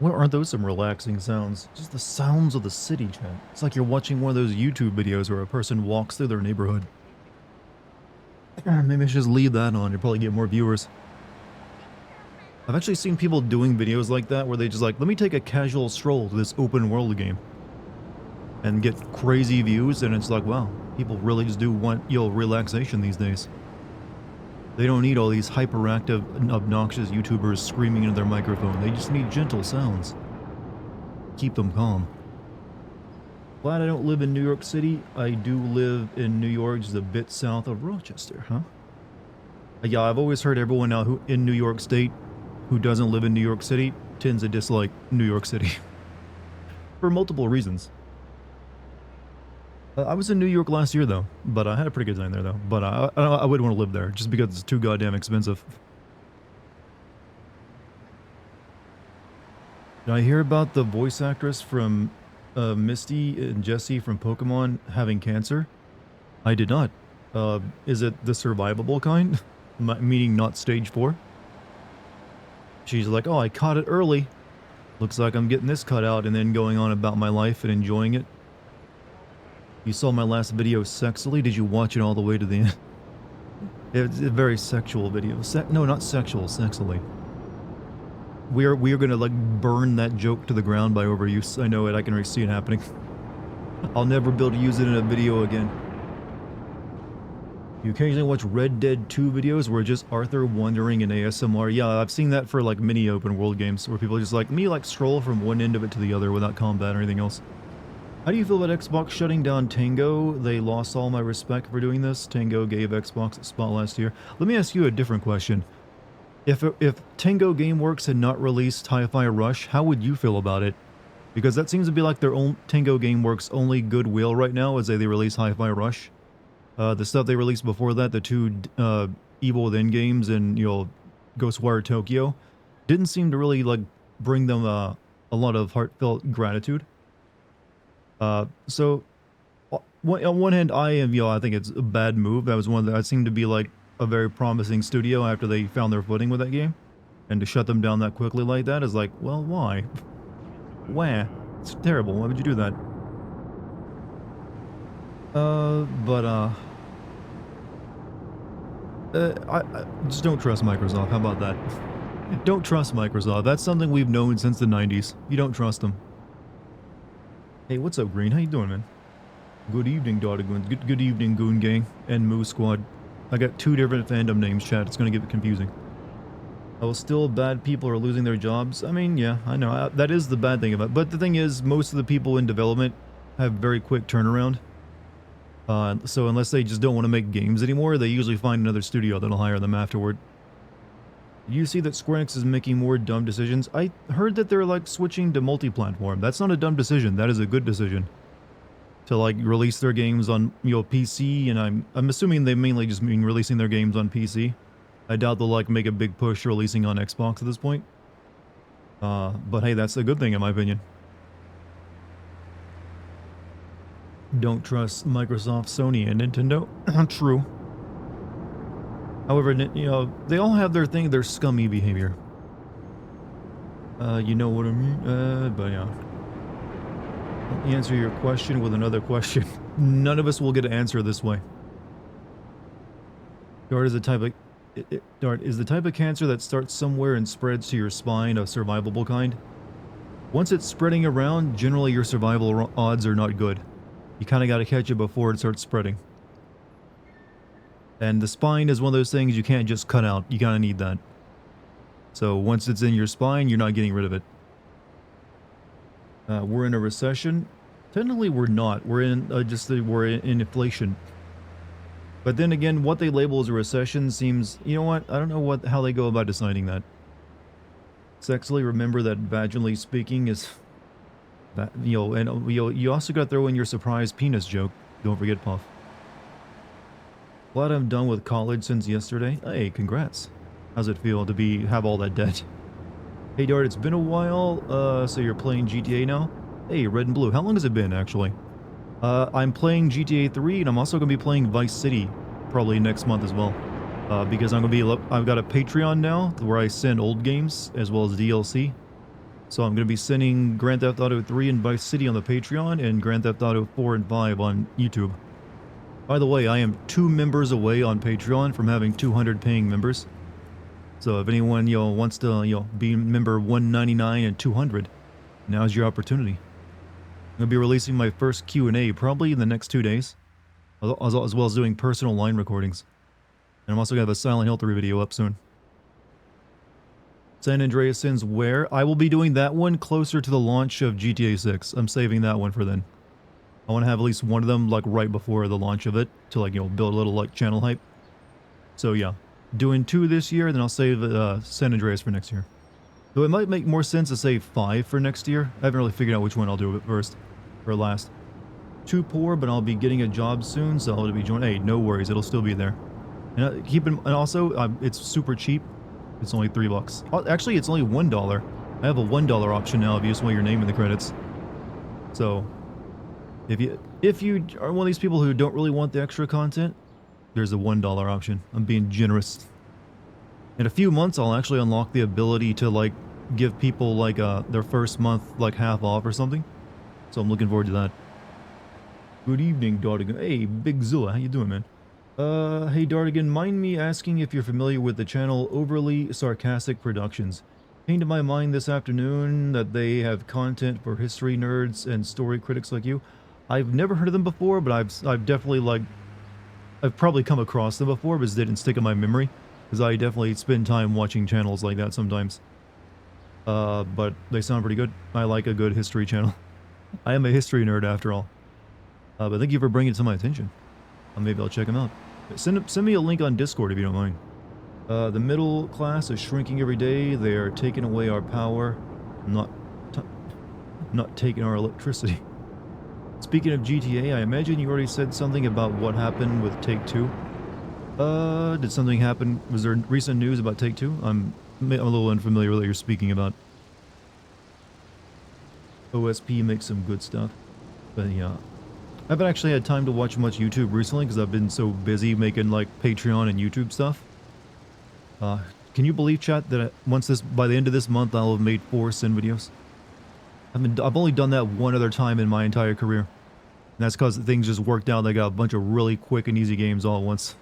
Well, aren't those some relaxing sounds? Just the sounds of the city, chat. It's like you're watching one of those YouTube videos where a person walks through their neighborhood. Maybe I should just leave that on. You'll probably get more viewers. I've actually seen people doing videos like that where they just like, let me take a casual stroll to this open world game and get crazy views, and it's like, wow, people really just do want, relaxation these days. They don't need all these hyperactive, obnoxious YouTubers screaming into their microphone. They just need gentle sounds. Keep them calm. Glad I don't live in New York City. I do live in New York, just a bit south of Rochester, huh? Yeah, I've always heard everyone now who in New York State who doesn't live in New York City tends to dislike New York City. For multiple reasons. I was in New York last year, though, but I had a pretty good time there, though. But I wouldn't want to live there, just because it's too goddamn expensive. Did I hear about the voice actress from Misty and Jessie from Pokemon having cancer? I did not. Is it the survivable kind? Meaning not stage 4? She's like, oh, I caught it early. Looks like I'm getting this cut out and then going on about my life and enjoying it. You saw my last video sexily? Did you watch it all the way to the end? It's a very sexual video. No, not sexual, sexily. We are gonna like burn that joke to the ground by overuse. I know it, I can already see it happening. I'll never be able to use it in a video again. You occasionally watch Red Dead 2 videos where just Arthur wandering in ASMR. Yeah, I've seen that for like mini open world games where people just like stroll from one end of it to the other without combat or anything else. How do you feel about Xbox shutting down Tango? They lost all my respect for doing this. Tango gave Xbox a spot last year. Let me ask you a different question. If Tango Gameworks had not released Hi-Fi Rush, how would you feel about it? Because that seems to be like their own Tango Gameworks' only goodwill right now as they release Hi-Fi Rush. The stuff they released before that, the two Evil Within games and Ghostwire Tokyo, didn't seem to really like bring them a lot of heartfelt gratitude. So on one hand, I think it's a bad move. That was one that seemed to be like a very promising studio after they found their footing with that game, and to shut them down that quickly like that is like, well, why? Wah, it's terrible. Why would you do that? I just don't trust Microsoft. How about that? Don't trust Microsoft. That's something we've known since the 90s. You don't trust them. Hey, what's up, Green? How you doing, man? Good evening, Dartigan. Good evening, Goon Gang and Moo Squad. I got 2 different fandom names, chat. It's gonna get confusing. Oh, still bad people are losing their jobs? I mean, yeah, I know. That is the bad thing about it. But the thing is, most of the people in development have very quick turnaround. So unless they just don't want to make games anymore, they usually find another studio that'll hire them afterward. You see that Square Enix is making more dumb decisions? I heard that they're like switching to multi-platform. That's not a dumb decision. That is a good decision. To like release their games on PC, and I'm assuming they mainly just mean releasing their games on PC. I doubt they'll like make a big push releasing on Xbox at this point. But hey, that's a good thing in my opinion. Don't trust Microsoft, Sony, and Nintendo. True. However, they all have their thing, their scummy behavior. You know what I mean? But yeah. Let me answer your question with another question. None of us will get an answer this way. Dart is the type of... Dart, is the type of cancer that starts somewhere and spreads to your spine a survivable kind? Once it's spreading around, generally your survival odds are not good. You kind of got to catch it before it starts spreading. And the spine is one of those things you can't just cut out. You kind of need that. So once it's in your spine, you're not getting rid of it. We're in a recession. Technically, we're not. We're in we're in inflation. But then again, what they label as a recession seems, you know what? I don't know how they go about deciding that. Sexually, remember that vaginally speaking is that, and you also got to throw in your surprise penis joke. Don't forget, Puff. Glad I'm done with college since yesterday. Hey, congrats. How's it feel to have all that debt? Hey Dart, it's been a while. So you're playing GTA now? Hey, Red and Blue. How long has it been actually? I'm playing GTA3, and I'm also gonna be playing Vice City probably next month as well. Because I've got a Patreon now where I send old games as well as DLC. So I'm going to be sending Grand Theft Auto 3 and Vice City on the Patreon and Grand Theft Auto 4 and 5 on YouTube. By the way, I am 2 members away on Patreon from having 200 paying members. So if anyone, wants to, be member 199 and 200, now's your opportunity. I'm going to be releasing my first Q&A probably in the next 2 days, as well as doing personal line recordings. And I'm also going to have a Silent Hill 3 video up soon. San Andreas Sins where? I will be doing that one closer to the launch of GTA 6. I'm saving that one for then. I want to have at least one of them like right before the launch of it to build a little like channel hype. So yeah, doing 2 this year, then I'll save San Andreas for next year. Though it might make more sense to save 5 for next year. I haven't really figured out which one I'll do first or last. Too poor, but I'll be getting a job soon, so I'll be joining. Hey, no worries, it'll still be there. And also, it's super cheap. It's only $3. Actually, it's only $1. I have a $1 option now if you just want your name in the credits. So, if you are one of these people who don't really want the extra content, there's a $1 option. I'm being generous. In a few months, I'll actually unlock the ability to give people their first month half off or something. So I'm looking forward to that. Good evening, Dartigan. Hey, Big Zilla, how you doing, man? Hey Dartigan, mind me asking if you're familiar with the channel Overly Sarcastic Productions. Came to my mind this afternoon that they have content for history nerds and story critics like you. I've never heard of them before, but I've definitely I've probably come across them before, but it didn't stick in my memory, because I definitely spend time watching channels like that sometimes. But they sound pretty good. I like a good history channel. I am a history nerd after all. But thank you for bringing it to my attention. Maybe I'll check them out. Send me a link on Discord if you don't mind. The middle class is shrinking every day. They are taking away our power, not taking our electricity. Speaking of GTA, I imagine you already said something about what happened with Take-Two. Did something happen? Was there recent news about Take-Two? I'm a little unfamiliar with what you're speaking about. OSP makes some good stuff. But yeah. I haven't actually had time to watch much YouTube recently because I've been so busy making Patreon and YouTube stuff. Can you believe, chat, that by the end of this month I'll have made 4 Sin videos? I've only done that one other time in my entire career. And that's because things just worked out. I got a bunch of really quick and easy games all at once.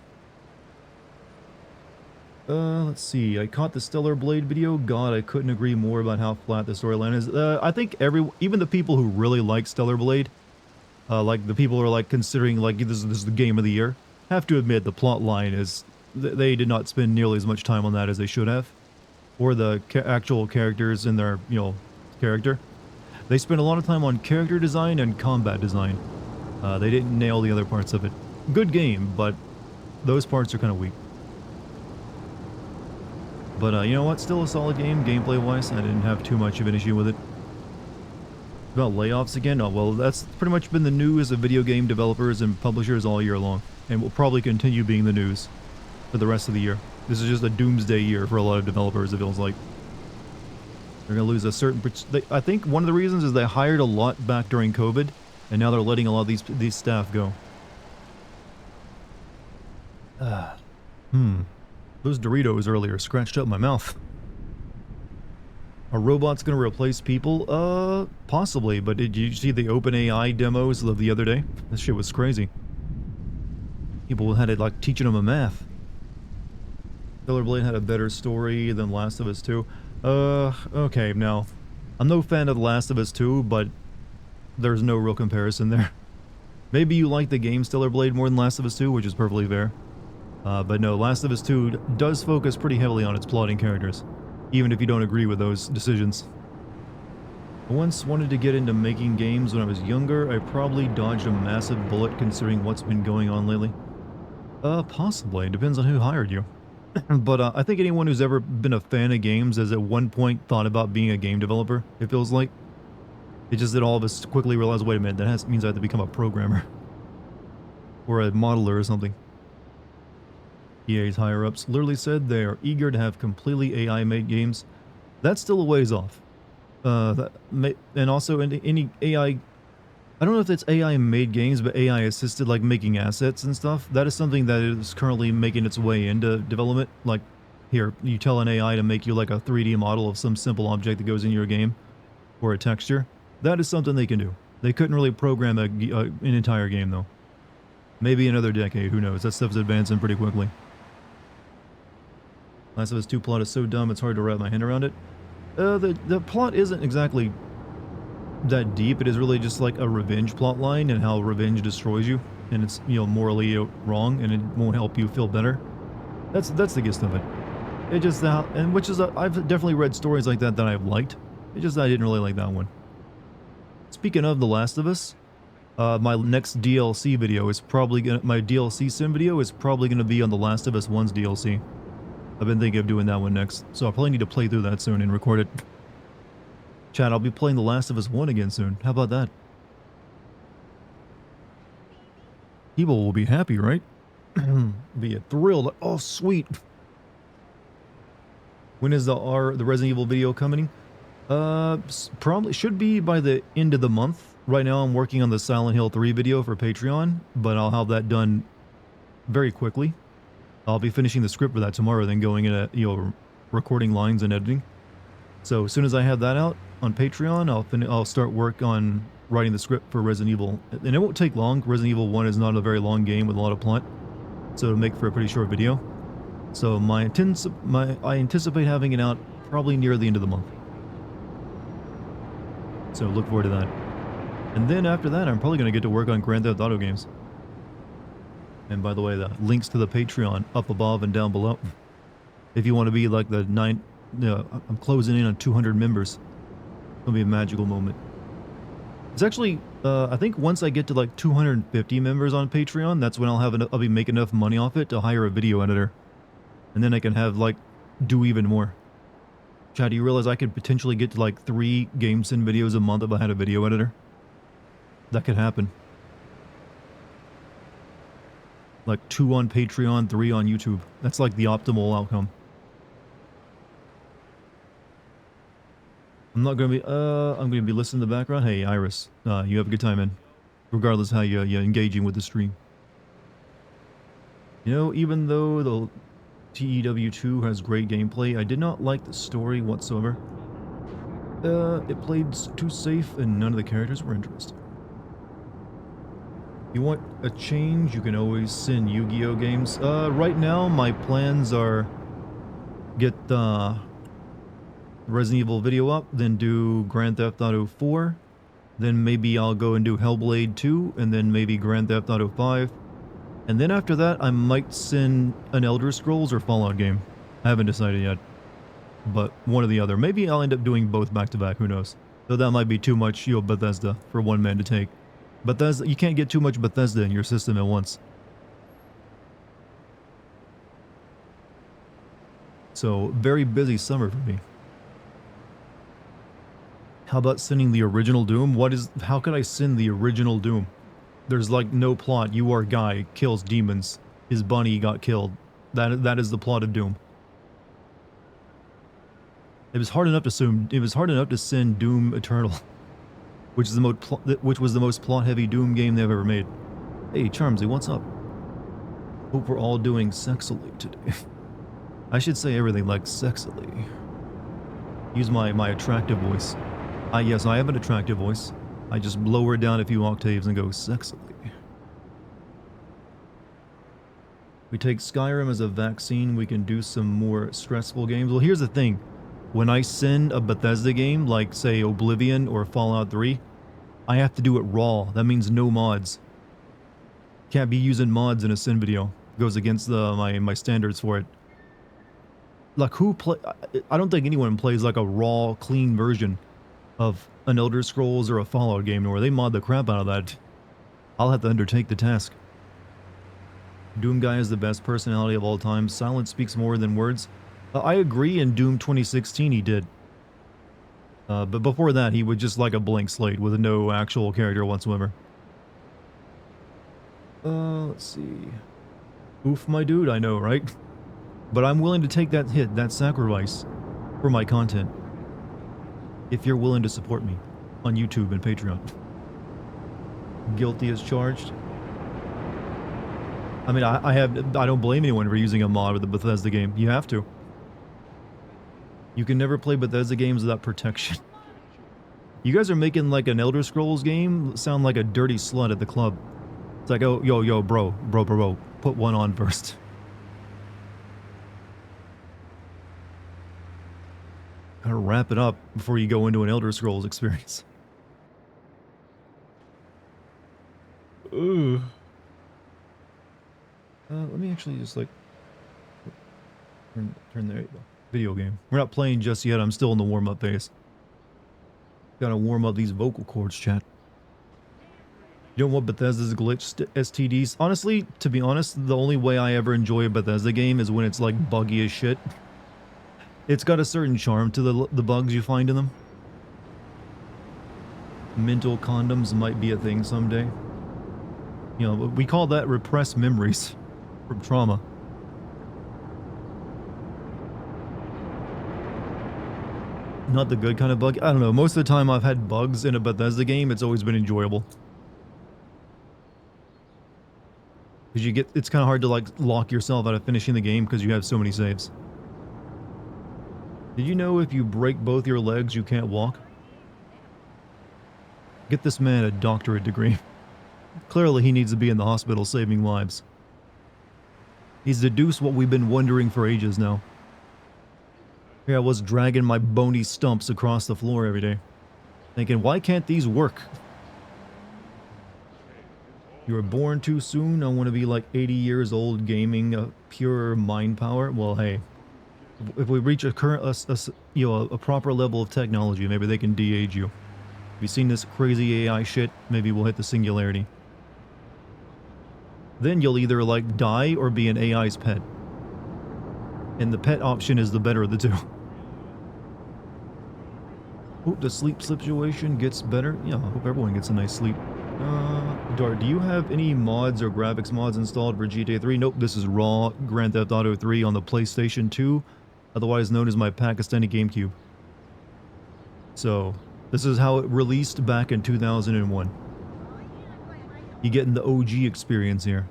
Let's see. I caught the Stellar Blade video. God, I couldn't agree more about how flat the storyline is. I think even the people who really like Stellar Blade, the people who are considering this is the game of the year, have to admit the plot line is they did not spend nearly as much time on that as they should have, or the actual characters in their character. They spent a lot of time on character design and combat design. They didn't nail the other parts of it. Good game, but those parts are kind of weak. But you know what? Still a solid game, gameplay-wise. I didn't have too much of an issue with it. About layoffs again? Oh, well, that's pretty much been the news of video game developers and publishers all year long, and will probably continue being the news for the rest of the year. This is just a doomsday year for a lot of developers, it feels like. They're going to lose a certain... I think one of the reasons is they hired a lot back during COVID, and now they're letting a lot of these staff go. Those Doritos earlier scratched up my mouth. Are robots going to replace people? Possibly, but did you see the OpenAI demos of the other day? This shit was crazy. People had it teaching them a math. Stellar Blade had a better story than Last of Us 2. Okay, now, I'm no fan of The Last of Us 2, but there's no real comparison there. Maybe you like the game Stellar Blade more than Last of Us 2, which is perfectly fair. But no, Last of Us 2 does focus pretty heavily on its plotting characters, even if you don't agree with those decisions. I once wanted to get into making games when I was younger. I probably dodged a massive bullet considering what's been going on lately. Possibly. It depends on who hired you. But I think anyone who's ever been a fan of games has at one point thought about being a game developer, it feels like. It's just that all of us quickly realize, wait a minute, that means I have to become a programmer. Or a modeler or something. EA's higher-ups literally said they are eager to have completely AI-made games. That's still a ways off. And also any AI... I don't know if it's AI-made games, but AI-assisted, making assets and stuff. That is something that is currently making its way into development. Here, you tell an AI to make you a 3D model of some simple object that goes in your game. or a texture. That is something they can do. They couldn't really program an entire game, though. Maybe another decade, who knows? That stuff's advancing pretty quickly. Last of Us 2 plot is so dumb, it's hard to wrap my hand around it. The plot isn't exactly that deep. It is really just like a revenge plot line and how revenge destroys you. And it's, you know, morally wrong and it won't help you feel better. That's the gist of it. It just, and which is, I've definitely read stories like that I've liked. It's just I didn't really like that one. Speaking of The Last of Us, my next DLC video is probably my DLC sim video is probably gonna be on The Last of Us 1's DLC. I've been thinking of doing that one next, so I'll probably need to play through that soon and record it. Chat, I'll be playing The Last of Us 1 again soon. How about that? People will be happy, right? Be thrilled. Oh, sweet. When is the Resident Evil video coming? Probably should be by the end of the month. Right now I'm working on the Silent Hill 3 video for Patreon, but I'll have that done very quickly. I'll be finishing the script for that tomorrow, then going in recording lines and editing. So as soon as I have that out on Patreon, I'll start work on writing the script for Resident Evil. And it won't take long. Resident Evil 1 is not a very long game with a lot of plot, so it'll make for a pretty short video. So I anticipate having it out probably near the end of the month. So look forward to that. And then after that, I'm probably going to get to work on Grand Theft Auto games. And by the way, the links to the Patreon up above and down below. If you want to be like I'm closing in on 200 members. It'll be a magical moment. It's actually, I think once I get to like 250 members on Patreon, that's when I'll be making enough money off it to hire a video editor. And then I can have do even more. Chad, do you realize I could potentially get to like 3 GameSyn videos a month if I had a video editor? That could happen. Like 2 on Patreon, 3 on YouTube. That's like the optimal outcome. I'm gonna be listening in the background. Hey, Iris, you have a good time, man. Regardless how you're engaging with the stream. You know, even though the TEW2 has great gameplay, I did not like the story whatsoever. It played too safe and none of the characters were interesting. You want a change, you can always send Yu-Gi-Oh games. Right now, my plans are get the Resident Evil video up, then do Grand Theft Auto 4, then maybe I'll go and do Hellblade 2, and then maybe Grand Theft Auto 5. And then after that, I might send an Elder Scrolls or Fallout game. I haven't decided yet. But one or the other. Maybe I'll end up doing both back to back, who knows. Though that might be too much, Bethesda for one man to take. Bethesda, you can't get too much Bethesda in your system at once. So, very busy summer for me. How about sending the original Doom? How could I send the original Doom? There's like no plot. You are guy, kills demons. His bunny got killed. That is the plot of Doom. It was hard enough to send Doom Eternal, which was the most plot-heavy Doom game they've ever made. Hey, Charmsy, what's up? Hope we're all doing sexily today. I should say everything like sexily. Use my attractive voice. Yes, I have an attractive voice. I just lower it down a few octaves and go sexily. We take Skyrim as a vaccine, we can do some more stressful games. Well, here's the thing. When I send a Bethesda game, like, say, Oblivion or Fallout 3, I have to do it raw. That means no mods. Can't be using mods in a send video. It goes against my standards for it. Like, I don't think anyone plays, like, a raw, clean version of an Elder Scrolls or a Fallout game where they mod the crap out of that. I'll have to undertake the task. Doom Guy is the best personality of all time. Silence speaks more than words. I agree, in Doom 2016 he did. But before that, he was just like a blank slate with no actual character whatsoever. Let's see. Oof, my dude, I know, right? But I'm willing to take that hit, that sacrifice, for my content. If you're willing to support me on YouTube and Patreon. Guilty as charged. I mean, I don't blame anyone for using a mod with the Bethesda game. You have to. You can never play Bethesda games without protection. You guys are making like an Elder Scrolls game sound like a dirty slut at the club. It's like, oh, yo, bro, put one on first. Gotta wrap it up before you go into an Elder Scrolls experience. Ugh. Let me actually just like turn there you go. Video game. We're not playing just yet. I'm still in the warm-up phase. Gotta warm up these vocal cords, chat. You know what Bethesda's glitched STDs? Honestly, to be honest, the only way I ever enjoy a Bethesda game is when it's like buggy as shit. It's got a certain charm to the bugs you find in them. Mental condoms might be a thing someday. You know, we call that repressed memories from trauma. Not the good kind of bug. I don't know. Most of the time I've had bugs in a Bethesda game, it's always been enjoyable. Because it's kind of hard to like lock yourself out of finishing the game because you have so many saves. Did you know if you break both your legs, you can't walk? Get this man a doctorate degree. Clearly he needs to be in the hospital saving lives. He's deduced what we've been wondering for ages now. Here I was dragging my bony stumps across the floor every day, thinking, why can't these work? You were born too soon. I want to be like 80 years old gaming pure mind power. Well, hey, if we reach a proper level of technology, maybe they can de-age you. Have you seen this crazy AI shit? Maybe we'll hit the singularity. Then you'll either like die or be an AI's pet. And the pet option is the better of the two. Hope the sleep situation gets better. Yeah, I hope everyone gets a nice sleep. Dart, do you have any mods or graphics mods installed for GTA3? Nope, this is raw Grand Theft Auto 3 on the PlayStation 2, otherwise known as my Pakistani GameCube. So, this is how it released back in 2001. You're getting the OG experience here.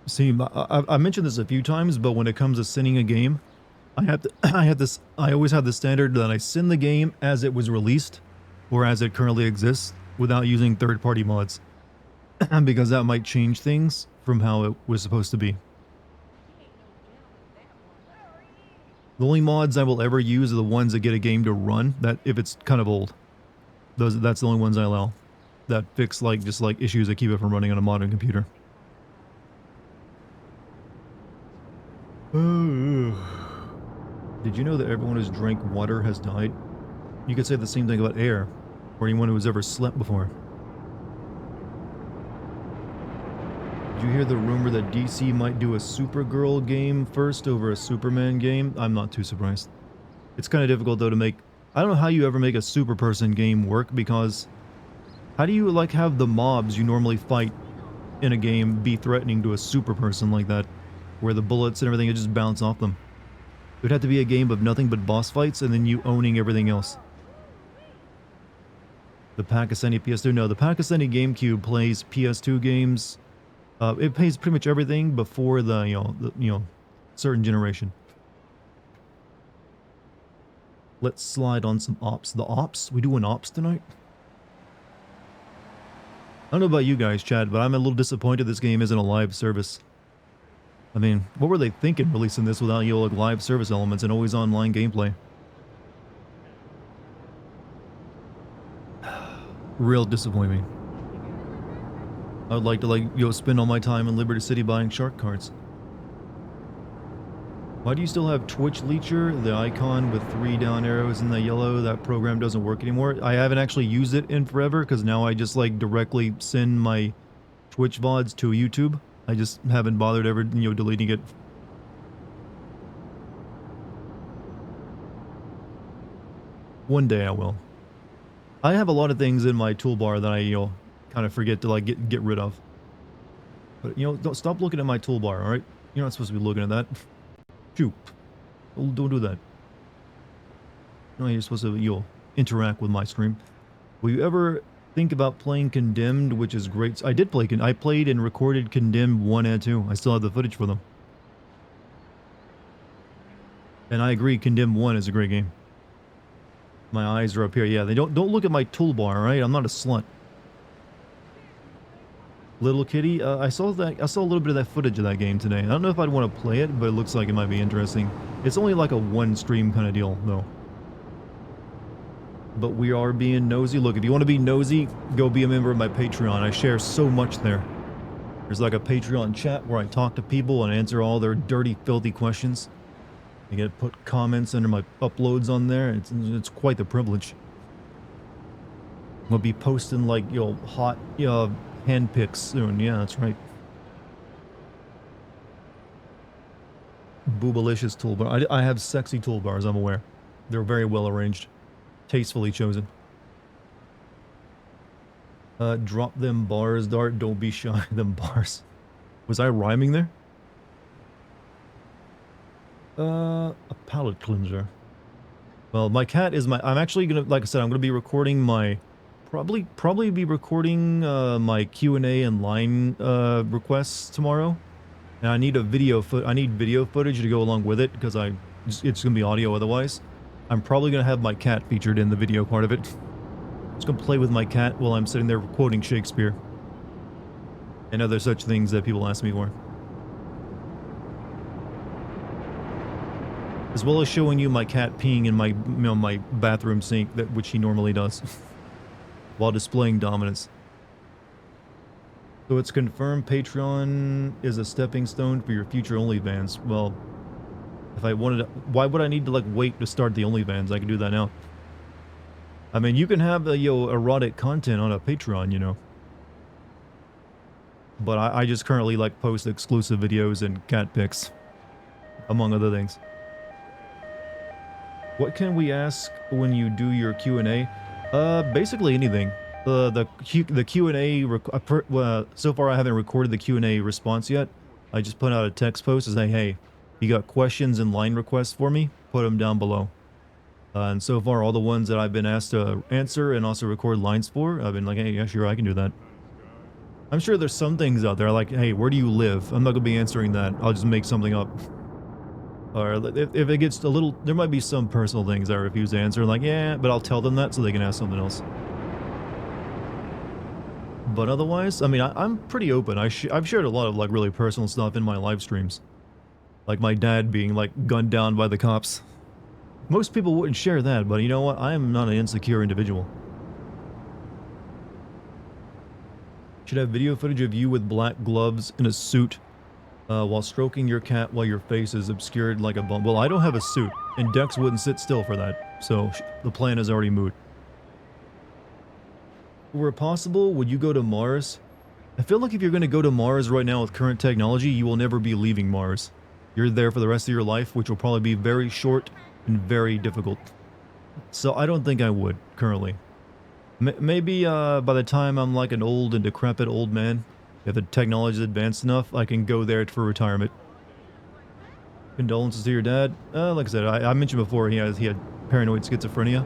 See, I mentioned this a few times, but when it comes to sinning a game, I always have the standard that I sin the game as it was released, or as it currently exists, without using third-party mods. Because that might change things from how it was supposed to be. The only mods I will ever use are the ones that get a game to run, that if it's kind of old. That's the only ones I allow. That fix just issues that keep it from running on a modern computer. Did you know that everyone who's drank water has died? You could say the same thing about air, or anyone who has ever slept before. Did you hear the rumor that DC might do a Supergirl game first over a Superman game? I'm not too surprised. It's kind of difficult though to make... I don't know how you ever make a super person game work, because how do you like have the mobs you normally fight in a game be threatening to a super person like that, where the bullets and everything just bounce off them? It would have to be a game of nothing but boss fights and then you owning everything else. The Pakistani PS2? No, the Pakistani GameCube plays PS2 games. It plays pretty much everything before the certain generation. Let's slide on some ops. The ops? We doing ops tonight? I don't know about you guys, Chad, but I'm a little disappointed this game isn't a live service. I mean, what were they thinking releasing this without like live service elements and always online gameplay? Real disappointment. I would like to spend all my time in Liberty City buying shark cards. Why do you still have Twitch Leecher, the icon with 3 down arrows in the yellow? That program doesn't work anymore. I haven't actually used it in forever because now I just like directly send my Twitch VODs to YouTube. I just haven't bothered ever, deleting it. One day I will. I have a lot of things in my toolbar that I, kind of forget to like get rid of. But don't stop looking at my toolbar, all right? You're not supposed to be looking at that. Shoot. Don't do that. No, you're supposed to interact with my stream. Will you ever think about playing Condemned, which is great? I did play I played and recorded Condemned 1 and 2. I still have the footage for them. And I agree, Condemned 1 is a great game. My eyes are up here. Yeah, they don't look at my toolbar, all right? I'm not a slut. Little Kitty, I saw a little bit of that footage of that game today. I don't know if I'd want to play it, but it looks like it might be interesting. It's only like a one stream kind of deal, though. But we are being nosy. Look, if you want to be nosy, go be a member of my Patreon. I share so much there. There's like a Patreon chat where I talk to people and answer all their dirty, filthy questions. I get to put comments under my uploads on there. It's quite the privilege. We'll be posting like, hot, hand picks soon. Yeah, that's right. Boobalicious toolbar. I have sexy toolbars, I'm aware. They're very well arranged. Tastefully chosen. Drop them bars, Dart. Don't be shy. Them bars. Was I rhyming there? A palate cleanser. Well, my cat is I'm actually gonna, like I said, I'm gonna be recording my, probably be recording my Q&A and line requests tomorrow. And I need video footage to go along with it because it's gonna be audio otherwise. I'm probably gonna have my cat featured in the video part of it. Just gonna play with my cat while I'm sitting there quoting Shakespeare and other such things that people ask me for. As well as showing you my cat peeing in my my bathroom sink, which he normally does, while displaying dominance. So it's confirmed Patreon is a stepping stone for your future OnlyFans. Well, if I wanted to, why would I need to like wait to start the OnlyFans? I can do that now. I mean, you can have erotic content on a Patreon, But I just currently like post exclusive videos and cat pics, among other things. What can we ask when you do your Q&A? Basically anything. The Q&A, so far I haven't recorded the Q&A response yet. I just put out a text post to say, hey, you got questions and line requests for me? Put them down below. And so far, all the ones that I've been asked to answer and also record lines for, I've been like, hey, yeah, sure, I can do that. I'm sure there's some things out there like, hey, where do you live? I'm not going to be answering that. I'll just make something up. Or if it gets a little, there might be some personal things I refuse to answer. Like, yeah, but I'll tell them that so they can ask something else. But otherwise, I mean, I'm pretty open. I've shared a lot of like really personal stuff in my live streams. Like my dad being like gunned down by the cops. Most people wouldn't share that, but you know what? I am not an insecure individual. Should have video footage of you with black gloves in a suit while stroking your cat while your face is obscured like a bum. Well, I don't have a suit, and Dex wouldn't sit still for that, so the plan is already moot. Were it possible, would you go to Mars? I feel like if you're going to go to Mars right now with current technology, you will never be leaving Mars. You're there for the rest of your life, which will probably be very short and very difficult. So I don't think I would, currently. Maybe by the time I'm like an old and decrepit old man, if the technology is advanced enough, I can go there for retirement. Condolences to your dad. Like I said, I mentioned before he had paranoid schizophrenia,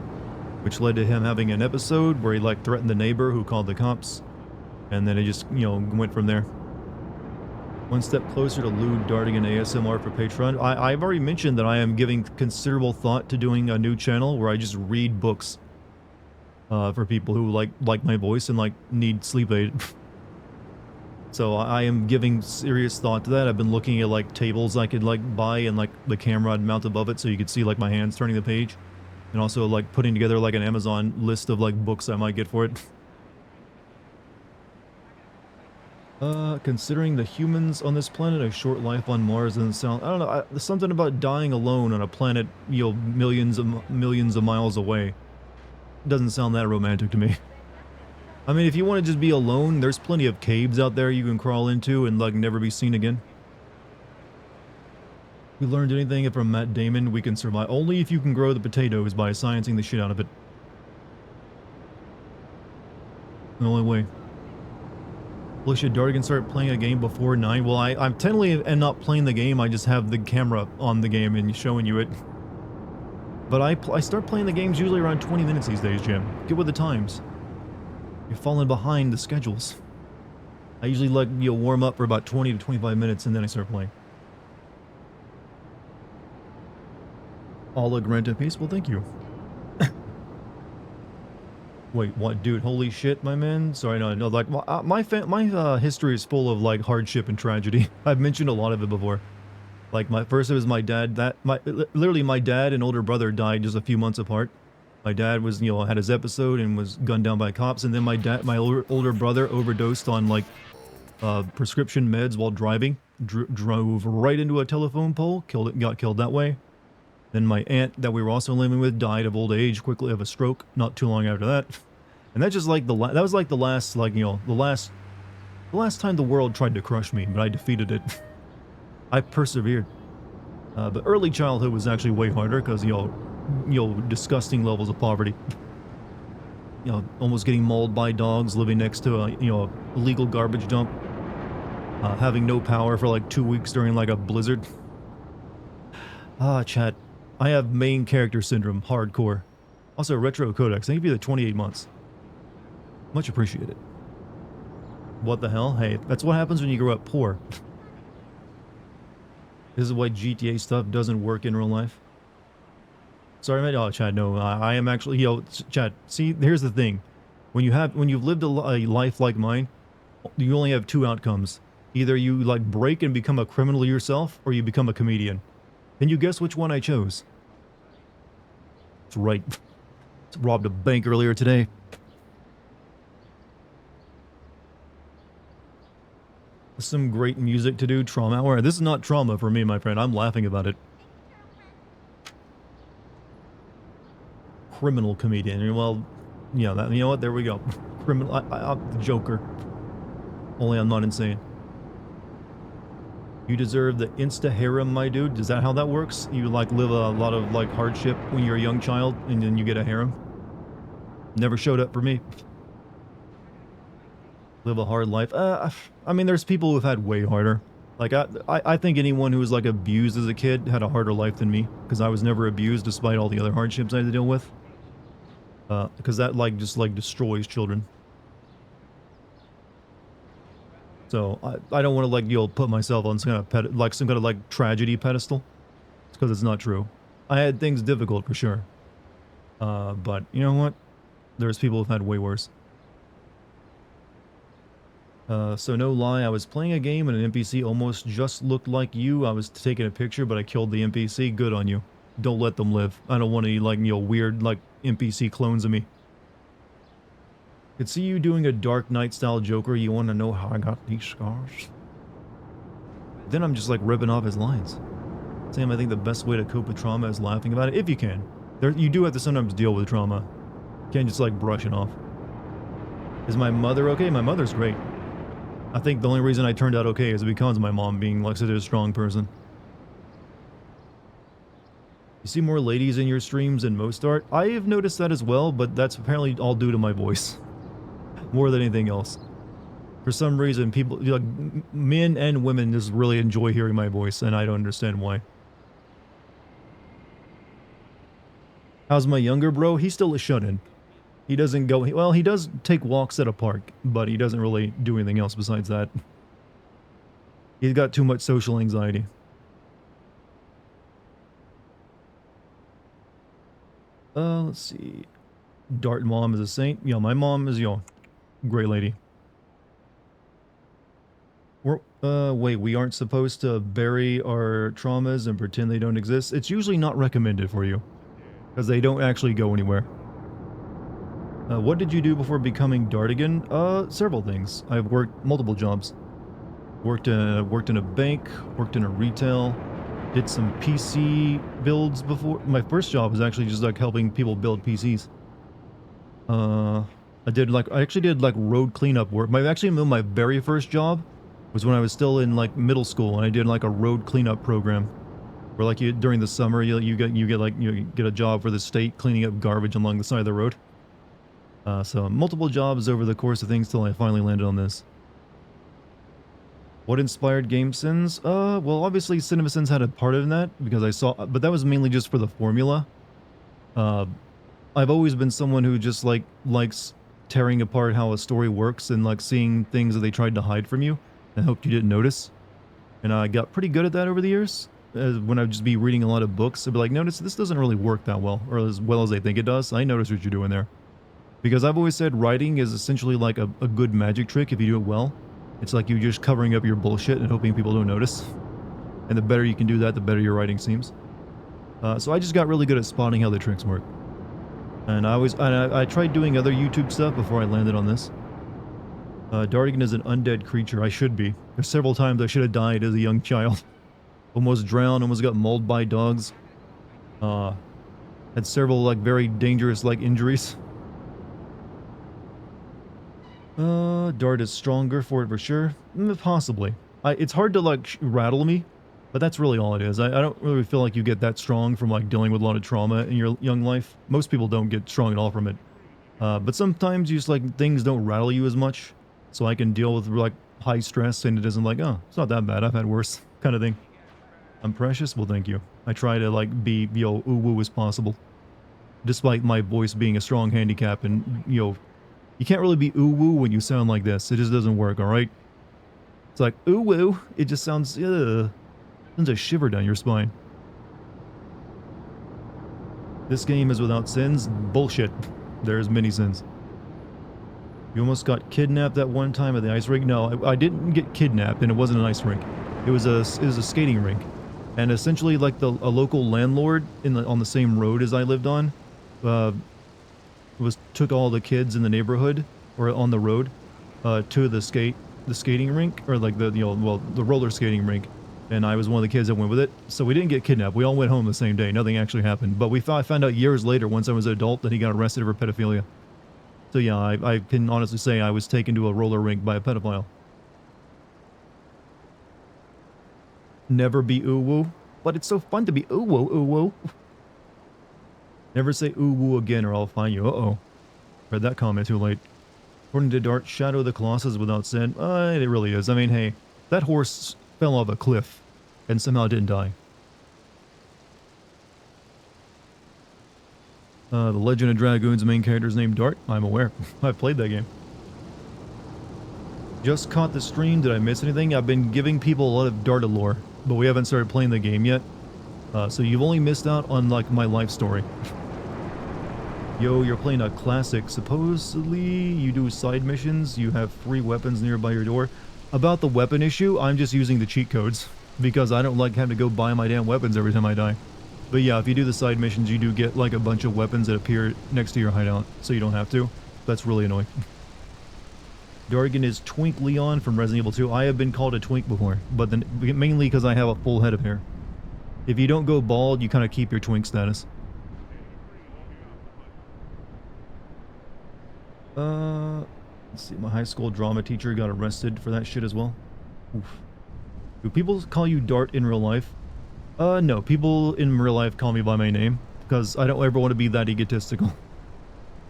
which led to him having an episode where he like threatened the neighbor who called the cops, and then it just went from there. One step closer to lewd Dartigan ASMR for Patreon. I've already mentioned that I am giving considerable thought to doing a new channel where I just read books for people who like my voice and like need sleep aid. So I am giving serious thought to that. I've been looking at like tables I could like buy and like the camera I'd mount above it so you could see like my hands turning the page, and also like putting together like an Amazon list of like books I might get for it. Considering the humans on this planet, a short life on Mars doesn't sound, I don't know, there's something about dying alone on a planet, millions of miles away. It doesn't sound that romantic to me. I mean, if you want to just be alone, there's plenty of caves out there you can crawl into and like never be seen again. We learned anything from Matt Damon, we can survive only if you can grow the potatoes by sciencing the shit out of it. The only way. Well, should Dartigan start playing a game before 9? Well, I'm technically am not playing the game, I just have the camera on the game and showing you it. But I start playing the games usually around 20 minutes these days, Jim. Get with the times. You're falling behind the schedules. I usually like, warm up for about 20 to 25 minutes and then I start playing. Allah grant and peace. Well, thank you. Wait, what, dude? Holy shit, my man. Sorry, no, like my history is full of like hardship and tragedy. I've mentioned a lot of it before. Like my first, it was my dad. Literally my dad and older brother died just a few months apart. My dad was, had his episode and was gunned down by cops, and then my older brother overdosed on like prescription meds while driving. Drove right into a telephone pole, got killed that way. Then my aunt that we were also living with died of old age quickly of a stroke not too long after that. And that's just like that was like the last, like, the last time the world tried to crush me, but I defeated it. I persevered. But early childhood was actually way harder because, disgusting levels of poverty. Almost getting mauled by dogs, living next to a illegal garbage dump, having no power for like 2 weeks during like a blizzard. Chat. I have main character syndrome, hardcore. Also, retro codex. Thank you for the 28 months. Much appreciated. What the hell? Hey, that's what happens when you grow up poor. This is why GTA stuff doesn't work in real life. Sorry, man. Oh, Chad, no. I am actually, Chad, see, here's the thing. When you've lived a life like mine, you only have two outcomes. Either you, like, break and become a criminal yourself, or you become a comedian. Can you guess which one I chose? That's right. Robbed a bank earlier today. Some great music to do. Trauma hour. This is not trauma for me, my friend. I'm laughing about it. Criminal comedian. Well, yeah, you know what? There we go. Criminal. I'm the Joker. Only I'm not insane. You deserve the insta harem, my dude. Is that how that works? You like live a lot of like hardship when you're a young child, and then you get a harem? Never showed up for me. Live a hard life. I mean, there's people who've had way harder. Like I think anyone who was like abused as a kid had a harder life than me, because I was never abused despite all the other hardships I had to deal with. Because that just destroys children. So I don't want to like put myself on some kind of tragedy pedestal. It's because it's not true. I had things difficult for sure. But you know what? There's people who've had way worse. So no lie, I was playing a game and an NPC almost just looked like you. I was taking a picture, but I killed the NPC. Good on you. Don't let them live. I don't want any weird NPC clones of me. Could see you doing a Dark Knight style Joker. You want to know how I got these scars? Then I'm just like ripping off his lines. Sam, I think the best way to cope with trauma is laughing about it, if you can. You do have to sometimes deal with trauma. You can't just like brush it off. Is my mother okay? My mother's great. I think the only reason I turned out okay is because of my mom being like such a strong person. You see more ladies in your streams than most art? I have noticed that as well, but that's apparently all due to my voice. More than anything else. For some reason, people, like, men and women just really enjoy hearing my voice, and I don't understand why. How's my younger bro? He's still a shut-in. He doesn't go, well, he does take walks at a park, but he doesn't really do anything else besides that. He's got too much social anxiety. Let's see. Dart mom is a saint. Yeah, my mom is, great lady. Wait, we aren't supposed to bury our traumas and pretend they don't exist? It's usually not recommended for you, because they don't actually go anywhere. What did you do before becoming Dartigan? Several things. I've worked multiple jobs. Worked in a bank, worked in a retail, did some PC builds before. My first job was actually just like helping people build PCs. I actually did like road cleanup work. My very first job was when I was still in like middle school, and I did like a road cleanup program, where like during the summer you get a job for the state cleaning up garbage along the side of the road. So multiple jobs over the course of things till I finally landed on this. What inspired Game Sins? Well, obviously Cinema Sins had a part in that, because I saw, but that was mainly just for the formula. I've always been someone who just likes tearing apart how a story works and like seeing things that they tried to hide from you and hoped you didn't notice. And I got pretty good at that over the years. when I'd just be reading a lot of books, I'd be like, notice this doesn't really work that well as I think it does. I notice what you're doing there. Because I've always said writing is essentially like a good magic trick if you do it well. It's like you're just covering up your bullshit and hoping people don't notice. And the better you can do that, the better your writing seems. So I just got really good at spotting how the tricks work. And I tried doing other YouTube stuff before I landed on this. Dartigan is an undead creature. I should be. There's several times I should have died as a young child. Almost drowned, almost got mauled by dogs. Had several like very dangerous like injuries. Dart is stronger for it for sure. Possibly. It's hard to like rattle me, but that's really all it is. I don't really feel like you get that strong from like dealing with a lot of trauma in your young life. Most people don't get strong at all from it. But sometimes you just like things don't rattle you as much. So I can deal with like high stress and it isn't like, oh, it's not that bad. I've had worse kind of thing. I'm precious? Well, thank you. I try to like be, ooh-woo as possible. Despite my voice being a strong handicap and, you can't really be ooh-woo when you sound like this. It just doesn't work, alright? It's like, ooh-woo. It just sounds, sends a shiver down your spine. This game is without sins? Bullshit. There's many sins. You almost got kidnapped that one time at the ice rink? No, I didn't get kidnapped, and it wasn't an ice rink. It was a skating rink. And essentially, like a local landlord on the same road as I lived on, took all the kids in the neighborhood or on the road to the skating rink, or like the roller skating rink, and I was one of the kids that went with it. So we didn't get kidnapped. We all went home the same day. Nothing actually happened. But I found out years later, once I was an adult, that he got arrested for pedophilia. So yeah, I can honestly say I was taken to a roller rink by a pedophile. Never be ooh-woo. But it's so fun to be ooh-woo, ooh-woo. Never say ooh-woo again or I'll find you. Uh-oh. Read that comment too late. According to Dart, Shadow of the Colossus without sin. It really is. I mean, hey, that horse fell off a cliff and somehow didn't die. The Legend of Dragoon's main character is named Dart. I'm aware. I've played that game. Just caught the stream. Did I miss anything? I've been giving people a lot of Darta lore, but we haven't started playing the game yet. So you've only missed out on like my life story. Yo, you're playing a classic. Supposedly you do side missions. You have free weapons nearby your door. About the weapon issue, I'm just using the cheat codes because I don't like having to go buy my damn weapons every time I die. But yeah, if you do the side missions, you do get like a bunch of weapons that appear next to your hideout, so you don't have to. That's really annoying. Dartigan is Twink Leon from Resident Evil 2. I have been called a twink before, but then mainly because I have a full head of hair. If you don't go bald, you kind of keep your twink status. Let's see, my high school drama teacher got arrested for that shit as well. Oof. Do people call you Dart in real life? No, people in real life call me by my name, because I don't ever want to be that egotistical.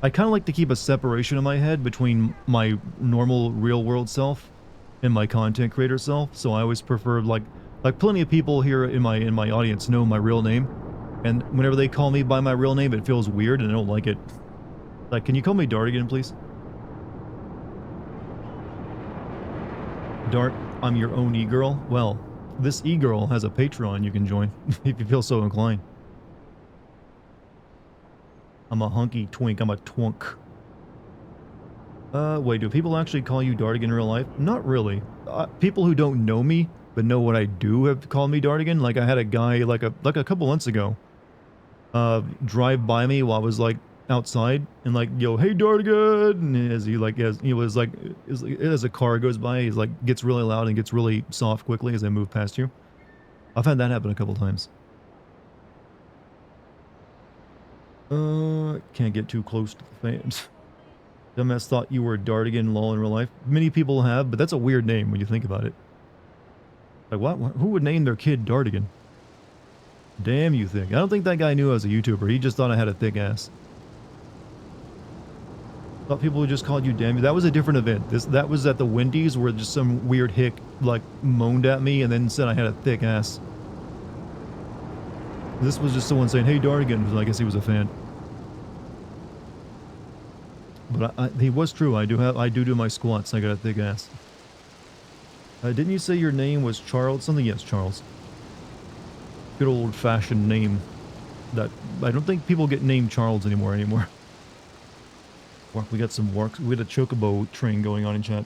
I kind of like to keep a separation in my head between my normal real-world self and my content creator self, so I always prefer, like plenty of people here in my audience know my real name, and whenever they call me by my real name, it feels weird, and I don't like it. Like, can you call me Dartigan, please? Dart, I'm your own e-girl? Well, this e-girl has a Patreon you can join, if you feel so inclined. I'm a hunky twink. I'm a twunk. Wait, do people actually call you Dartigan in real life? Not really. People who don't know me, but know what I do have called me Dartigan. Like, I had a guy, like a couple months ago, drive by me while I was, like, outside, and like, yo, hey Dartigan, and as a car goes by, he's like, gets really loud and gets really soft quickly as I move past you. I've had that happen a couple times. Can't get too close to the fans. Dumbass thought you were Dartigan lol in real life. Many people have, but that's a weird name when you think about it. Like, what? Who would name their kid Dartigan? Damn, you think. I don't think that guy knew I was a YouTuber. He just thought I had a thick ass. Thought people would just call you damn you. That was a different event. That was at the Wendy's where just some weird hick like moaned at me and then said I had a thick ass. This was just someone saying, hey Dartigan, I guess he was a fan. But he was true. I do my squats. I got a thick ass. Didn't you say your name was Charles? Something? Yes, Charles. Good old-fashioned name that I don't think people get named Charles anymore. We got some work. We got a chocobo train going on in chat.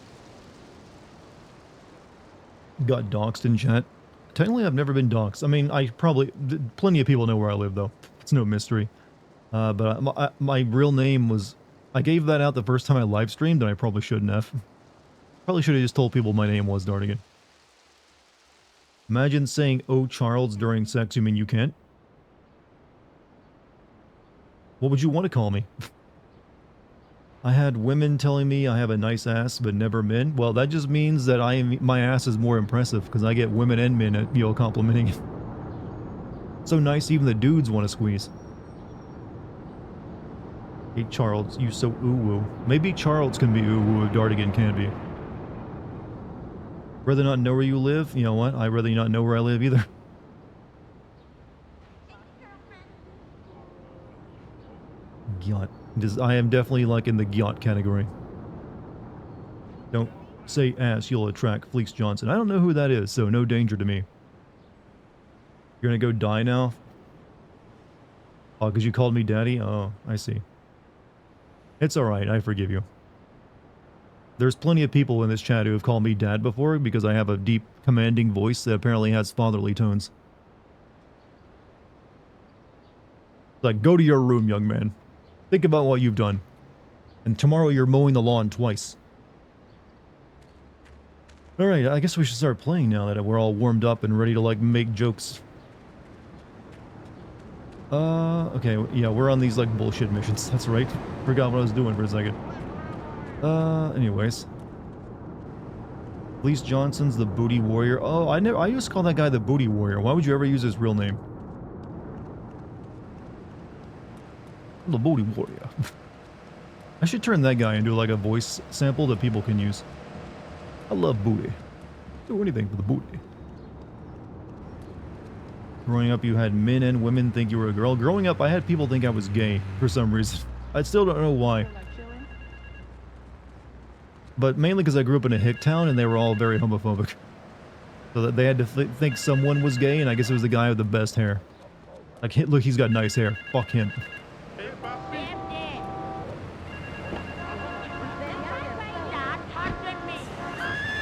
Got doxxed in chat. Technically, I've never been doxxed. I mean, plenty of people know where I live, though. It's no mystery. But my real name was... I gave that out the first time I live streamed, and I probably shouldn't have. Probably should have just told people my name was Dartigan. Imagine saying, "Oh, Charles," during sex. You mean you can't? What would you want to call me? I had women telling me I have a nice ass, but never men. Well, that just means that my ass is more impressive, because I get women and men at, complimenting it. So nice, even the dudes want to squeeze. Hey, Charles, you so ooh-woo. Maybe Charles can be ooh-woo if Dartigan can be. Rather not know where you live? You know what? I'd rather you not know where I live either. Gyat. I am definitely like in the gyat category. Don't say ass, you'll attract Fleece Johnson. I don't know who that is, so no danger to me. You're gonna go die now? Oh, because you called me daddy? Oh, I see. It's alright, I forgive you. There's plenty of people in this chat who have called me dad before because I have a deep, commanding voice that apparently has fatherly tones. Like, go to your room, young man. Think about what you've done. And tomorrow you're mowing the lawn twice. Alright, I guess we should start playing now that we're all warmed up and ready to, like, make jokes. Okay, yeah, we're on these, like, bullshit missions. That's right. Forgot what I was doing for a second. Anyways. Fleece Johnson's the Booty Warrior. Oh, I used to call that guy the Booty Warrior. Why would you ever use his real name? The Booty Warrior. I should turn that guy into, like, a voice sample that people can use. I love booty. Do anything for the booty. Growing up, you had men and women think you were a girl. Growing up, I had people think I was gay for some reason. I still don't know why. But mainly because I grew up in a hick town and they were all very homophobic. So that they had to think someone was gay, and I guess it was the guy with the best hair. Like, look, he's got nice hair. Fuck him.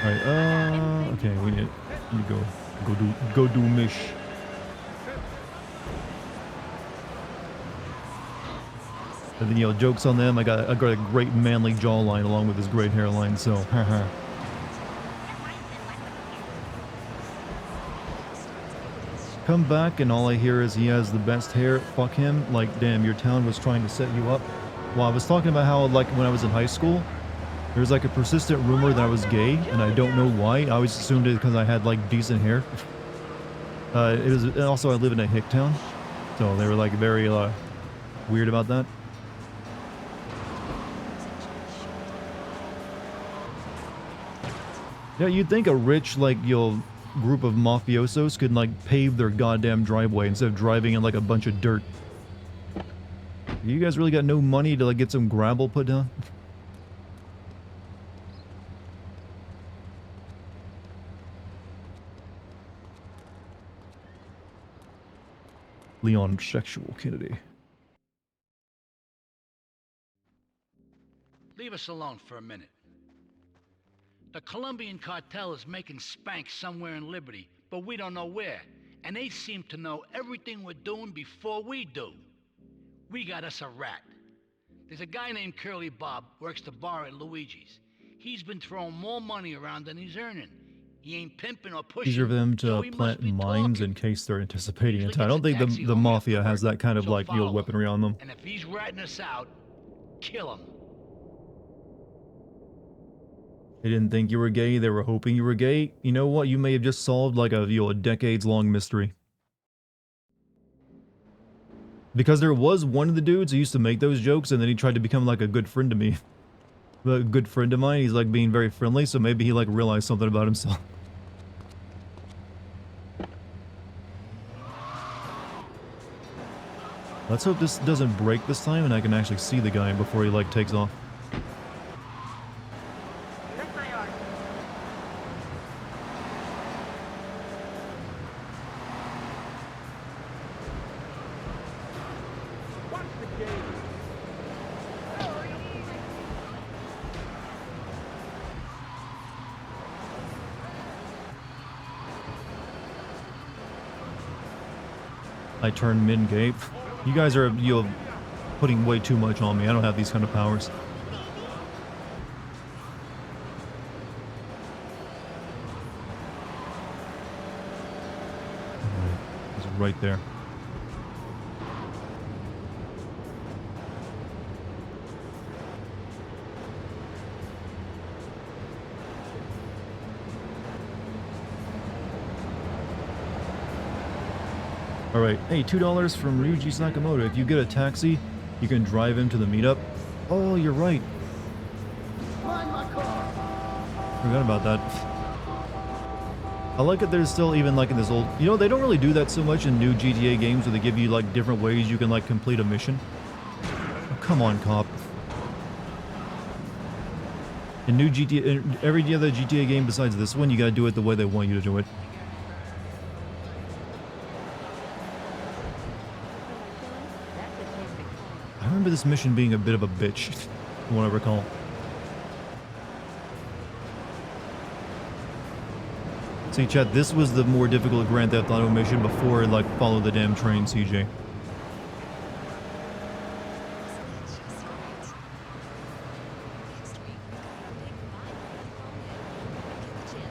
Alright, okay, we need to go do mish. And then, jokes on them. I got a great manly jawline along with this great hairline, so, haha. Come back and all I hear is he has the best hair. Fuck him. Like, damn, your town was trying to set you up. Well, I was talking about how, like, when I was in high school, there was, like, a persistent rumor that I was gay, and I don't know why. I always assumed it because I had, like, decent hair. Also, I live in a hick town, so they were, like, very, weird about that. Yeah, you'd think a rich, like, group of mafiosos could, like, pave their goddamn driveway instead of driving in, like, a bunch of dirt. You guys really got no money to, like, get some gravel put down? Leon Sexual Kennedy. Leave us alone for a minute. The Colombian cartel is making spank somewhere in Liberty, but we don't know where. And they seem to know everything we're doing before we do. We got us a rat. There's a guy named Curly Bob, works the bar at Luigi's. He's been throwing more money around than he's earning. He ain't pimping or pushing. Easier for them to plant mines in case they're anticipating it. I don't think the mafia has that kind of, like, weaponry on them. And if he's ratting us out, kill him. They didn't think you were gay, they were hoping you were gay. You know what? You may have just solved, like, a decades-long mystery. Because there was one of the dudes who used to make those jokes, and then he tried to become, like, a good friend to me. A good friend of mine, he's, like, being very friendly, so maybe he, like, realized something about himself. Let's hope this doesn't break this time, and I can actually see the guy before he, like, takes off. I turn mid-gate. You guys are, putting way too much on me. I don't have these kind of powers. It's right there. Alright, hey, $2 from Ryuji Sakamoto. If you get a taxi, you can drive him to the meetup. Oh, you're right. Forgot about that. I like it there's still even like in this old... You know, they don't really do that so much in new GTA games where they give you like different ways you can like complete a mission. Oh, come on, cop. In new GTA... In every other GTA game besides this one, you gotta do it the way they want you to do it. I remember this mission being a bit of a bitch, from what I recall. See, chat, this was the more difficult Grand Theft Auto mission before it, like, follow the damn train, CJ.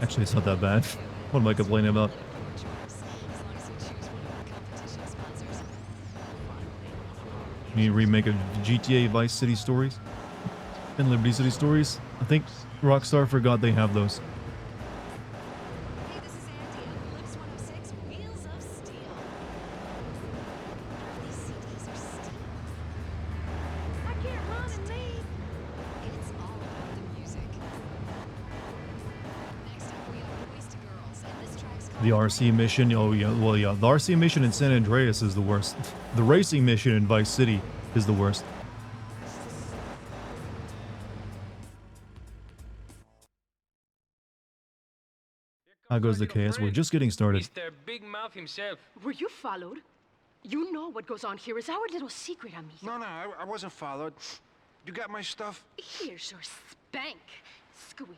Actually, it's not that bad. What am I complaining about? You need to remake a GTA Vice City Stories and Liberty City Stories. I think Rockstar forgot they have those. Hey, this is Andy on Lips 106, Wheels of Steel. These CDs are steel. I can't run and leave. It's all about the music. Next up, we have Boys to Girls, and this track's called The RC mission, oh yeah, well yeah, the RC mission in San Andreas is the worst. The racing mission in Vice City is the worst. How goes the KS? We're just getting started. Mr. Big Mouth himself. Were you followed? You know what goes on here is our little secret, amigo. No, I wasn't followed. You got my stuff? Here's your spank, squealer.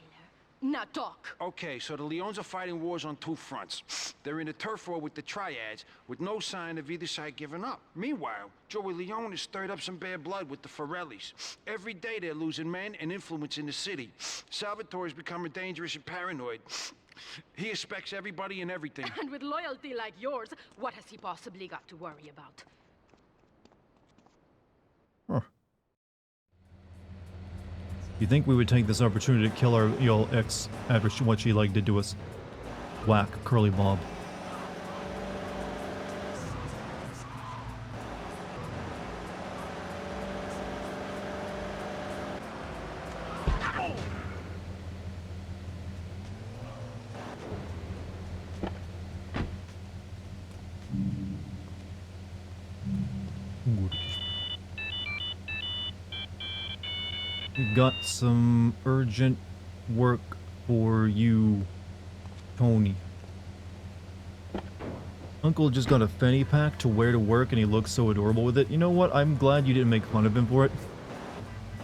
Now talk. Okay, so the Leons are fighting wars on two fronts. They're in a turf war with the Triads, with no sign of either side giving up. Meanwhile, Joey Leone has stirred up some bad blood with the Forellis. Every day they're losing men and influence in the city. Salvatore's becoming dangerous and paranoid. He expects everybody and everything. And with loyalty like yours, what has he possibly got to worry about? Huh. You think we would take this opportunity to kill our ex after what she like did to us? Whack, Curly Bob. We got some urgent work for you, Tony. Uncle just got a fanny pack to wear to work and he looks so adorable with it. You know what? I'm glad you didn't make fun of him for it.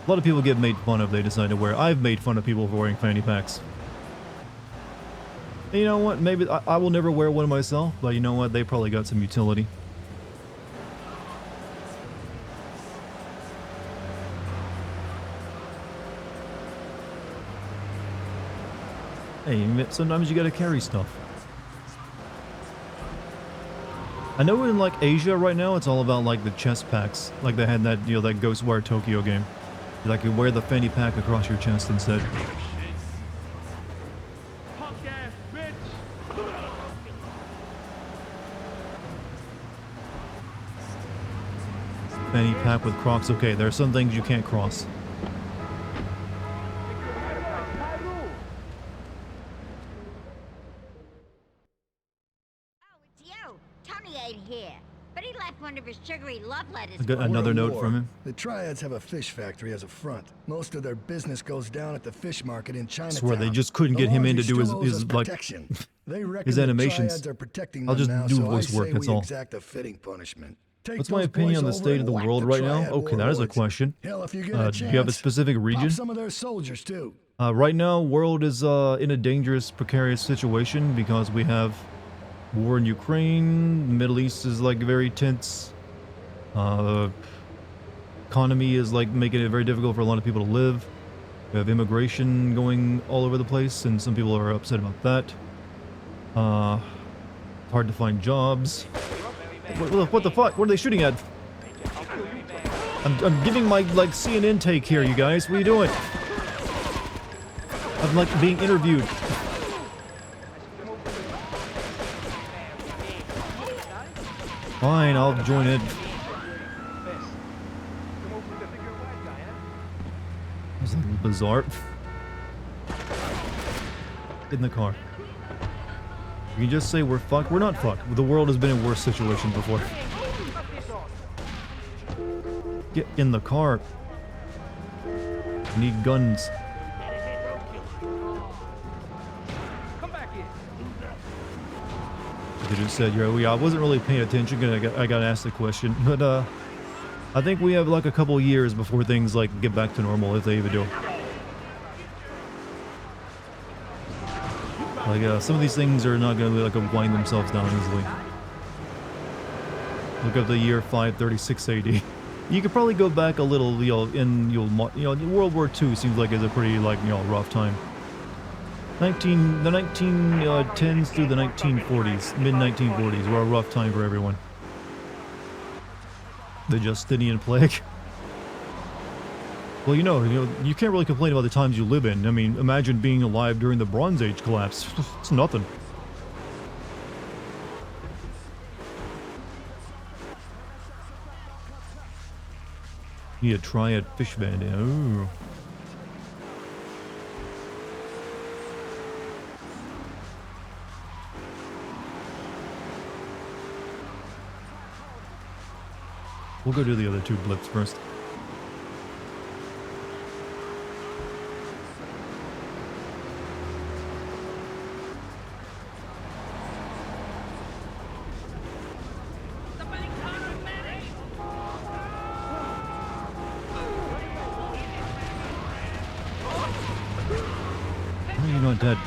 A lot of people get made fun of if they decide to wear. I've made fun of people for wearing fanny packs. And you know what? Maybe I will never wear one myself, but you know what? They probably got some utility. Hey, sometimes you gotta carry stuff. I know in like Asia right now, it's all about like the chest packs. Like they had that, that Ghostwire Tokyo game. Like you wear the fanny pack across your chest instead. Fanny pack with Crocs. Okay, there are some things you can't cross. His sugary love letters. I got another note from him. The Triads have a fish factory as a front. Most of their business goes down at the fish market in China. I swear they just couldn't get him in to do his like his animations. I'll just do voice work. That's all. What's my opinion on the state of the world right now? Okay, that is a question. Do you have a specific region? Some of their soldiers too. Right now, world is in a dangerous, precarious situation because we have War in Ukraine, the Middle East is like very tense. Economy is like making it very difficult for a lot of people to live. We have immigration going all over the place, and some people are upset about that. Hard to find jobs. What the fuck? What are they shooting at? I'm giving my like CNN take here, you guys. What are you doing? I'm like being interviewed. Fine, I'll join in. It's like bizarre. Get in the car. You can just say we're fucked. We're not fucked. The world has been in worse situations before. Get in the car. I need guns. They just said, yeah, I wasn't really paying attention because I got asked the question, but I think we have like a couple years before things like get back to normal, if they even do. Like some of these things are not going to like wind themselves down easily. Look up the year 536 AD. You could probably go back a little, World War II seems like it's a pretty like rough time. The 1910s through the 1940s, mid-1940s were a rough time for everyone. The Justinian plague. Well, you can't really complain about the times you live in. I mean, imagine being alive during the Bronze Age collapse. It's nothing. Need a triad fish van. Ooh. We'll go do the other two blips first. Why are you not dead?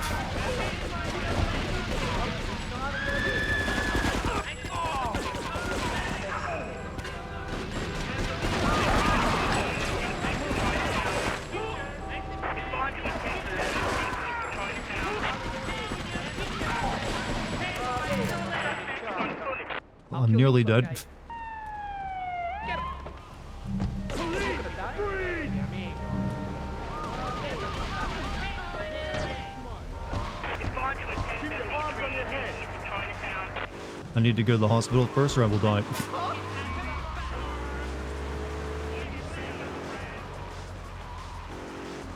I'm nearly dead. I need to go to the hospital first or I will die.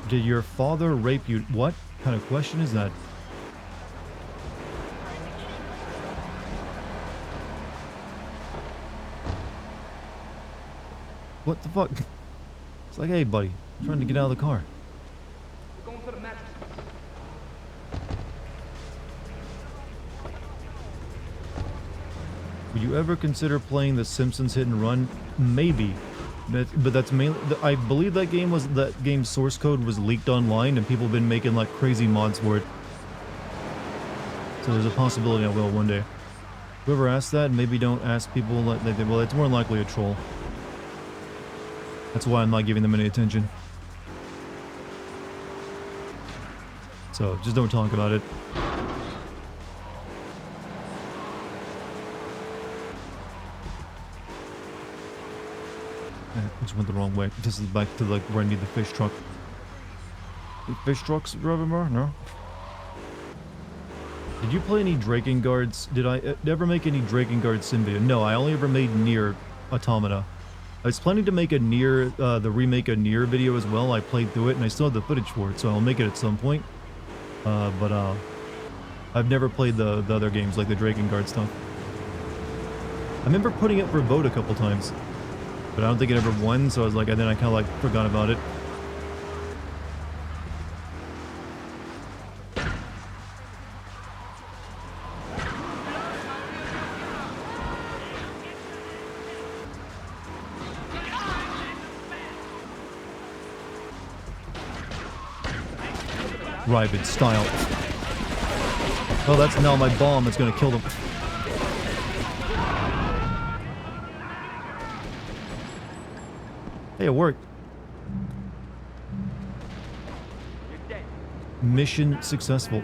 Did your father rape you? What kind of question is that? What the fuck? It's like, hey buddy, I'm trying to get out of the car. Would you ever consider playing The Simpsons Hit and Run? Maybe. But that's mainly... I believe that game's source code was leaked online and people have been making like crazy mods for it. So there's a possibility I will one day. Whoever asked that, maybe don't ask people like well, it's more than likely a troll. That's why I'm not giving them any attention. So just don't talk about it. I just went the wrong way. This is back to like where I need the fish truck. The fish trucks driving more? No? Did you play any Drakengard's? Did I ever make any Drakengard sim video? No, I only ever made Nier Automata. I was planning to make a Nier, the remake of Nier video as well. I played through it and I still have the footage for it, so I'll make it at some point. But I've never played the other games like the Drakengard stuff. I remember putting it for a vote a couple times, but I don't think it ever won, so I was like, and then I kind of like forgot about it. Rivet style. Oh, that's now my bomb. It's gonna kill them. Hey, it worked. Mission successful.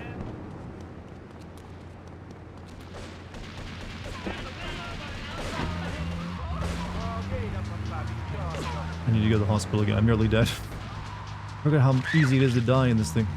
I need to go to the hospital again. I'm nearly dead. Look at how easy it is to die in this thing.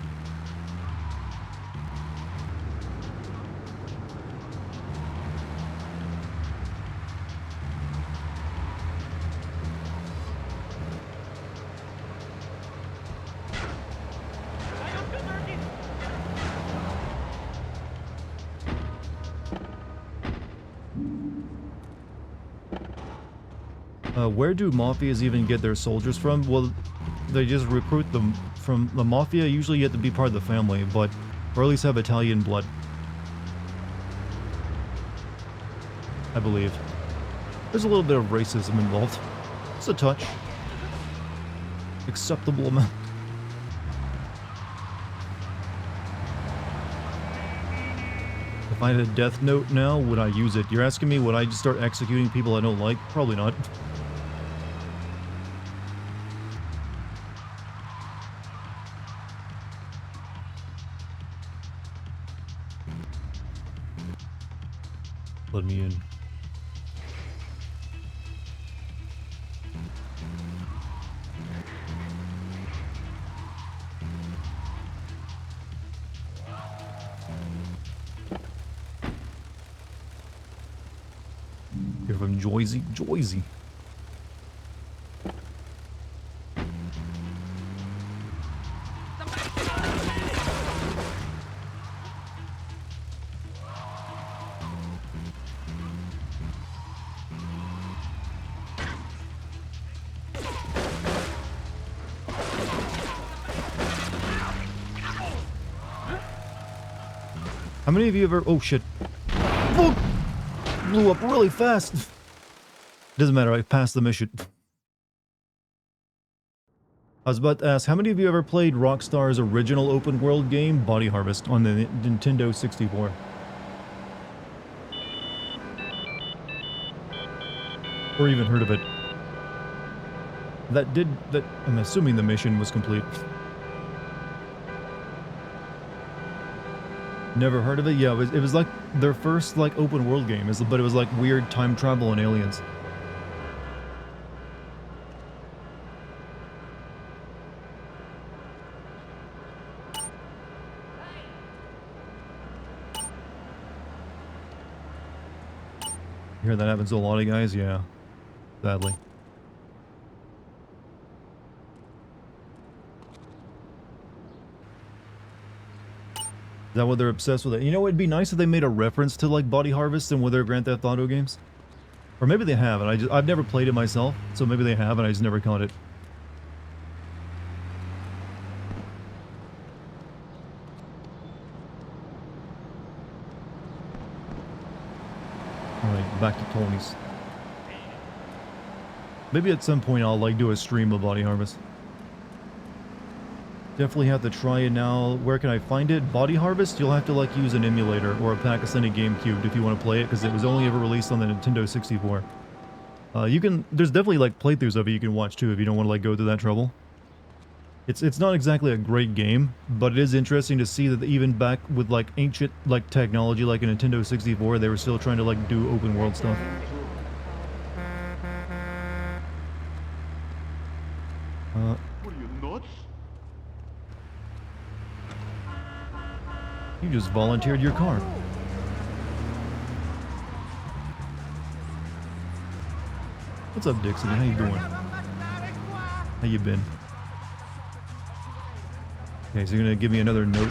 Where do mafias even get their soldiers from? Well, they just recruit them from the mafia. Usually you have to be part of the family, but or at least have Italian blood. I believe. There's a little bit of racism involved. It's a touch. Acceptable amount. If I had a death note now, would I use it? You're asking me, would I just start executing people I don't like? Probably not. Let me in. You're from Joyzy? Joyzy. How many of you ever... Oh, shit. Oh, blew up really fast. Doesn't matter, I passed the mission. I was about to ask, how many of you ever played Rockstar's original open world game, Body Harvest, on the Nintendo 64? Or even heard of it? I'm assuming the mission was complete. Never heard of it? Yeah, it was like their first like open world game, but it was like weird time travel and aliens. You hear that happens to a lot of guys? Yeah, sadly. Is that what they're obsessed with? You know, it'd be nice if they made a reference to like Body Harvest in one of their Grand Theft Auto games. Or maybe they have, and I've never played it myself, so maybe they have and I just never caught it. Alright, back to Tony's. Maybe at some point I'll like do a stream of Body Harvest. Definitely have to try it now. Where can I find it? Body Harvest? You'll have to like use an emulator or a Pakistani GameCube if you want to play it, because it was only ever released on the Nintendo 64. There's definitely like playthroughs of it you can watch too if you don't want to like go through that trouble. It's not exactly a great game, but it is interesting to see that even back with like ancient like technology like a Nintendo 64, they were still trying to like do open world stuff. What are you, nuts? You just volunteered your car. What's up, Dixie? How you doing? How you been? Okay, so you're gonna give me another note.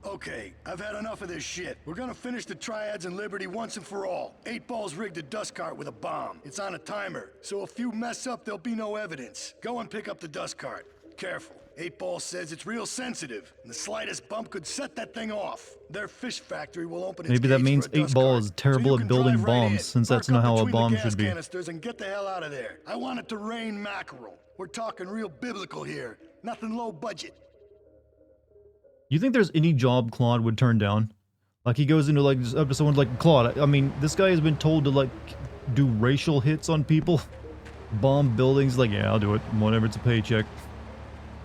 Okay, I've had enough of this shit. We're gonna finish the triads in Liberty once and for all. 8 Ball's rigged a dust cart with a bomb. It's on a timer, so if you mess up, there'll be no evidence. Go and pick up the dust cart. careful. 8-Ball says it's real sensitive, and the slightest bump could set that thing off. Their fish factory will open its Maybe that gates means for a dust 8-Ball cart, is terrible so you at can building drive right bombs, in, since that's park not up how a between bomb the gas should be. canisters and get the hell out of there. I want it to rain mackerel. We're talking real biblical here. Nothing low budget. You think there's any job Claude would turn down? Like, he goes into, like, this episode like, Claude, I mean, this guy has been told to, like, do racial hits on people. Bomb buildings, like, yeah, I'll do it. Whatever, it's a paycheck.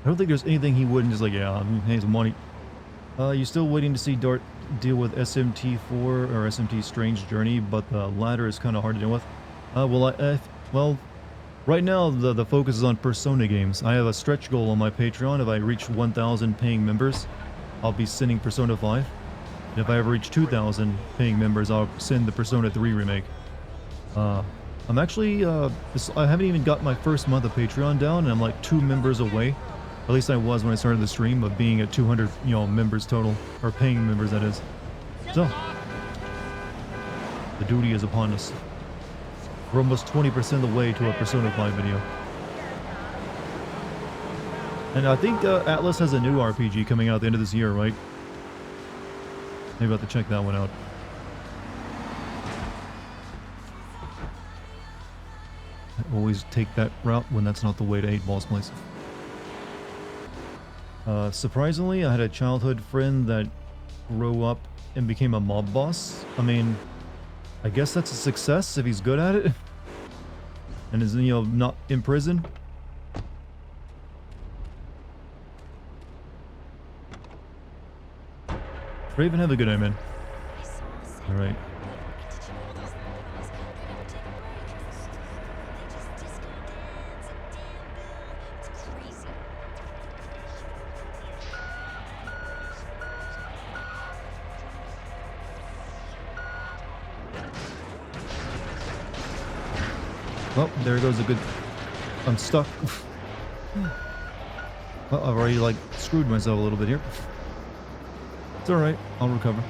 I don't think there's anything he wouldn't just like, yeah, hey, some money. You still waiting to see Dart deal with SMT4 or SMT Strange Journey, but the latter is kind of hard to deal with. Well, right now the focus is on Persona games. I have a stretch goal on my Patreon. If I reach 1,000 paying members, I'll be sending Persona 5. And if I ever reach 2,000 paying members, I'll send the Persona 3 remake. I'm actually, I haven't even got my first month of Patreon down, and I'm like 2 members away. At least I was when I started the stream, of being at 200, members total. Or paying members, that is. So, the duty is upon us. We're almost 20% of the way to a Persona 5 video. And I think Atlas has a new RPG coming out at the end of this year, right? Maybe I'll have to check that one out. I always take that route when that's not the way to 8-Ball's place. Surprisingly, I had a childhood friend that grew up and became a mob boss. I mean, I guess that's a success if he's good at it. And is, not in prison. Raven, have a good night, man. Alright. Well, there goes a good... I'm stuck. Well, I've already, like, screwed myself a little bit here. It's alright, I'll recover.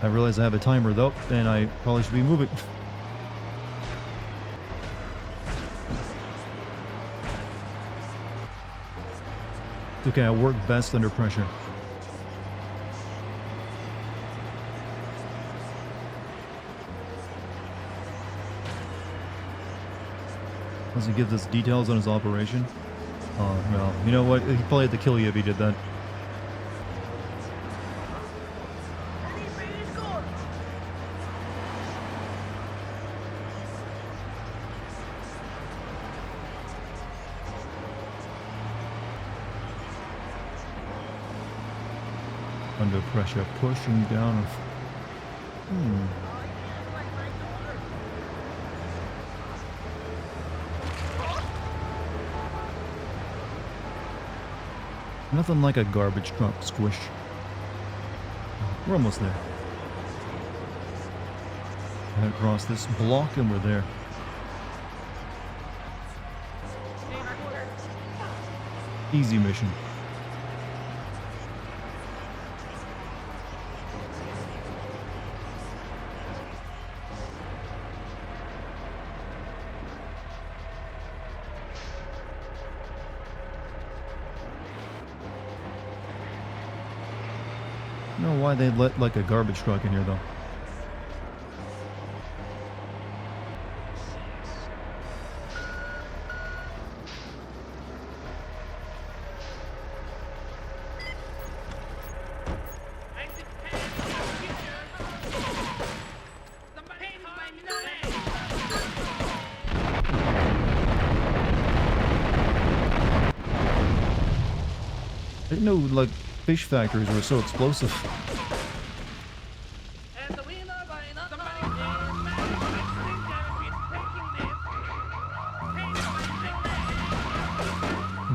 I realize I have a timer, though, and I probably should be moving. It's okay, I work best under pressure. Does he give us details on his operation? Oh, well, you know what? He'd probably have to kill you if he did that. Under pressure, pushing down. Nothing like a garbage truck squish. We're almost there. Head across this block and we're there. Easy mission. I don't know why they'd let like a garbage truck in here though. I didn't know like fish factories were so explosive.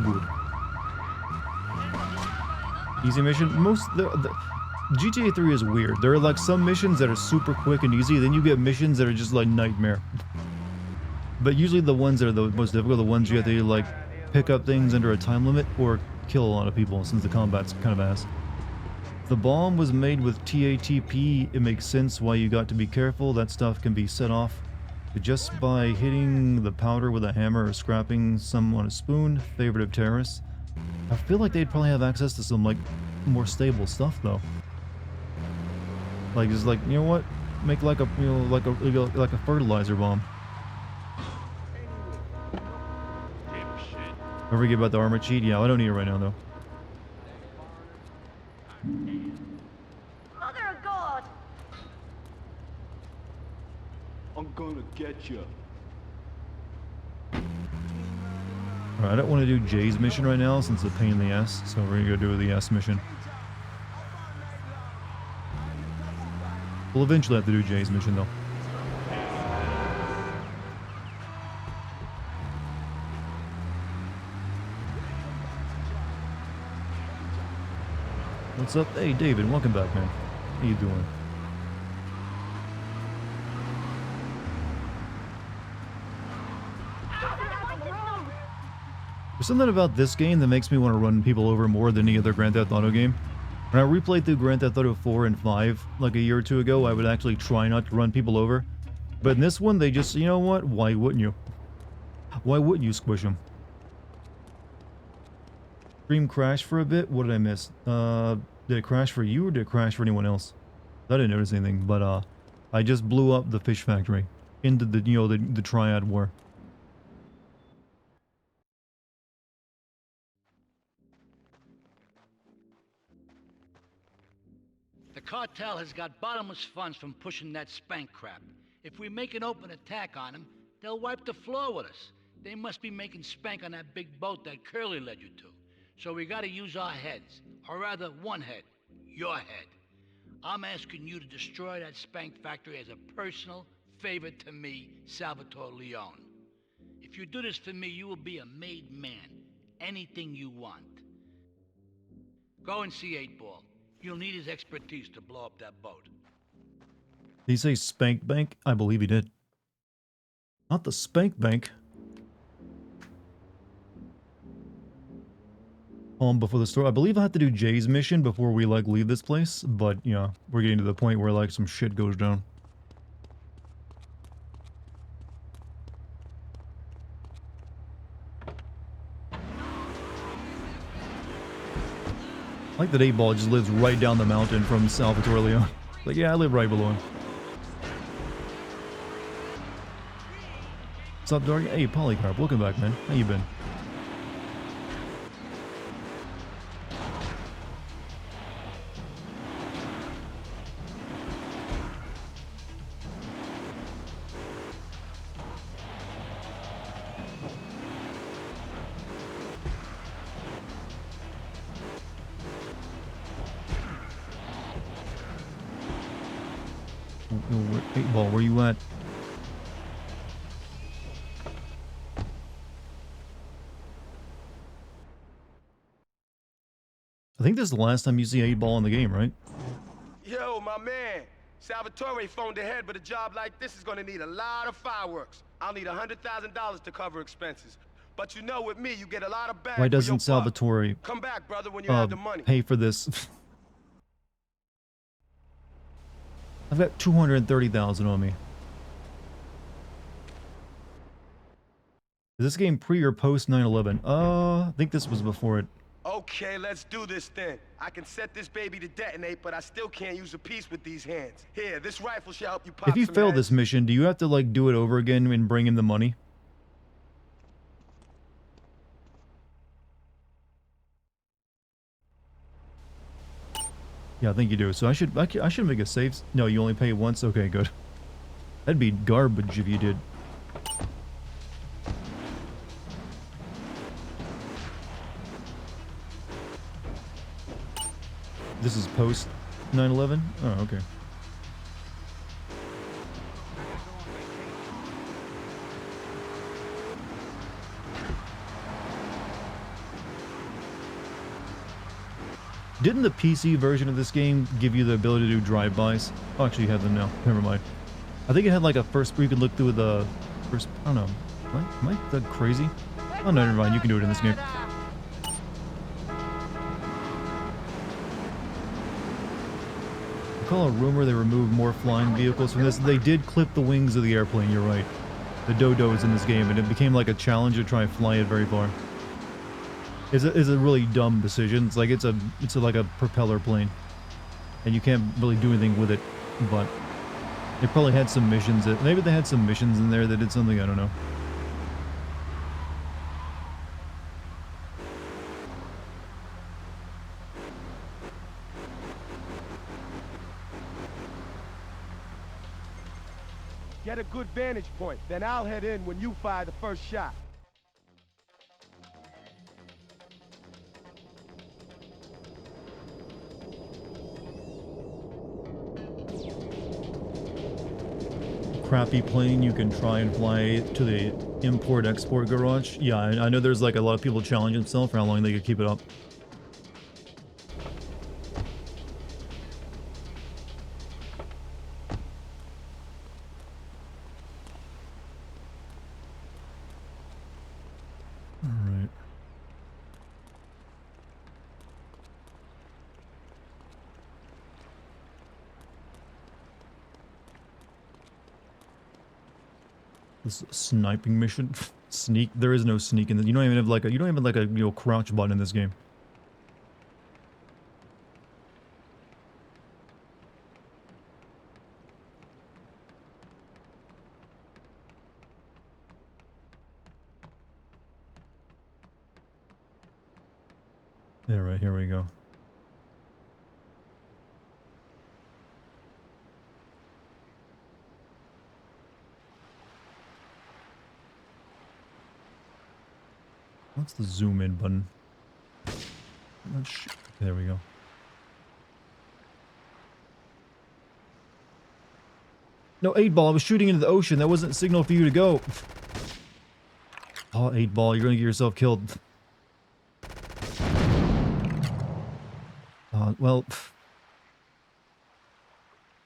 Good. Easy mission. The GTA 3 is weird. There are like some missions that are super quick and easy, then you get missions that are just like nightmare. But usually the ones that are the most difficult are the ones you have to like pick up things under a time limit or kill a lot of people, since the combat's kind of ass. The bomb was made with TATP. It makes sense why you got to be careful. That stuff can be set off Just by hitting the powder with a hammer or scrapping some on a spoon, favorite of terrorists. I feel like they'd probably have access to some, like, more stable stuff, though. Like, just like, you know what? Make like a, you know, like a fertilizer bomb. Don't forget about the armor cheat. Yeah, I don't need it right now, though. Mother of God! I'm gonna get you. Alright, I don't want to do Jay's mission right now since it's a pain in the ass, so we're gonna go do the S mission. We'll eventually have to do Jay's mission, though. What's up? Hey, David, welcome back, man. How you doing? There's something about this game that makes me want to run people over more than any other Grand Theft Auto game. When I replayed through Grand Theft Auto 4 and 5 like a year or two ago, I would actually try not to run people over. But in this one, they just, you know what? Why wouldn't you? Why wouldn't you squish them? Stream crashed for a bit? What did I miss? Did it crash for you or did it crash for anyone else? I didn't notice anything, but I just blew up the fish factory into the, you know, the Triad War. The cartel has got bottomless funds from pushing that spank crap. If we make an open attack on them, they'll wipe the floor with us. They must be making spank on that big boat that Curly led you to. So we gotta use our heads. Or rather, one head. Your head. I'm asking you to destroy that spank factory as a personal favor to me, Salvatore Leone. If you do this for me, you will be a made man. Anything you want. Go and see 8-Ball. You'll need his expertise to blow up that boat. Did he say Spank Bank? I believe he did. Not the Spank Bank. Before the store. I believe I have to do Jay's mission before we, like, leave this place. But, you know, we're getting to the point where, like, some shit goes down. I like that 8-Ball just lives right down the mountain from Salvatore Leone. Like, yeah, I live right below him. What's up, Dartigan? Hey, Polycarp, welcome back, man. How you been? Yo, 8-Ball, where you at? I think this is the last time you see 8-Ball in the game, right? Yo, my man. Salvatore phoned ahead, but a job like this is gonna need a lot of fireworks. I'll need $100,000 to cover expenses. But you know, with me, you get a lot of bang. Why doesn't Salvatore come back, brother, when you have the money. Pay for this? I've got 230,000 on me. Is this game pre or post 9/11? I think this was before it. Okay, let's do this then. I can set this baby to detonate, but I still can't use a piece with these hands. Here, this rifle should help you pop If you some fail heads. this mission, do you have to, like, do it over again and bring him the money? Yeah, I think you do. So I should make a save. No, you only pay once? Okay, good. That'd be garbage if you did. This is post 9/11? Oh, okay. Didn't the PC version of this game give you the ability to do drive-bys? Oh, actually, you have them now. Never mind. I think it had like a first where you could look through the first. I don't know. Am I that crazy? Oh, no, never mind. You can do it in this game. I call a rumor they removed more flying vehicles from this. They did clip the wings of the airplane. You're right. the dodos in this game, and it became like a challenge to try and fly it very far. It's a really dumb decision. It's like like a propeller plane, and you can't really do anything with it. But they probably had some missions. Maybe they had some missions in there that did something. I don't know. Get a good vantage point, then I'll head in when you fire the first shot. Crappy plane you can try and fly to the import-export garage. Yeah, I know there's like a lot of people challenge themselves for how long they could keep it up. Alright. This sniping mission. Sneak. There is no sneak in this. You don't even have like a crouch button in this game. Alright, here we go. What's the zoom in button? There we go. No, 8-ball, I was shooting into the ocean. That wasn't a signal for you to go. Oh, 8-ball, you're gonna get yourself killed. Well...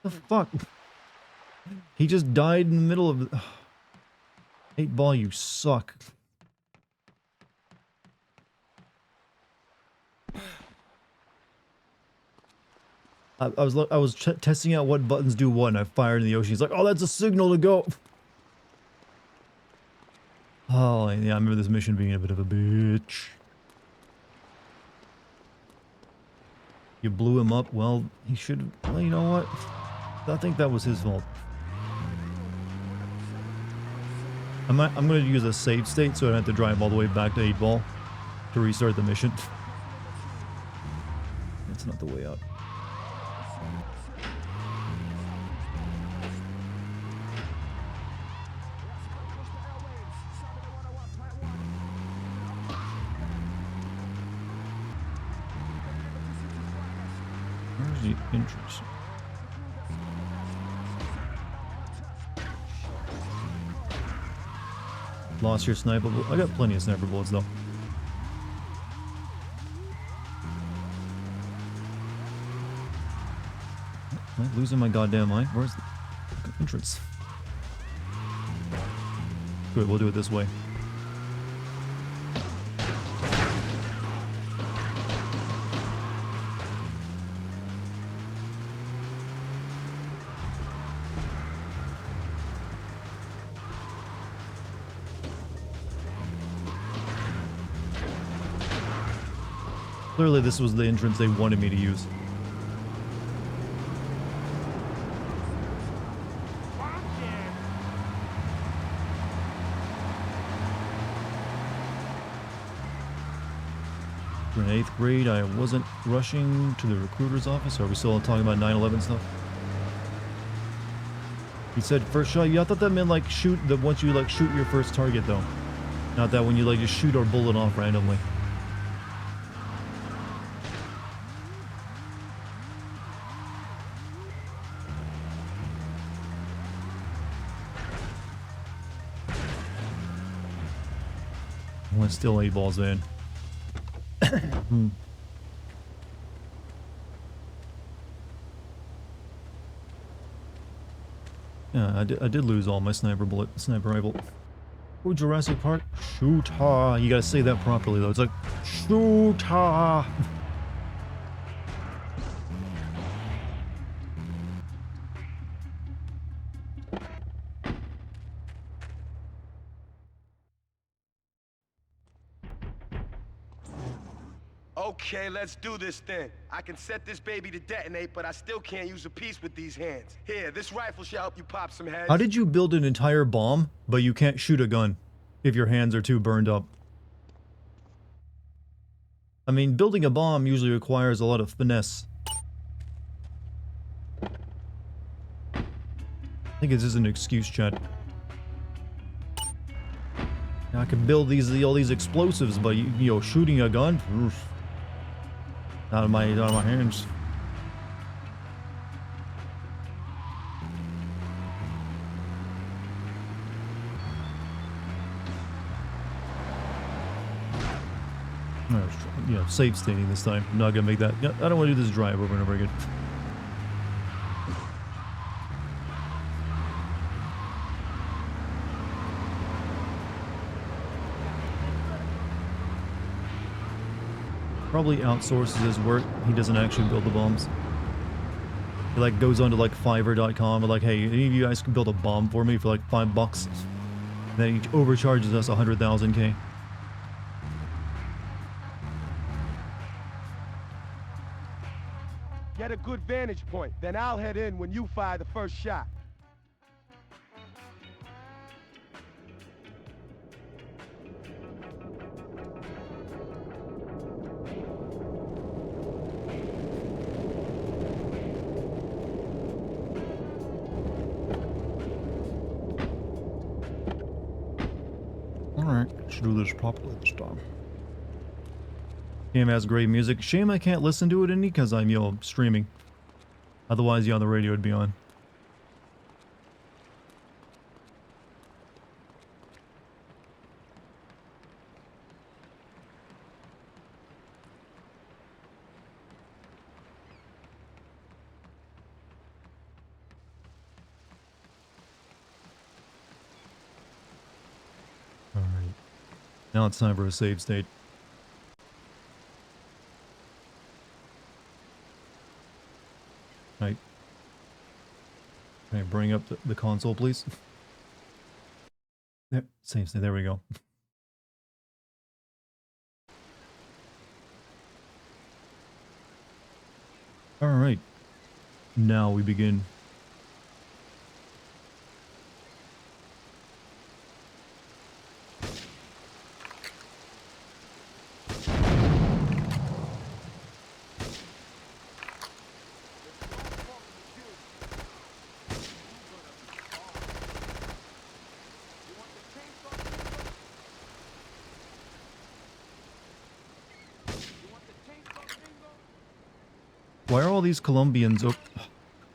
The fuck? He just died in the middle of... 8-ball, you suck. I was testing out what buttons do what, and I fired in the ocean. He's like, "Oh, that's a signal to go." Oh, yeah, I remember this mission being a bit of a bitch. You blew him up. Well, he should. Well, you know what? I think that was his fault. I'm going to use a save state so I don't have to drive all the way back to 8-ball to restart the mission. That's not the way out. Where's the entrance? Lost your sniper bullet. I got plenty of sniper bullets though. Am I losing my goddamn mind? Where's the entrance? Good, we'll do it this way. Clearly this was the entrance they wanted me to use. For an 8th grade, I wasn't rushing to the recruiter's office. Are we still talking about 9/11 stuff? He said first shot. Yeah, I thought that meant like shoot the once you like shoot your first target though. Not that when you like just shoot or bullet off randomly. Well, it's still 8 balls in. Yeah, I did lose all my sniper rifle. Oh, Jurassic Park. Shoot ha! You gotta say that properly though. It's like shoot ha! Okay, let's do this then. I can set this baby to detonate, but I still can't use a piece with these hands. Here, this rifle should help you pop some heads. How did you build an entire bomb, but you can't shoot a gun if your hands are too burned up? I mean, building a bomb usually requires a lot of finesse. I think it's just an excuse, chat. I could build all these explosives, but you know, shooting a gun, oof, out of my hands. Yeah, safe stating this time. I'm not gonna make that. I don't want to do this drive over and over again. Probably outsources his work. He doesn't actually build the bombs. He like goes onto like Fiverr.com and like, hey, any of you guys can build a bomb for me for like $5. And then he overcharges us 100,000 K. Get a good vantage point, then I'll head in when you fire the first shot. Alright, should do this properly this time. Game has great music. Shame I can't listen to it any because I'm, you know, streaming. Otherwise, yeah, the radio would be on. Alright. Now it's time for a save state. Right. Can I bring up the console, please? There, save state, there we go. Alright. Now we begin. Why are all these Colombians oh,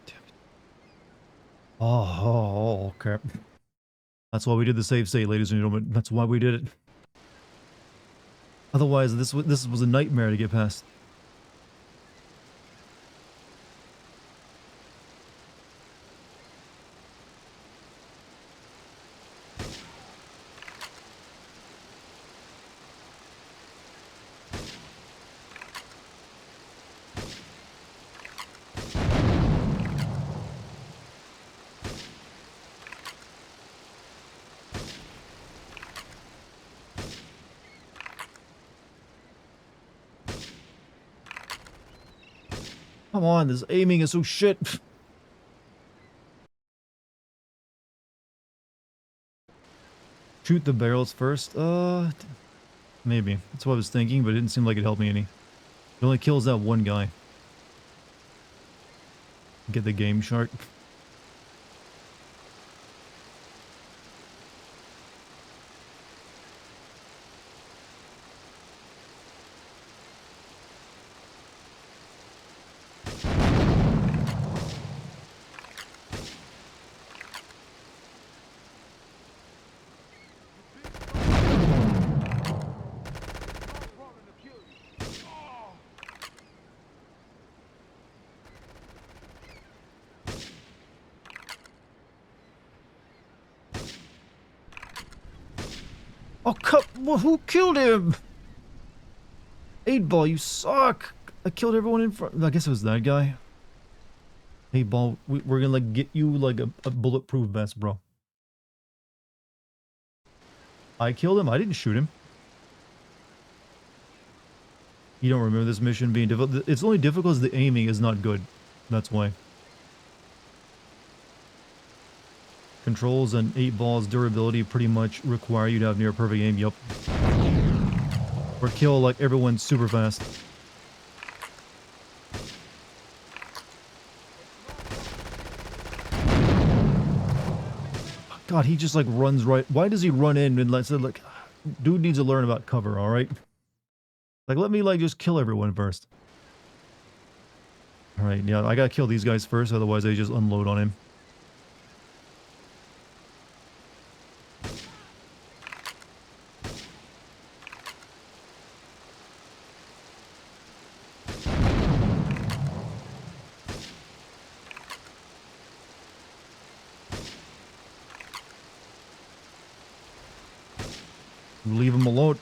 damn it. Oh, okay. That's why we did the save state, ladies and gentlemen. That's why we did it. Otherwise, this was a nightmare to get past. Come on, this aiming is so shit. Shoot the barrels first? Maybe. That's what I was thinking, but it didn't seem like it helped me any. It only kills that one guy. Get the game shark. Oh, who killed him? 8-Ball, you suck. I killed everyone in front. I guess it was that guy. 8-Ball, we're gonna like get you like a bulletproof vest, bro. I killed him. I didn't shoot him. You don't remember this mission being difficult? It's only difficult because the aiming is not good. That's why. Controls and 8 balls durability pretty much require you to have near perfect aim. Yup. Or kill like everyone super fast. God, he just like runs right. Why does he run in and let's like, dude needs to learn about cover, all right? Like, let me like just kill everyone first. All right, yeah, I gotta kill these guys first, otherwise they just unload on him. Leave him alone.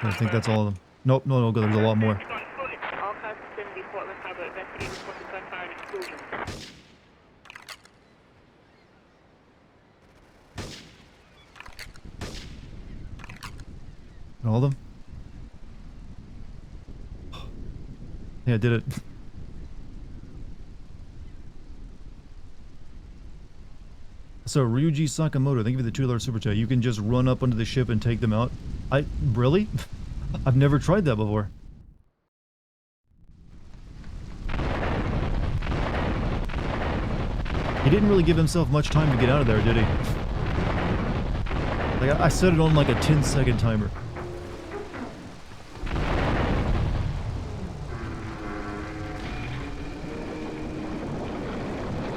I think that's all of them. Nope, no, there's a lot more. All of them? Yeah, I did it. So, Ryuji Sakamoto, thank you for the $2 super chat. You can just run up onto the ship and take them out. Really? I've never tried that before. He didn't really give himself much time to get out of there, did he? Like, I set it on like a 10-second timer.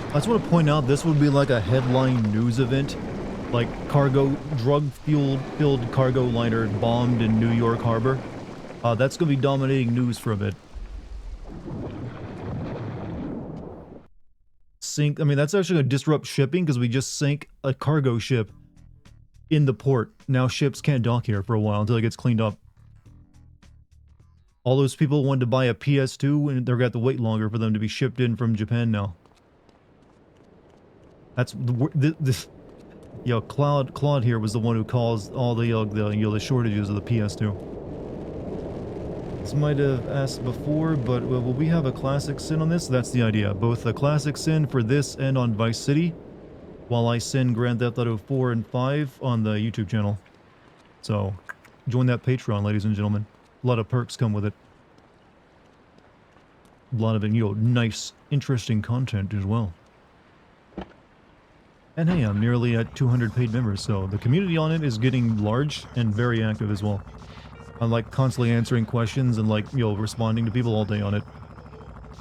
I just want to point out, this would be like a headline news event. Like, drug-fueled cargo liner bombed in New York Harbor. That's going to be dominating news for a bit. I mean, that's actually going to disrupt shipping because we just sank a cargo ship in the port. Now ships can't dock here for a while until it gets cleaned up. All those people wanted to buy a PS2 and they're going to have to wait longer for them to be shipped in from Japan now. That's this. Yo, Claude here was the one who caused all the shortages of the PS2. This might have asked before, but will we have a classic sin on this? That's the idea. Both a classic sin for this and on Vice City, while I sin Grand Theft Auto 4 and 5 on the YouTube channel. So, join that Patreon, ladies and gentlemen. A lot of perks come with it. A lot of, nice, interesting content as well. And hey, I'm nearly at 200 paid members, so the community on it is getting large and very active as well. I'm like constantly answering questions and like, responding to people all day on it.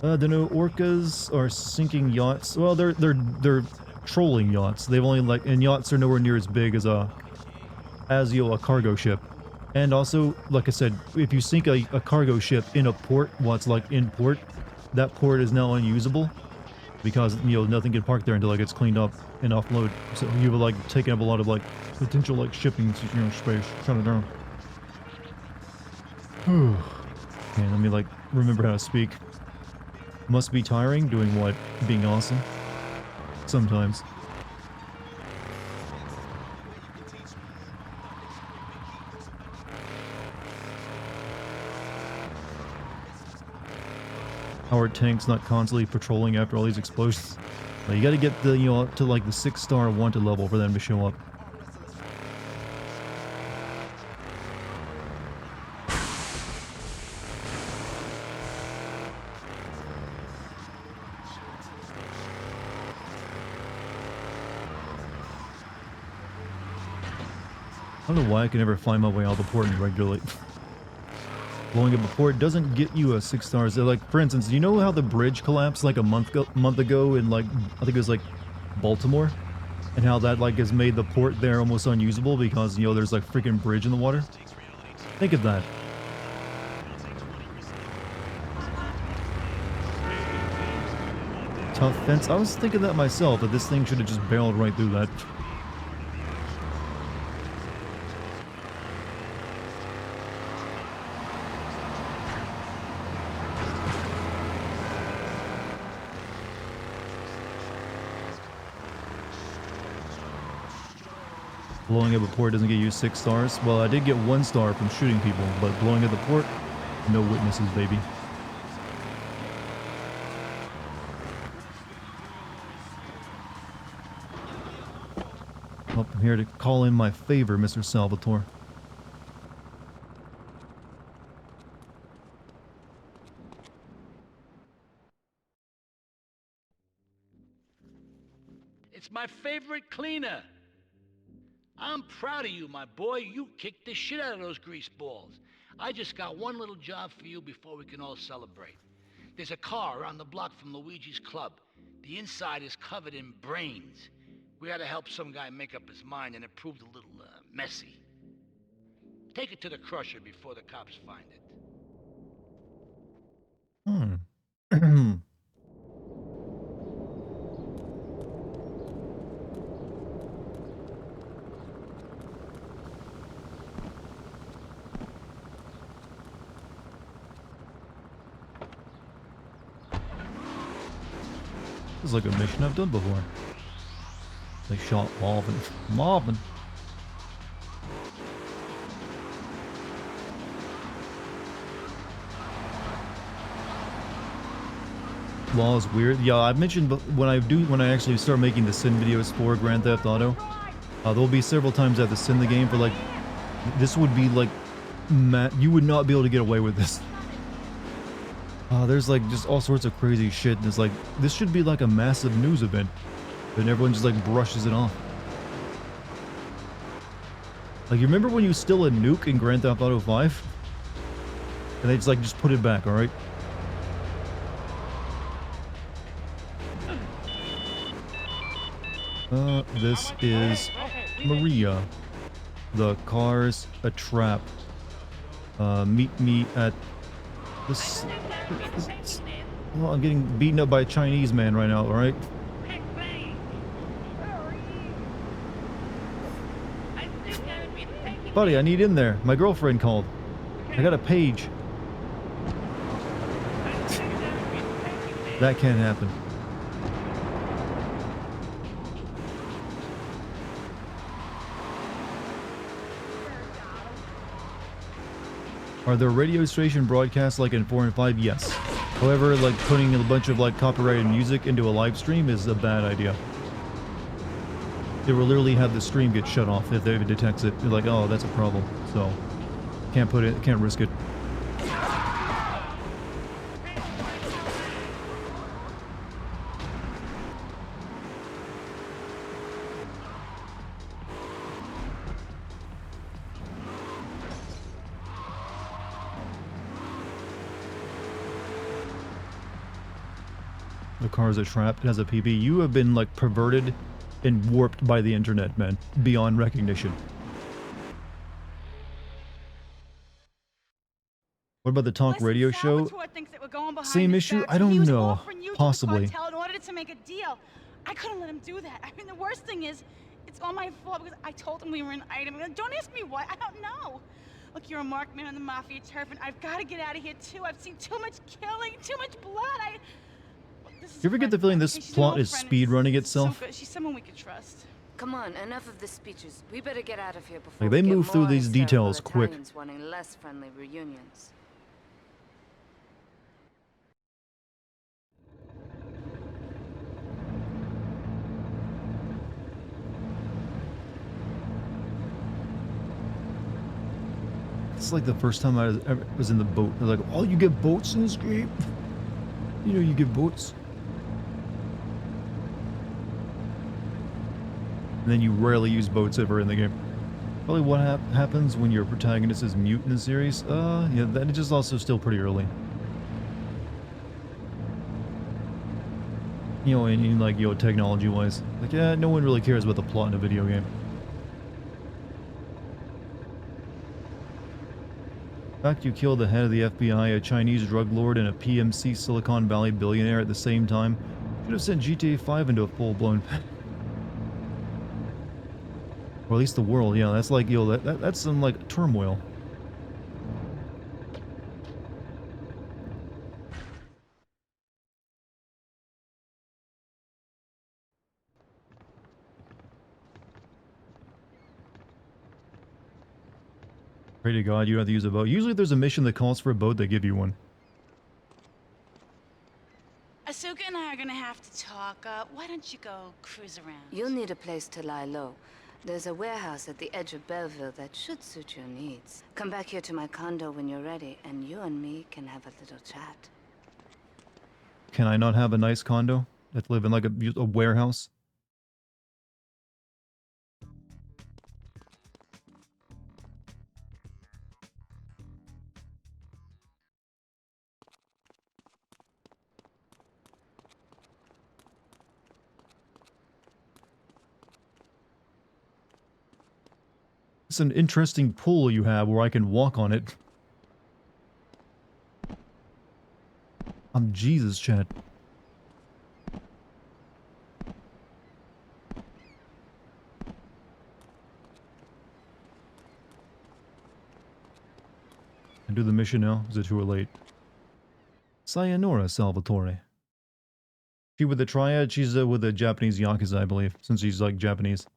The no orcas are sinking yachts. Well, they're trolling yachts. They've only and yachts are nowhere near as big as a cargo ship. And also, like I said, if you sink a cargo ship in a port, what's like in port, that port is now unusable. Because, nothing can park there until it gets cleaned up and offload. So you would, like, taking up a lot of, like, potential, like, shipping, space. Shut it down. Whew. Okay, let me, like, remember how to speak. Must be tiring? Doing what? Being awesome? Sometimes. Our tank's not constantly patrolling after all these explosions. You gotta get the, up to like the 6-star wanted level for them to show up. I don't know why I can never find my way out of the port regularly. Blowing up a port doesn't get you a 6 stars. Like, for instance, do you know how the bridge collapsed like a month ago in like, I think it was like Baltimore? And how that like has made the port there almost unusable because, there's like freaking bridge in the water? Think of that. Tough fence. I was thinking that myself, that this thing should have just barreled right through that. Blowing up a port doesn't get you 6 stars. Well, I did get 1 star from shooting people, but blowing up the port, no witnesses, baby. Oh, I'm here to call in my favor, Mr. Salvatore. It's my favorite cleaner. I'm proud of you, my boy. You kicked the shit out of those grease balls. I just got one little job for you before we can all celebrate. There's a car around the block from Luigi's club. The inside is covered in brains. We had to help some guy make up his mind, and it proved a little, messy. Take it to the crusher before the cops find it. Hmm. This is like a mission I've done before. They shot Marvin. Marvin. Law is weird. Yeah, I've mentioned when I actually start making the sin videos for Grand Theft Auto, there'll be several times I have to sin the game for like, this would be like, you would not be able to get away with this. There's like just all sorts of crazy shit. And it's like, this should be like a massive news event, but everyone just like brushes it off. Like, you remember when you steal a nuke in Grand Theft Auto 5? And they just put it back, alright? This is Maria. The car's a trap. Meet me at this. Well, I'm getting beaten up by a Chinese man right now, alright? Buddy, I need in there. My girlfriend called. I got a page. That can't happen. Are there radio station broadcasts like in 4 and 5? Yes. However, like putting a bunch of like copyrighted music into a live stream is a bad idea. It will literally have the stream get shut off if it detects it. You're like, oh, that's a problem. So, can't put it, can't risk it. The car is a trap. It has a PB. You have been like perverted and warped by the internet, man, beyond recognition. What about the talk radio show? Same issue? I don't know. Possibly. In order to make a deal. I couldn't let him do that. I mean, the worst thing is, it's all my fault because I told him we were an item. Don't ask me why. I don't know. Look, you're a marked man on the Mafia turf, and I've got to get out of here, too. I've seen too much killing, too much blood. You ever get the feeling this plot is speedrunning itself? She's someone we could trust. Come on, enough of the speeches. We better get out of here before like they we move get through more these details hysterical quick. Italians wanting less friendly reunions. It's like the first time I was in the boat. They're like, oh, you get boats in this game? You know you get boats? And then you rarely use boats ever in the game. Probably what happens when your protagonist is mute in the series. Yeah, that is just also still pretty early. You know, in like, you know, technology-wise. Like, yeah, no one really cares about the plot in a video game. In fact, you killed the head of the FBI, a Chinese drug lord, and a PMC Silicon Valley billionaire at the same time. Should have sent GTA 5 into a full-blown... Or at least the world, yeah, that's like, yo, that's some, like, turmoil. Pray to God you don't have to use a boat. Usually if there's a mission that calls for a boat, they give you one. Asuka and I are gonna have to talk. Why don't you go cruise around? You'll need a place to lie low. There's a warehouse at the edge of Belleville that should suit your needs. Come back here to my condo when you're ready, and you and me can have a little chat. Can I not have a nice condo? I have to live in like a warehouse? It's an interesting pool you have where I can walk on it. I'm Jesus, Chad. I do the mission now? Is it too late? Sayonara, Salvatore. She with the Triad? She's with the Japanese Yakuza, I believe, since she's like Japanese.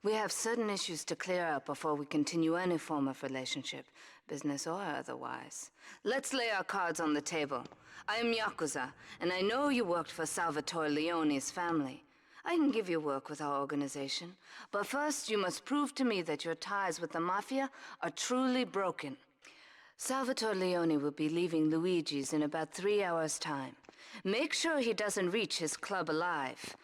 We have certain issues to clear up before we continue any form of relationship, business or otherwise. Let's lay our cards on the table. I am Yakuza, and I know you worked for Salvatore Leone's family. I can give you work with our organization, but first you must prove to me that your ties with the Mafia are truly broken. Salvatore Leone will be leaving Luigi's in about 3 hours' time. Make sure he doesn't reach his club alive.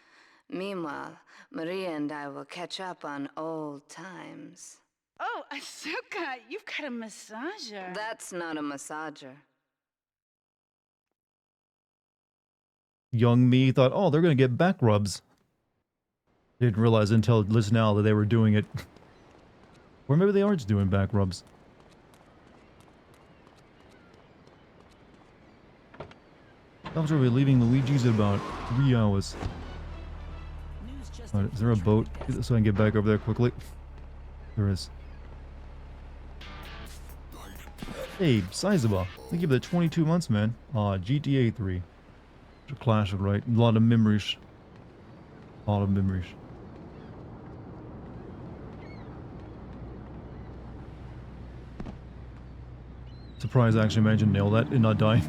Meanwhile, Maria and I will catch up on old times. Oh, Asuka, you've got a massager. That's not a massager. Young me thought, oh, they're gonna get back rubs. Didn't realize until just now that they were doing it. Or maybe they are just doing back rubs. After we're leaving Luigi's in about 3 hours. Is there a boat so I can get back over there quickly? There is. Hey, Sizaba. Thank you for the 22 months, man. GTA3. It's a classic, right? A lot of memories. A lot of memories. Surprised I actually managed to nail that and not die.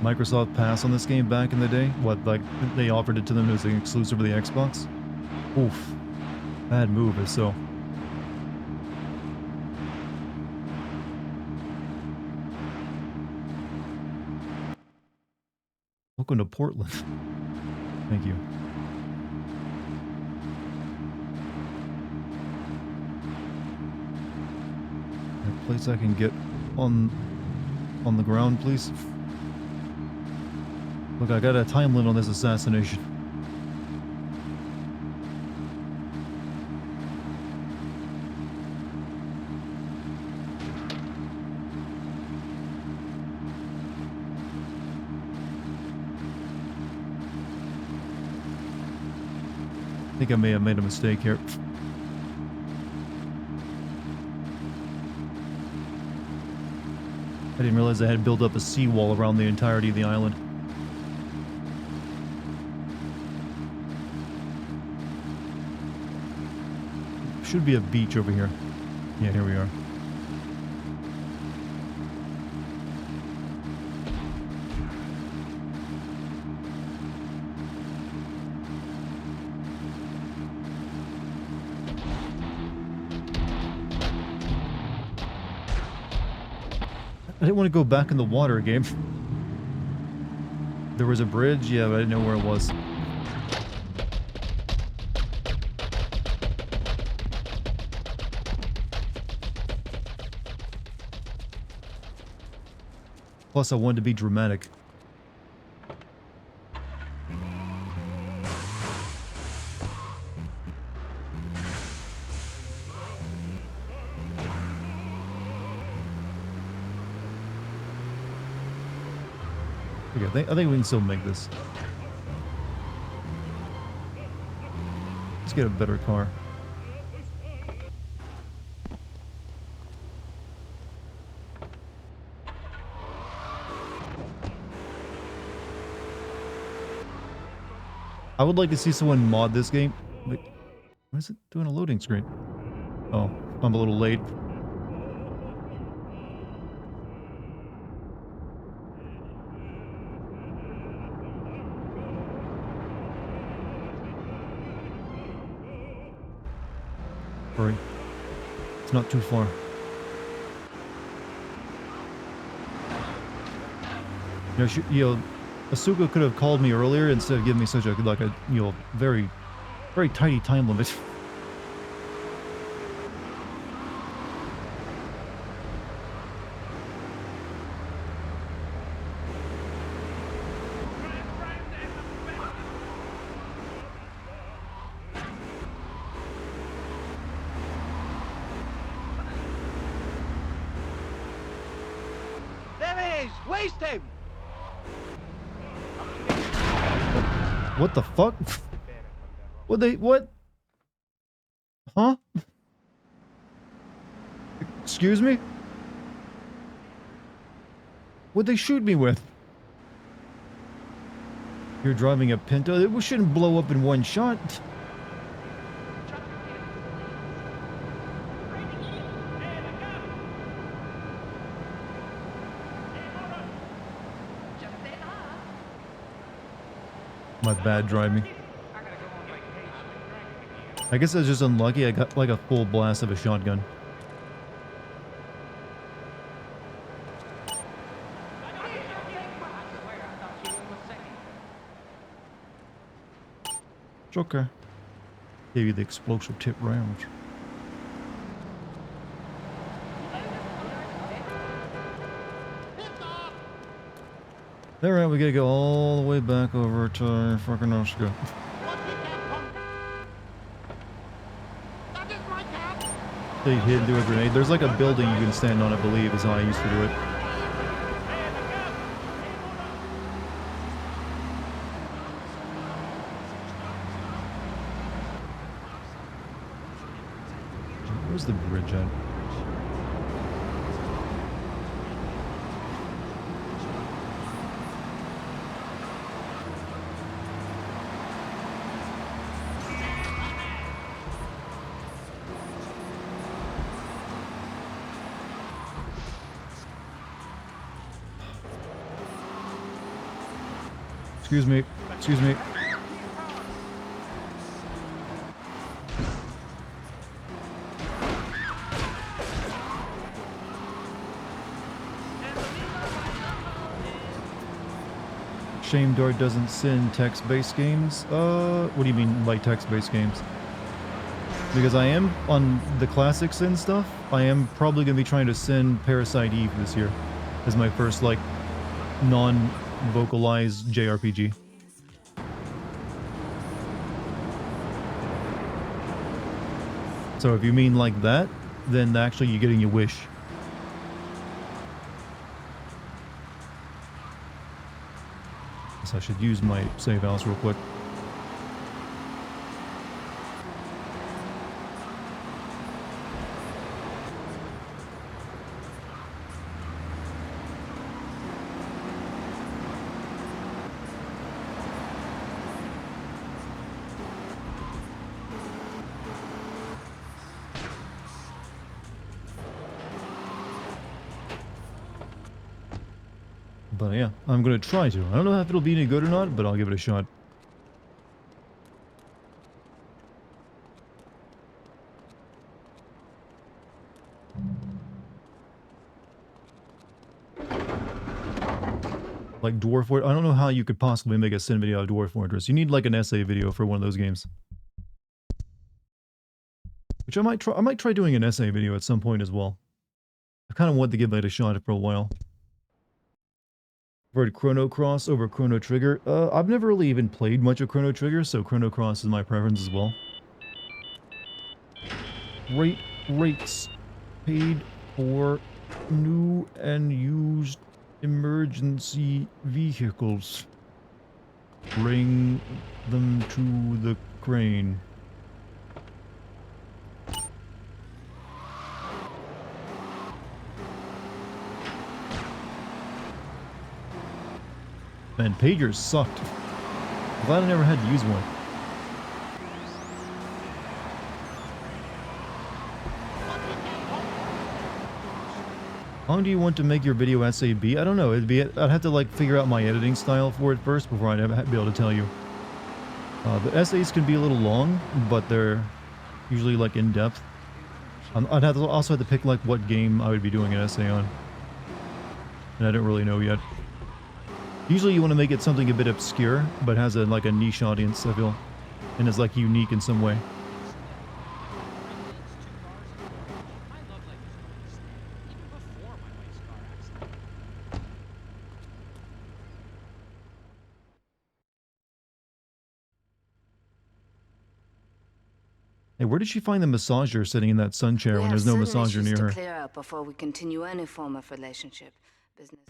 Microsoft Pass on this game back in the day? What, like, they offered it to them as an exclusive of the Xbox? Oof. Bad move, if so. Welcome to Portland. Thank you. A place I can get on the ground, please. Look, I got a time limit on this assassination. I think I may have made a mistake here. I didn't realize I had built up a seawall around the entirety of the island. Should be a beach over here. Yeah, here we are. I didn't want to go back in the water again. There was a bridge, yeah, but I didn't know where it was. Plus, I wanted to be dramatic. Okay, I think we can still make this. Let's get a better car. I would like to see someone mod this game. Wait, Why is it doing a loading screen? Oh, I'm a little late. Hurry. It's not too far. You know, Asuka could have called me earlier instead of giving me such a, like a, you know, very, very tiny time limit. There he is! Waste him! What the fuck? What? Huh? Excuse me? What'd they shoot me with? You're driving a Pinto? It shouldn't blow up in one shot. My bad driving. I guess I was just unlucky. I got like a full blast of a shotgun. It's okay. Gave you the explosive tip rounds. Alright, we gotta go all the way back over to fucking Oscar. They hid into a grenade. There's like a building you can stand on, I believe, is how I used to do it. Where's the bridge at? Excuse me. Excuse me. Shame Dart doesn't send text-based games. What do you mean by text-based games? Because I am on the classic Sin stuff. I am probably going to be trying to send Parasite Eve this year as my first, like, non-vocalized JRPG. So if you mean like that, then actually you're getting your wish. Guess I should use my save house real quick. But yeah, I'm gonna try to. I don't know if it'll be any good or not, but I'll give it a shot. Like Dwarf Fortress, I don't know how you could possibly make a Sin video of Dwarf Fortress. You need like an essay video for one of those games. Which I might try doing an essay video at some point as well. I kind of want to give that a shot for a while. I've heard Chrono Cross over Chrono Trigger. I've never really even played much of Chrono Trigger, so Chrono Cross is my preference as well. Rates paid for new and used emergency vehicles. Bring them to the crane. Man, pagers sucked. Glad I never had to use one. How long do you want to make your video essay be? I don't know. I'd have to like figure out my editing style for it first before I'd be able to tell you. The essays can be a little long, but they're usually like in depth. I'd also have to pick like what game I would be doing an essay on. And I don't really know yet. Usually you want to make it something a bit obscure, but has like a niche audience, I feel. And is like unique in some way. Hey, where did she find the massager sitting in that sun chair when there's no massager near her? To clear up before we continue any form of relationship, business.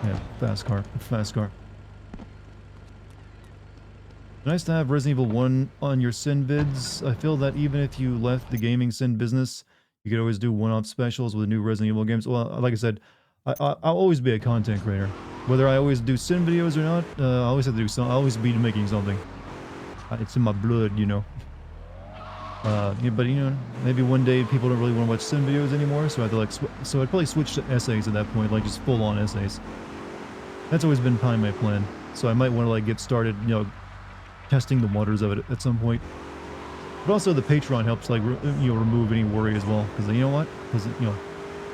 Yeah, fast car, fast car. Nice to have Resident Evil 1 on your Sin vids. I feel that even if you left the gaming Sin business, you could always do one-off specials with new Resident Evil games. Well, like I said, I'll always be a content creator. Whether I always do Sin videos or not, I always have to do some. I'll always be making something. It's in my blood, you know. Yeah, but you know, maybe one day people don't really want to watch Sin videos anymore, so I have to like, so I'd probably switch to essays at that point, like just full-on essays. That's always been kind of my plan. So I might want to like get started, you know, testing the waters of it at some point. But also the Patreon helps like remove any worry as well, because you know what? Because you know,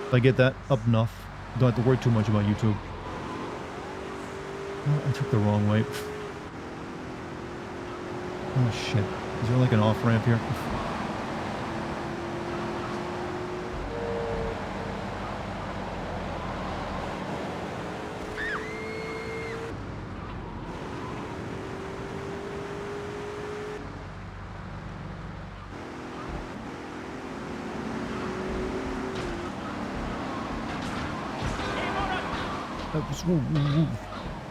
if I get that up enough, I don't have to worry too much about YouTube. Oh, I took the wrong way. Oh shit. Is there like an off-ramp here?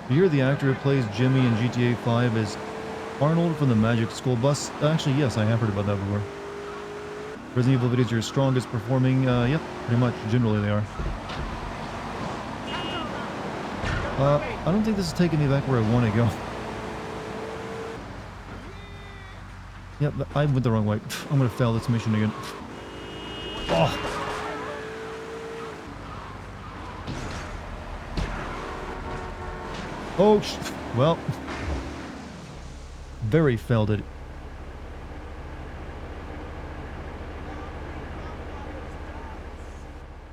You're the actor who plays Jimmy in GTA 5 is Arnold from the Magic School Bus. Actually, yes, I have heard about that before. Resident Evil videos are your strongest performing. Yep, pretty much. Generally, they are. I don't think this is taking me back where I want to go. Yep, I went the wrong way. I'm gonna fail this mission again. Oh. Oh, well, very failed it.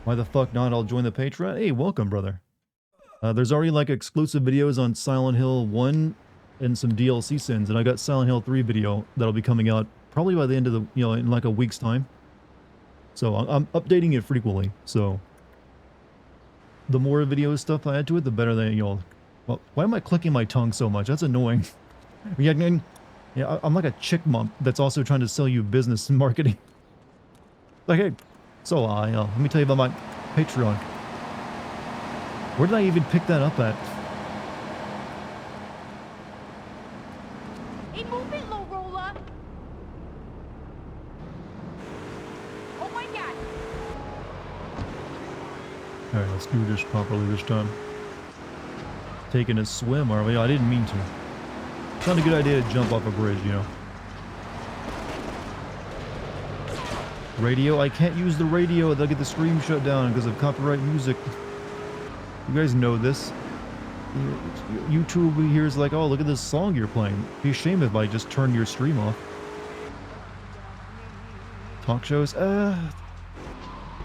Why the fuck not? I'll join the Patreon. Hey, welcome, brother. There's already like exclusive videos on Silent Hill 1 and some DLC sins, and I got Silent Hill 3 video that'll be coming out probably by the end of the, you know, in like a week's time. So I'm updating it frequently. So the more video stuff I add to it, the better they, you know. Well, why am I clicking my tongue so much? That's annoying. Yeah, I'm like a chick mom that's also trying to sell you business and marketing. Like, hey, so let me tell you about my Patreon. Where did I even pick that up at? Hey, move it, low roller. Oh my god. Alright, let's do this properly this time. Taking a swim, are we? I didn't mean to. It's not a good idea to jump off a bridge, you know. Radio? I can't use the radio. They'll get the stream shut down because of copyright music. You guys know this. YouTube hears like, oh, look at this song you're playing. It'd be a shame if I just turned your stream off. Talk shows?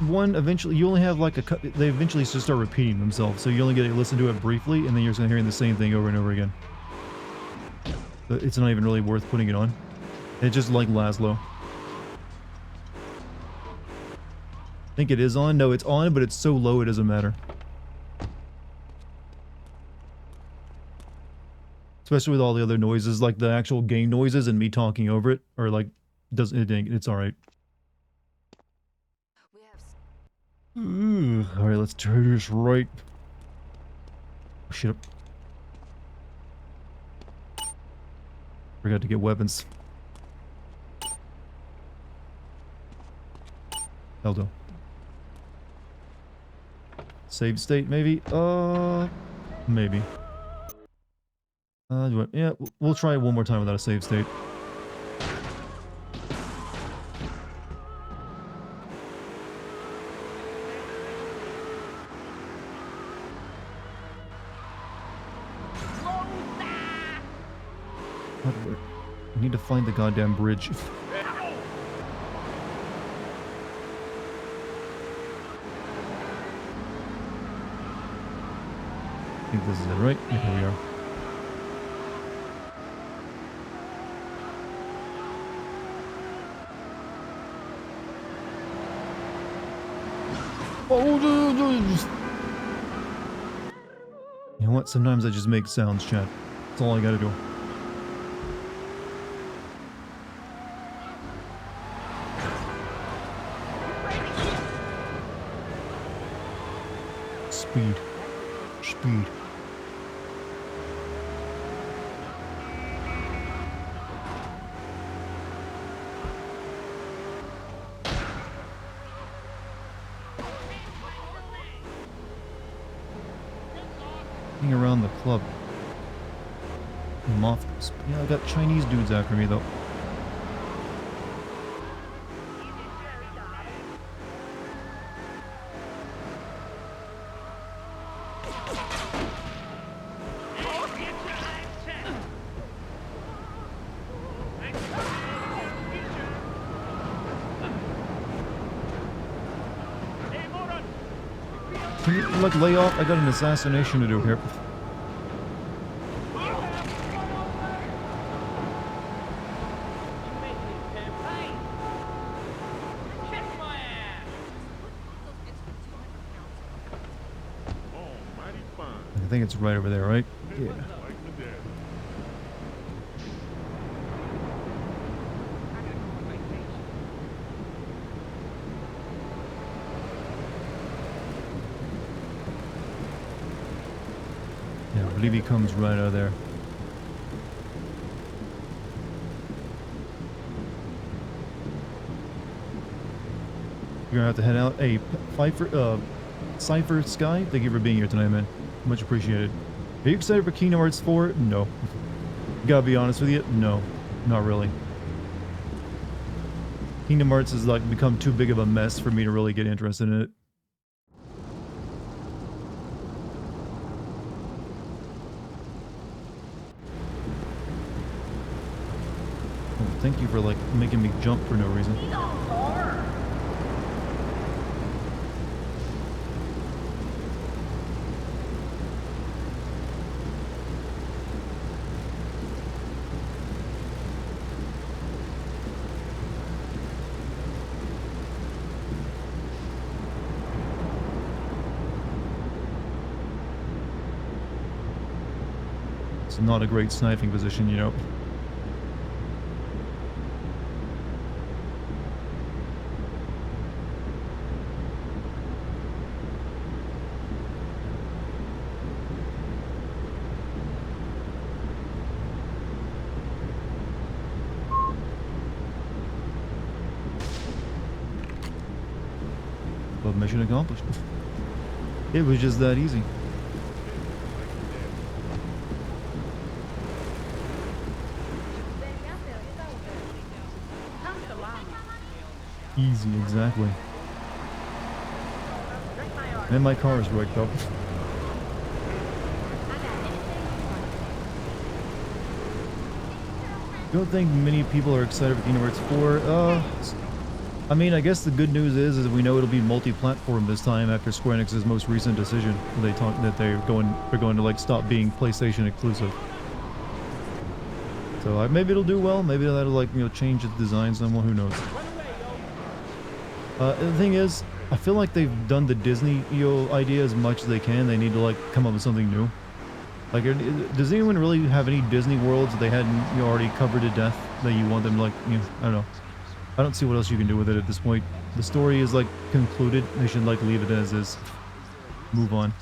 One, eventually, you only have like they eventually just start repeating themselves, so you only get to listen to it briefly, and then you're just hearing the same thing over and over again. But it's not even really worth putting it on. It's just like Laszlo. I think it is on. No, it's on, but it's so low it doesn't matter. Especially with all the other noises, like the actual game noises and me talking over it, or like, it's alright. Alright, let's turn this right. Oh, shit. Forgot to get weapons. Eldo. Save state, maybe? Maybe. Yeah, we'll try it one more time without a save state. need to find the goddamn bridge. I think this is it, right? Yeah, here we are. You know what? Sometimes I just make sounds, chat. That's all I gotta do. Speed. Speed. Around the club. Moth. Yeah, I got Chinese dudes after me though. Can you, like, lay off? I got an assassination to do here. I think it's right over there, right? Yeah. Yeah, I believe he comes right out of there. You're gonna have to head out. Hey, Cypher Sky, thank you for being here tonight, man. Much appreciated. Are you excited for Kingdom Hearts 4? No. Gotta be honest with you, no. Not really. Kingdom Hearts has like become too big of a mess for me to really get interested in it. Oh, thank you for like making me jump for no reason. It's not a great sniping position, you know. But mission accomplished. It was just that easy. Easy, exactly. And my car is rigged up. Don't think many people are excited for Kingdom Hearts 4. I mean, I guess the good news is we know it'll be multi-platform this time after Square Enix's most recent decision. They talk that they're going to like stop being PlayStation exclusive. So maybe it'll do well. Maybe that'll like change its design somewhat. Who knows? The thing is, I feel like they've done the Disney idea as much as they can. They need to like come up with something new. Like, does anyone really have any Disney worlds that they hadn't already covered to death that you want them to like? I don't know. I don't see what else you can do with it at this point. The story is like concluded. They should like leave it as is. Move on.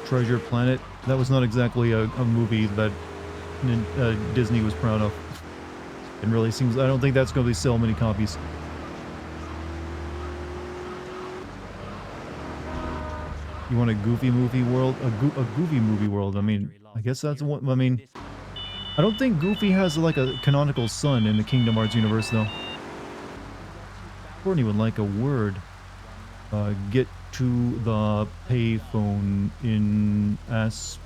Treasure Planet. That was not exactly a movie that Disney was proud of. It really seems... I don't think that's going to sell many copies. You want a goofy movie world? A goofy movie world. I mean, I guess that's what... I mean... I don't think Goofy has like a canonical son in the Kingdom Hearts universe, though. Courtney would like a word. Get to the payphone in Asportia.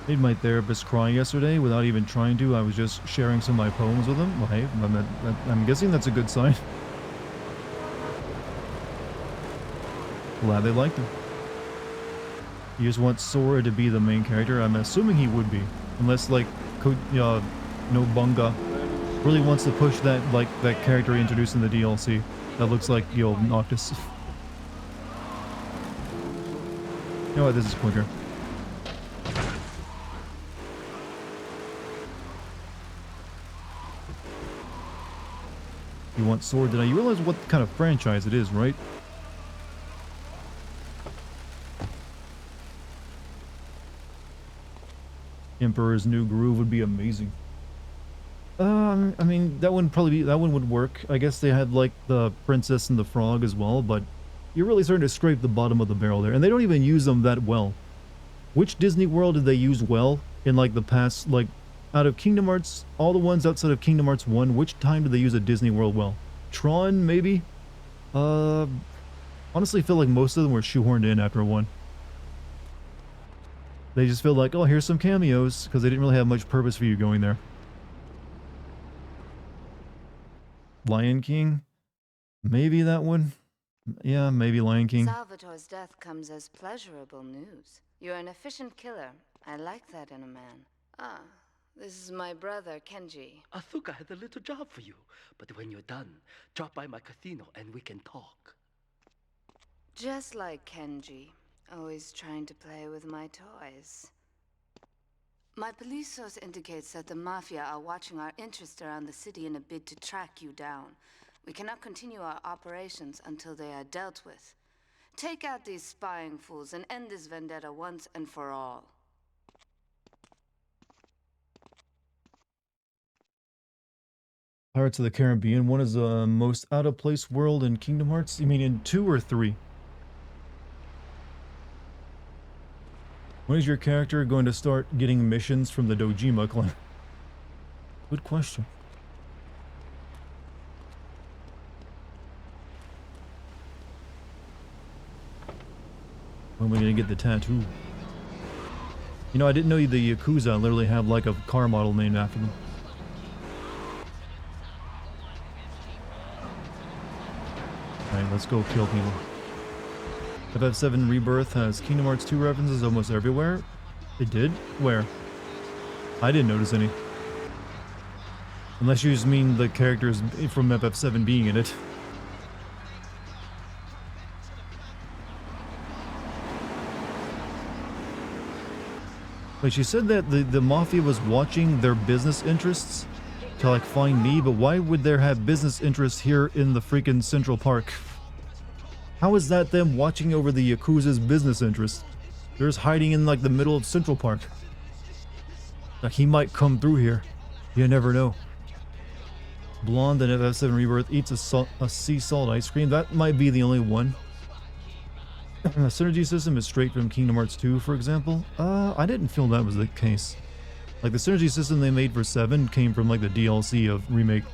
Made my therapist cry yesterday without even trying to. I was just sharing some of my poems with him. Well, hey, I'm guessing that's a good sign. Glad they liked him. You just want Sora to be the main character? I'm assuming he would be. Unless, like, Nobunga really wants to push that, like, that character he introduced in the DLC. That looks like the old Noctis. You know what, this is quicker. You want Sword? Did I realize what kind of franchise it is, right? Emperor's New Groove would be amazing. I mean, that one would work. I guess they had like the Princess and the Frog as well, but you're really starting to scrape the bottom of the barrel there, and they don't even use them that well. Which Disney World did they use well in like the past, like out of Kingdom Hearts, all the ones outside of Kingdom Hearts 1, which time did they use a Disney World well? Tron, maybe? Honestly, I feel like most of them were shoehorned in after 1. They just feel like, oh, here's some cameos, because they didn't really have much purpose for you going there. Lion King? Maybe that one? Yeah, maybe Lion King. Salvatore's death comes as pleasurable news. You're an efficient killer. I like that in a man. Ah, this is my brother, Kenji. Asuka has a little job for you, but when you're done, drop by my casino and we can talk. Just like Kenji, always trying to play with my toys. My police source indicates that the Mafia are watching our interests around the city in a bid to track you down. We cannot continue our operations until they are dealt with. Take out these spying fools and end this vendetta once and for all. Pirates of the Caribbean. One is the most out-of-place world in Kingdom Hearts? You mean in 2 or 3? When is your character going to start getting missions from the Dojima clan? Good question. When are we going to get the tattoo? You know, I didn't know the Yakuza literally have like a car model named after them. Alright, let's go kill people. FF7 Rebirth has Kingdom Hearts 2 references almost everywhere. It did? Where? I didn't notice any. Unless you just mean the characters from FF7 being in it. Wait, she said that the Mafia was watching their business interests to like find me, but why would there have business interests here in the freaking Central Park? How is that them watching over the Yakuza's business interests? They're just hiding in like the middle of Central Park. Like he might come through here. You never know. Blonde in FF7 Rebirth eats a sea salt ice cream. That might be the only one. The synergy system is straight from Kingdom Hearts 2, for example. I didn't feel that was the case. Like the synergy system they made for 7 came from like the DLC of Remake.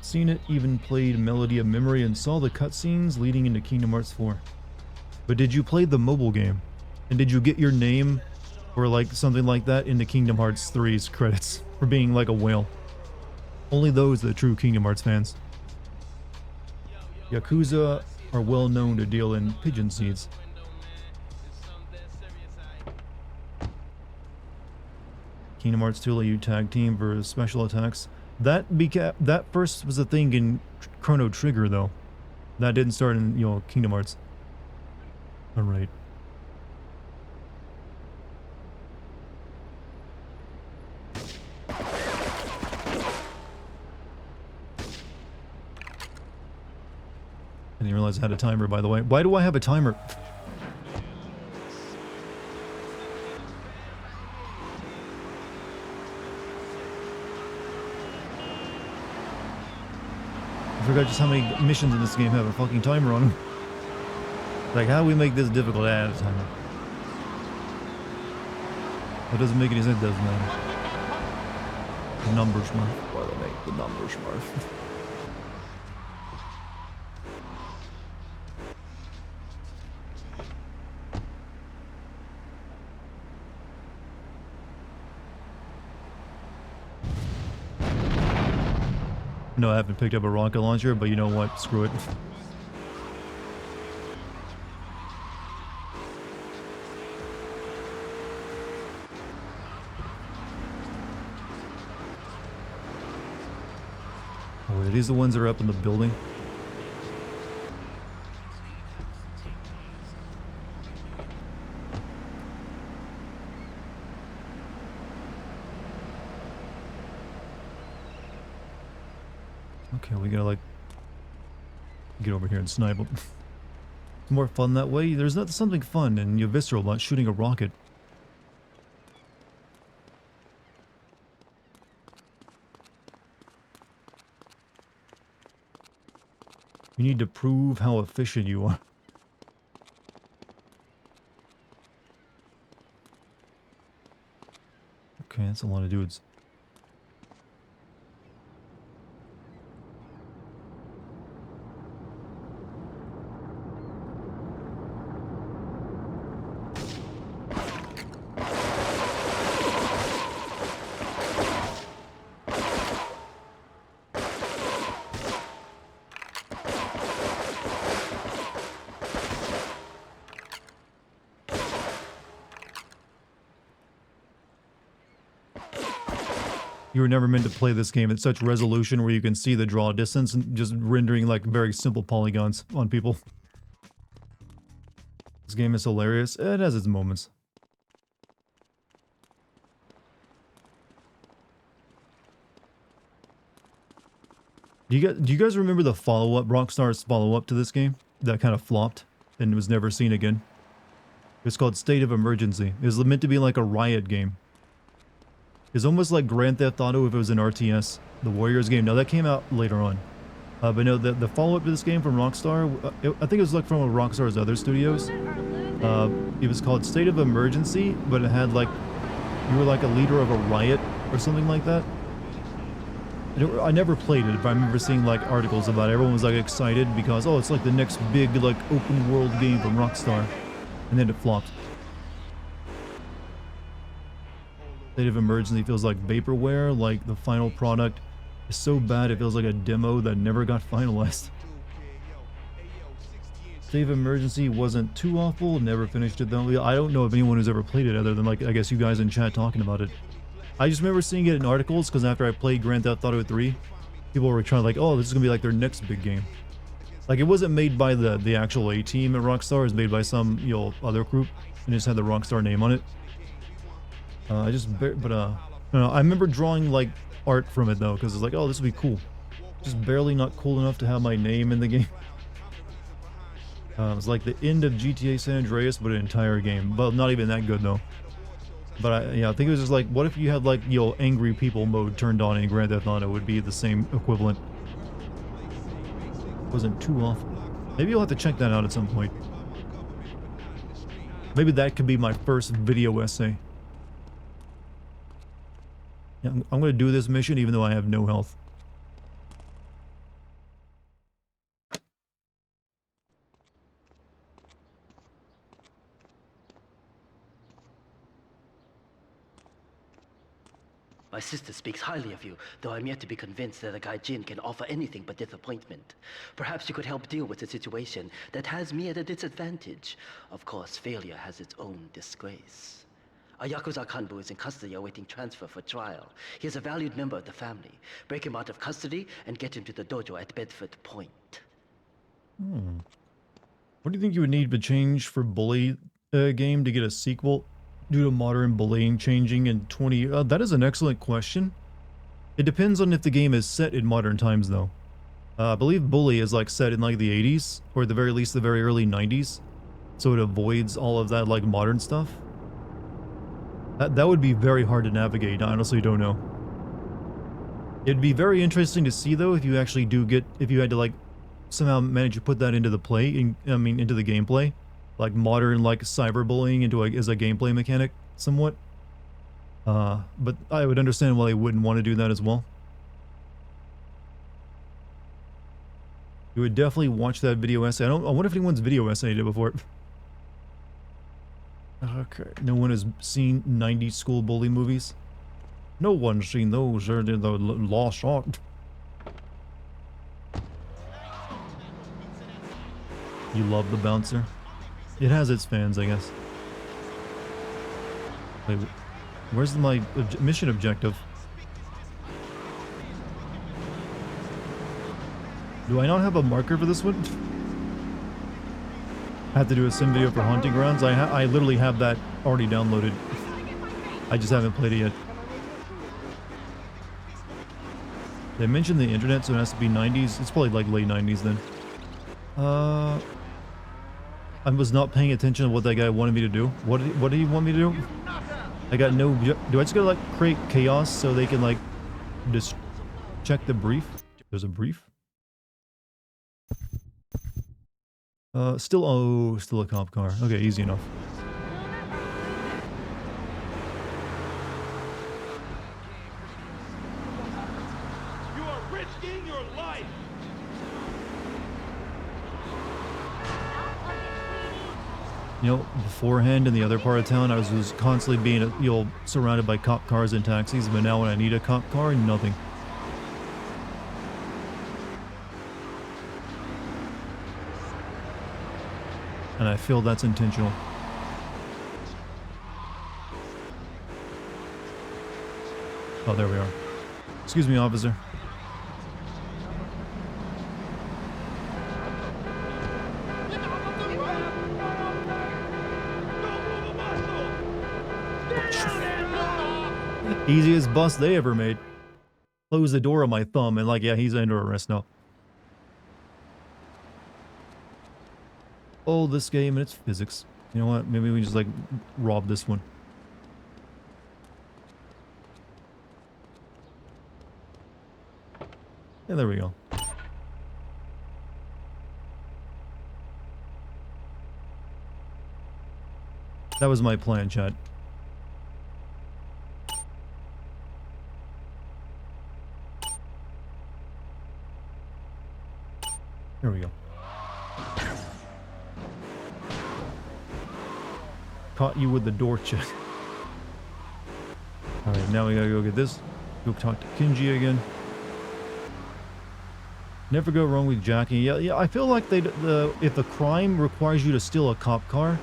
Seen it, even played Melody of Memory and saw the cutscenes leading into Kingdom Hearts 4. But did you play the mobile game? And did you get your name or like something like that in the Kingdom Hearts 3's credits for being like a whale? Only those are the true Kingdom Hearts fans. Yakuza are well known to deal in pigeon seeds. Kingdom Hearts 2 let you tag team for special attacks. That first was a thing in Chrono Trigger though. That didn't start in, you know, Kingdom Hearts. Alright. I didn't realize I had a timer, by the way. Why do I have a timer? I forgot just how many missions in this game have a fucking timer on them. Like, how do we make this difficult? Add a timer. That doesn't make any sense, doesn't matter. The numbers, Murph. Why they make the numbers, Murph. No, I haven't picked up a rocket launcher, but you know what? Screw it. Oh, are these the ones that are up in the building? Okay, we gotta like get over here and snipe them. It's more fun that way. There's not something fun and visceral about shooting a rocket. You need to prove how efficient you are. Okay, that's a lot of dudes. You were never meant to play this game at such resolution where you can see the draw distance and just rendering like very simple polygons on people. This game is hilarious. It has its moments. Do you guys remember the follow-up, Rockstar's follow-up to this game that kind of flopped and was never seen again? It's called State of Emergency. It was meant to be like a riot game. It's almost like Grand Theft Auto if it was an RTS, the Warriors game. No, that came out later on. But no, the follow-up to this game from Rockstar, I think it was like from Rockstar's other studios. It was called State of Emergency, but it had like, you were like a leader of a riot or something like that. I never played it, but I remember seeing like articles about it. Everyone was like excited because, oh, it's like the next big like open world game from Rockstar. And then it flopped. State of Emergency feels like vaporware, like the final product is so bad it feels like a demo that never got finalized. State of Emergency wasn't too awful, never finished it though. I don't know of anyone who's ever played it other than like, I guess you guys in chat talking about it. I just remember seeing it in articles because after I played Grand Theft Auto 3, people were trying like, oh, this is gonna be like their next big game. Like it wasn't made by the actual A team at Rockstar, it was made by some, you know, other group and just had the Rockstar name on it. I remember drawing like art from it though, because it's like, oh, this would be cool. Just barely not cool enough to have my name in the game. It's like the end of GTA San Andreas, but an entire game. Well, not even that good though. But I think it was just like, what if you had like, you know, angry people mode turned on in Grand Theft Auto? It would be the same equivalent. Wasn't too awful. Maybe you'll have to check that out at some point. Maybe that could be my first video essay. Yeah, I'm going to do this mission even though I have no health. My sister speaks highly of you, though I'm yet to be convinced that a guy Jin can offer anything but disappointment. Perhaps you could help deal with a situation that has me at a disadvantage. Of course, failure has its own disgrace. A Yakuza Kanbu is in custody awaiting transfer for trial. He is a valued member of the family. Break him out of custody and get him to the dojo at Bedford Point. What do you think you would need to change for Bully game to get a sequel due to modern bullying changing in 20... that is an excellent question. It depends on if the game is set in modern times though. I believe Bully is like set in like the 80s, or at the very least the very early 90s. So it avoids all of that like modern stuff. That would be very hard to navigate, I honestly don't know. It'd be very interesting to see though if you actually do get, if you had to like somehow manage to put that into the into the gameplay. Like modern like cyberbullying into as a gameplay mechanic somewhat. But I would understand why they wouldn't want to do that as well. You would definitely watch that video essay. I wonder if anyone's video essayed it before. Okay, no one has seen 90s school bully movies. No one's seen those. They're the lost art. You love the bouncer? It has its fans, I guess. Wait, where's my mission objective? Do I not have a marker for this one? I have to do a sim video for Haunting Grounds. I literally have that already downloaded. I just haven't played it yet. They mentioned the internet, so it has to be 90s. It's probably like late 90s then. I was not paying attention to what that guy wanted me to do. What did he want me to do? I got no... Do I just gotta like create chaos so they can like just check the brief? There's a brief? Still a cop car. Okay, easy enough. You are risking your life. You know, beforehand in the other part of town, I was constantly being, surrounded by cop cars and taxis, but now when I need a cop car, nothing. And I feel that's intentional. Oh, there we are. Excuse me, officer. Easiest bust they ever made. Close the door on my thumb and like, yeah, he's under arrest now. Oh, this game and its physics. You know what? Maybe we just like rob this one. Yeah, there we go. That was my plan, chat. There we go. Caught you with the door check. Alright, now we gotta go get this. Go talk to Kinji again. Never go wrong with jacking. Yeah, I feel like if a crime requires you to steal a cop car,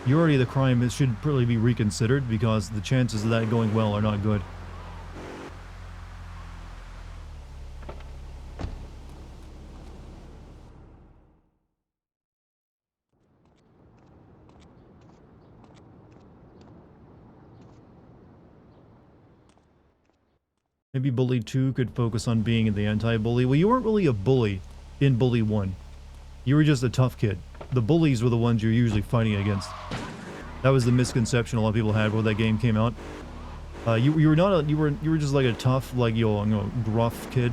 the crime should probably be reconsidered because the chances of that going well are not good. Maybe Bully 2 could focus on being the anti-bully. Well, you weren't really a bully in Bully 1. You were just a tough kid. The bullies were the ones you're usually fighting against. That was the misconception a lot of people had when that game came out. You were just like a tough, like, gruff kid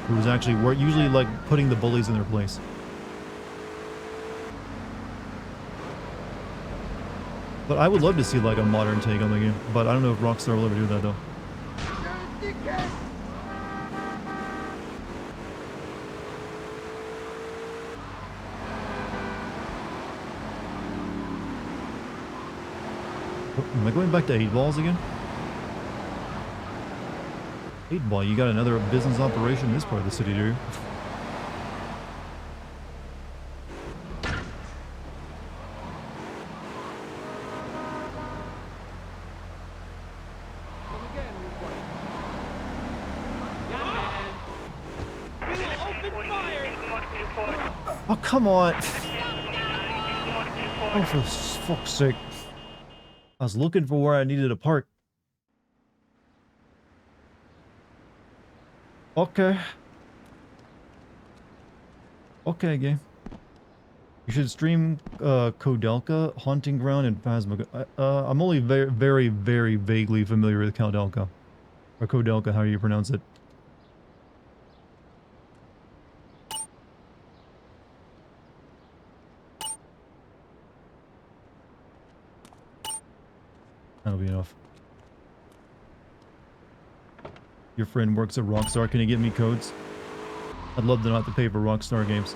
who was actually usually like putting the bullies in their place. But I would love to see like a modern take on the game. But I don't know if Rockstar will ever do that though. Am I going back to 8 balls again? 8 ball, you got another business operation in this part of the city, do you? Oh, come on! Oh, for fuck's sake. I was looking for where I needed to park. Okay. Okay, game. You should stream Kodelka, Haunting Ground, and Phasma. I'm only very, very, very vaguely familiar with Kodelka. Or Kodelka, how you pronounce it. That'll be enough. Your friend works at Rockstar. Can you get me codes? I'd love to not have to pay for Rockstar games.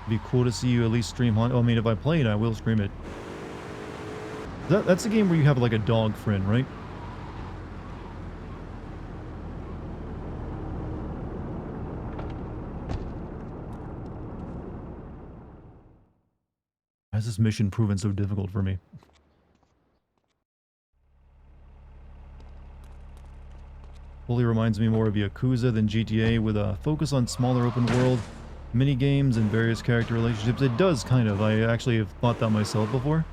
Be cool to see you at least stream Haunt. Oh, I mean, if I play it, I will stream it. That's a game where you have like a dog friend, right? Why has this mission proven so difficult for me? Fully reminds me more of Yakuza than GTA, with a focus on smaller open world, mini games, and various character relationships. It does, kind of. I actually have thought that myself before.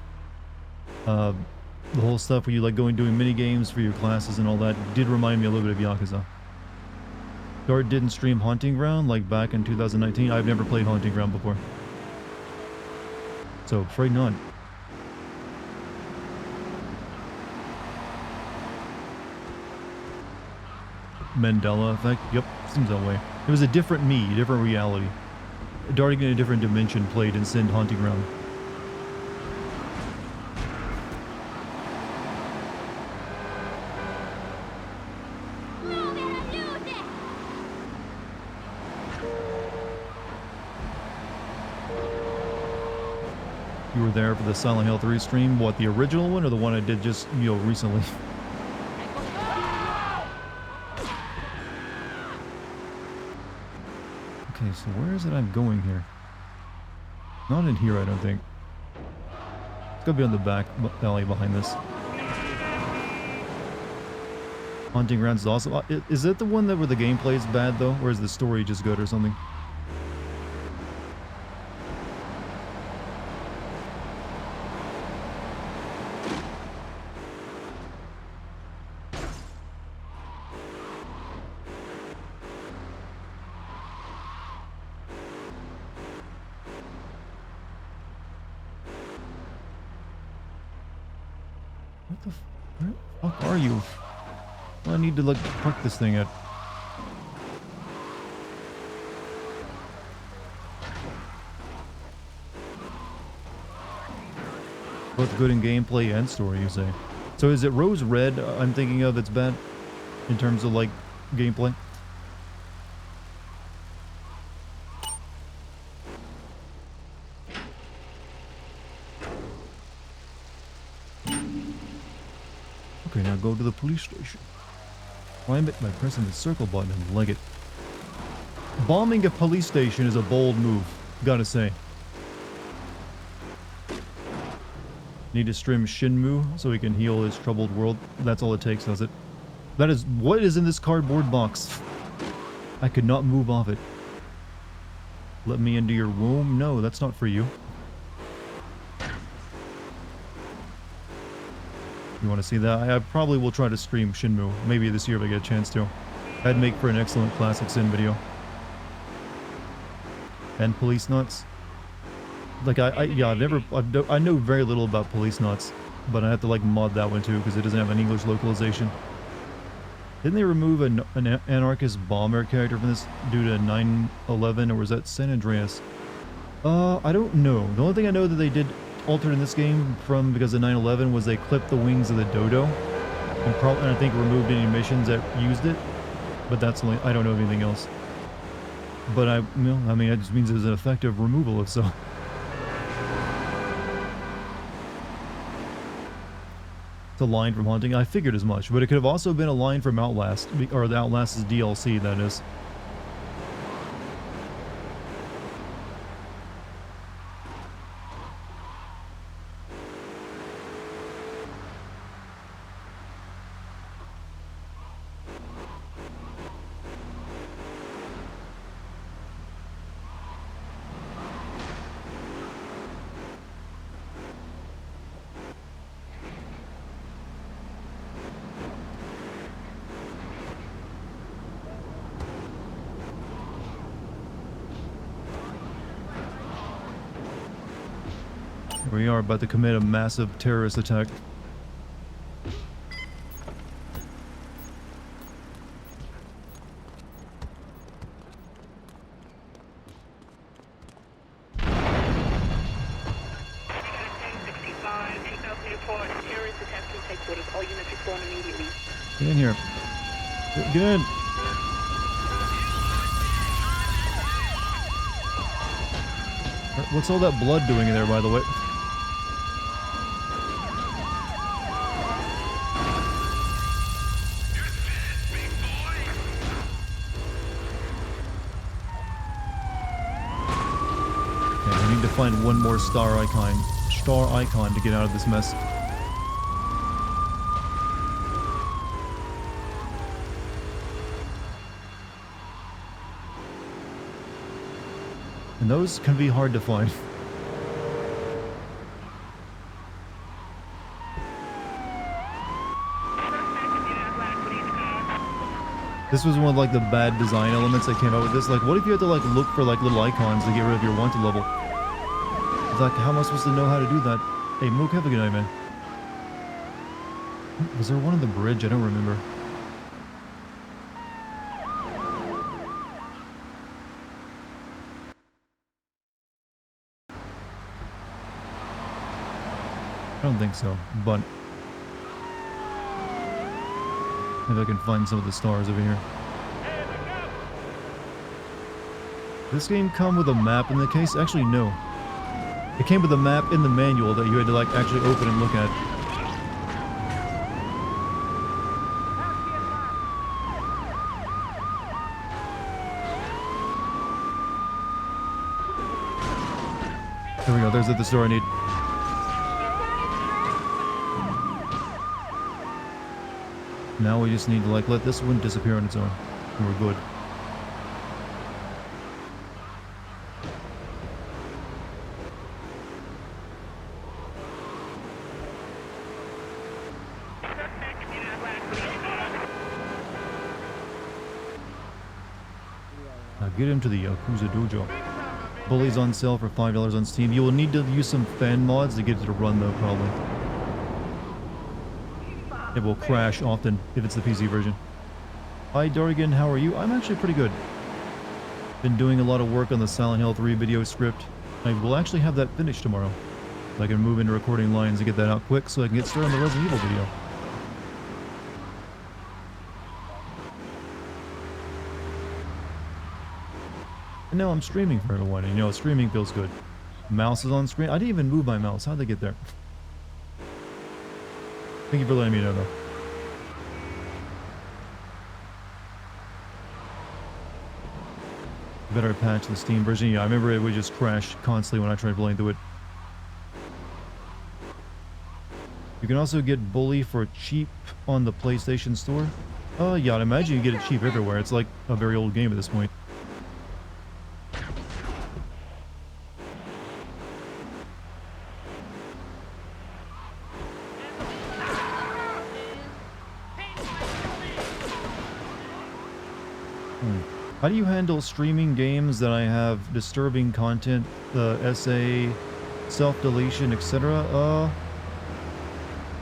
The whole stuff where you like going doing mini games for your classes and all that did remind me a little bit of Yakuza. Dart didn't stream Haunting Ground like back in 2019. I've never played Haunting Ground before. So, afraid not. Mandela effect? Yep, seems that way. It was a different me, a different reality. Dartigan in a different dimension played in Sin Haunting Ground. You were there for the Silent Hill 3 stream? What, the original one or the one I did just, you know, recently? Okay, so where is it I'm going here? Not in here, I don't think. It's gotta be on the back alley behind this. Haunting Grounds is awesome. Is that the one that where the gameplay is bad though? Or is the story just good or something? What the where the fuck are you? Well, I need to like park this thing at. Both good in gameplay and story, you say. So is it Rose Red I'm thinking of that's bad in terms of like gameplay? Okay, now go to the police station. Climb it by pressing the circle button and leg it. Bombing a police station is a bold move, gotta say. Need to stream Shinmu so he can heal his troubled world. That's all it takes, does it? That is what is in this cardboard box. I could not move off it. Let me into your womb? No, that's not for you. You want to see that? I probably will try to stream Shinmu. Maybe this year if I get a chance to. That'd make for an excellent Classic Sin video. And Police Nuts. Like, I know very little about Police Nuts, but I have to, like, mod that one, too, because it doesn't have an English localization. Didn't they remove an anarchist bomber character from this due to 9/11, or was that San Andreas? I don't know. The only thing I know that they did altered in this game from because of 9/11 was they clipped the wings of the dodo, and I think removed any missions that used it, but that's only, I don't know of anything else. But I mean, it just means it was an effective removal of so. It's a line from Haunting. I figured as much, but it could have also been a line from Outlast, or the Outlast's DLC, that is. We are about to commit a massive terrorist attack. All units respond immediately. Get in here. Get in. What's all that blood doing in there, by the way? Okay, we need to find one more star icon to get out of this mess. And those can be hard to find. This was one of like the bad design elements that came out with this. Like, what if you had to like look for like little icons to get rid of your wanted level? It's like, how am I supposed to know how to do that? Hey, Mook, have a good night, man. Was there one on the bridge? I don't remember. I don't think so, but maybe I can find some of the stars over here. This game come with a map in the case? Actually, no. It came with a map in the manual that you had to like actually open and look at. There we go, there's the store I need. Now we just need to like let this one disappear on its own, and we're good. Now get into the Yakuza Dojo. Bully's on sale for $5 on Steam. You will need to use some fan mods to get it to run though, probably. It will crash often if it's the PC version. Hi Dartigan, how are you? I'm actually pretty good. Been doing a lot of work on the Silent Hill 3 video script. I will actually have that finished tomorrow. So I can move into recording lines and get that out quick so I can get started on the Resident Evil video. And now I'm streaming for everyone, and you know, streaming feels good. Mouse is on screen. I didn't even move my mouse. How'd they get there? Thank you for letting me know, though. Better patch the Steam version. Yeah, I remember it would just crash constantly when I tried playing through it. You can also get Bully for cheap on the PlayStation Store. Yeah, I'd imagine you get it cheap everywhere. It's like a very old game at this point. How do you handle streaming games that I have disturbing content, SA, self-deletion, etc.?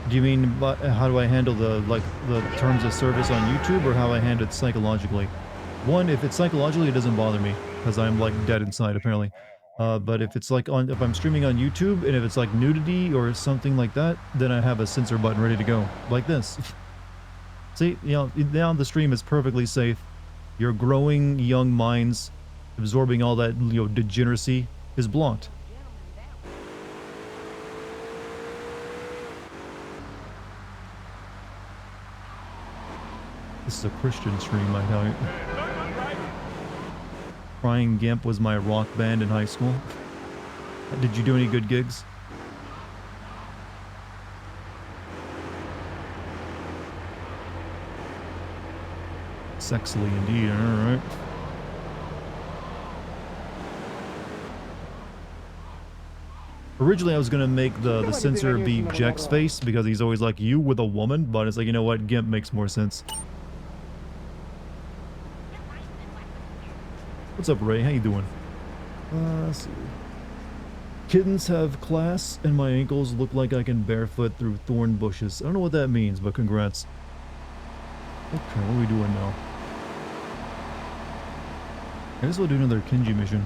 Do you mean how do I handle the terms of service on YouTube, or how I handle it psychologically? One, if it's psychologically, it doesn't bother me because I'm like dead inside apparently. But if it's like if I'm streaming on YouTube and if it's like nudity or something like that, then I have a censor button ready to go, like this. See, you know, now the stream is perfectly safe. Your growing young minds absorbing all that, you know, degeneracy is blocked. This is a Christian stream, I tell you. Crying Gimp was my rock band in high school. Did you do any good gigs? Sexily indeed, alright. Originally I was gonna make the censor be Jack's face because he's always like, you with a woman, but it's like, you know what, Gimp makes more sense. What's up, Ray? How you doing? Let's see. Kittens have class, and my ankles look like I can barefoot through thorn bushes. I don't know what that means, but congrats. Okay, what are we doing now? I guess we'll do another Kenji mission.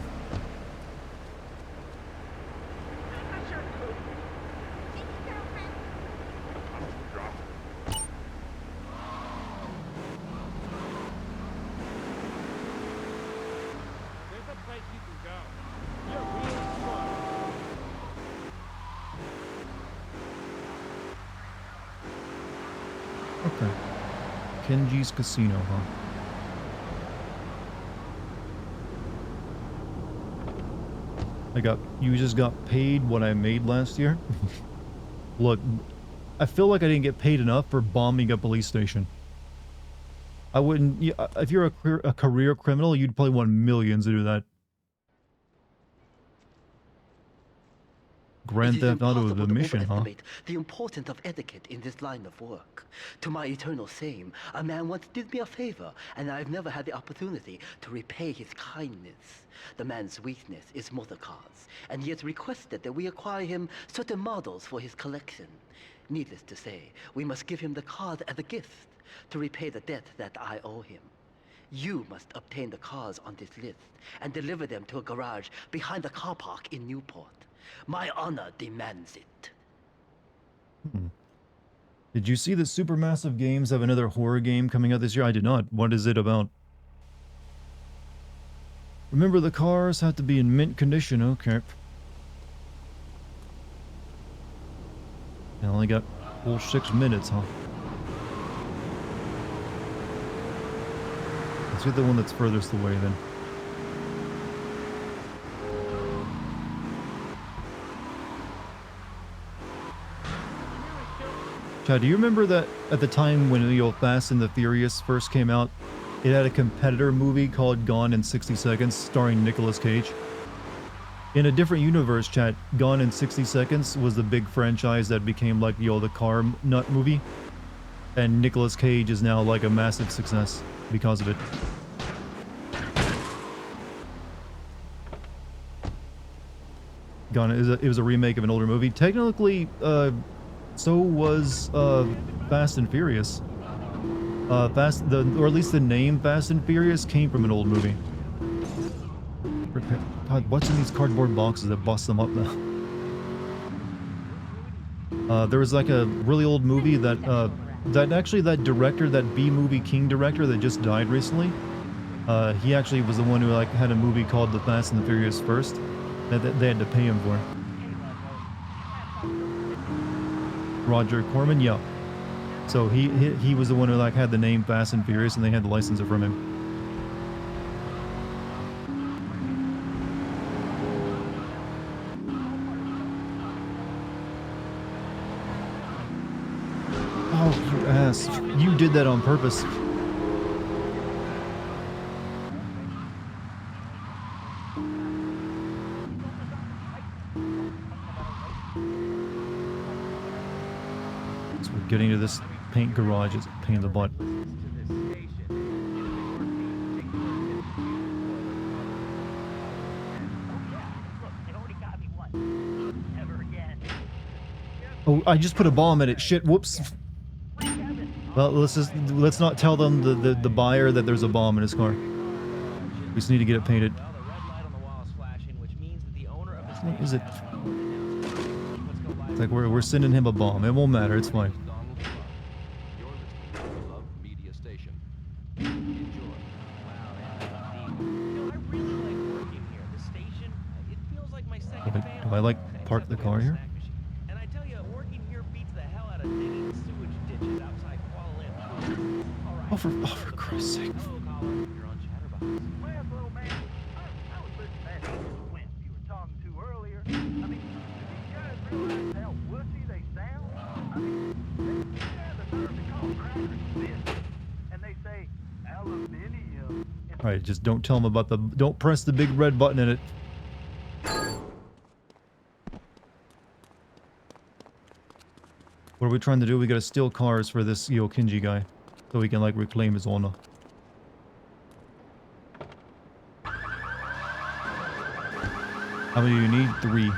Okay. Kenji's Casino, huh? You just got paid what I made last year? Look, I feel like I didn't get paid enough for bombing a police station. I wouldn't, if you're a career criminal, you'd probably want millions to do that. Grand It is Theft Auto impossible the to mission, huh? overestimate the importance of etiquette in this line of work. To my eternal shame, a man once did me a favor, and I've never had the opportunity to repay his kindness. The man's weakness is motor cars, and he has requested that we acquire him certain models for his collection. Needless to say, we must give him the cars as a gift to repay the debt that I owe him. You must obtain the cars on this list and deliver them to a garage behind the car park in Newport. My honor demands it. Did you see that Supermassive Games have another horror game coming out this year? I did not. What is it about? Remember, the cars have to be in mint condition. Okay. I only got a full 6 minutes, huh? Let's get the one that's furthest away then. Chad, do you remember that at the time when Fast and the Furious first came out, it had a competitor movie called Gone in 60 Seconds starring Nicolas Cage? In a different universe, Chad, Gone in 60 Seconds was the big franchise that became like, the car nut movie. And Nicolas Cage is now like a massive success because of it. Gone it was a remake of an older movie. Technically, so was Fast and Furious. Or at least the name Fast and Furious came from an old movie. God, what's in these cardboard boxes that bust them up now? There was like a really old movie that that director, that B-movie King director that just died recently. He actually was the one who like had a movie called The Fast and the Furious first that they had to pay him for. Roger Corman, yeah. So he was the one who like had the name Fast and Furious, and they had to license it from him. Oh, you ass! You did that on purpose. Getting to this paint garage is a pain in the butt. Oh, I just put a bomb in it. Shit, whoops. Well, let's not tell them the buyer that there's a bomb in his car. We just need to get it painted. What is it? It's like we're sending him a bomb. It won't matter. It's fine. Do I like park the car here? And I tell you, working here beats the hell out of digging sewage ditches outside Kuala Lumpur. Oh, for Christ's sake. You're on Chatterbox. Well, little man, I was listening to that wimp you were talking to earlier. I mean, do these guys realize how wussy they sound? I mean, they have the nerve to call crackers fish. And they say aluminium. Alright, just don't tell them about don't press the big red button in it. What are we trying to do? We gotta steal cars for this Kinji guy, so we can like reclaim his honor. How many do you need? 3.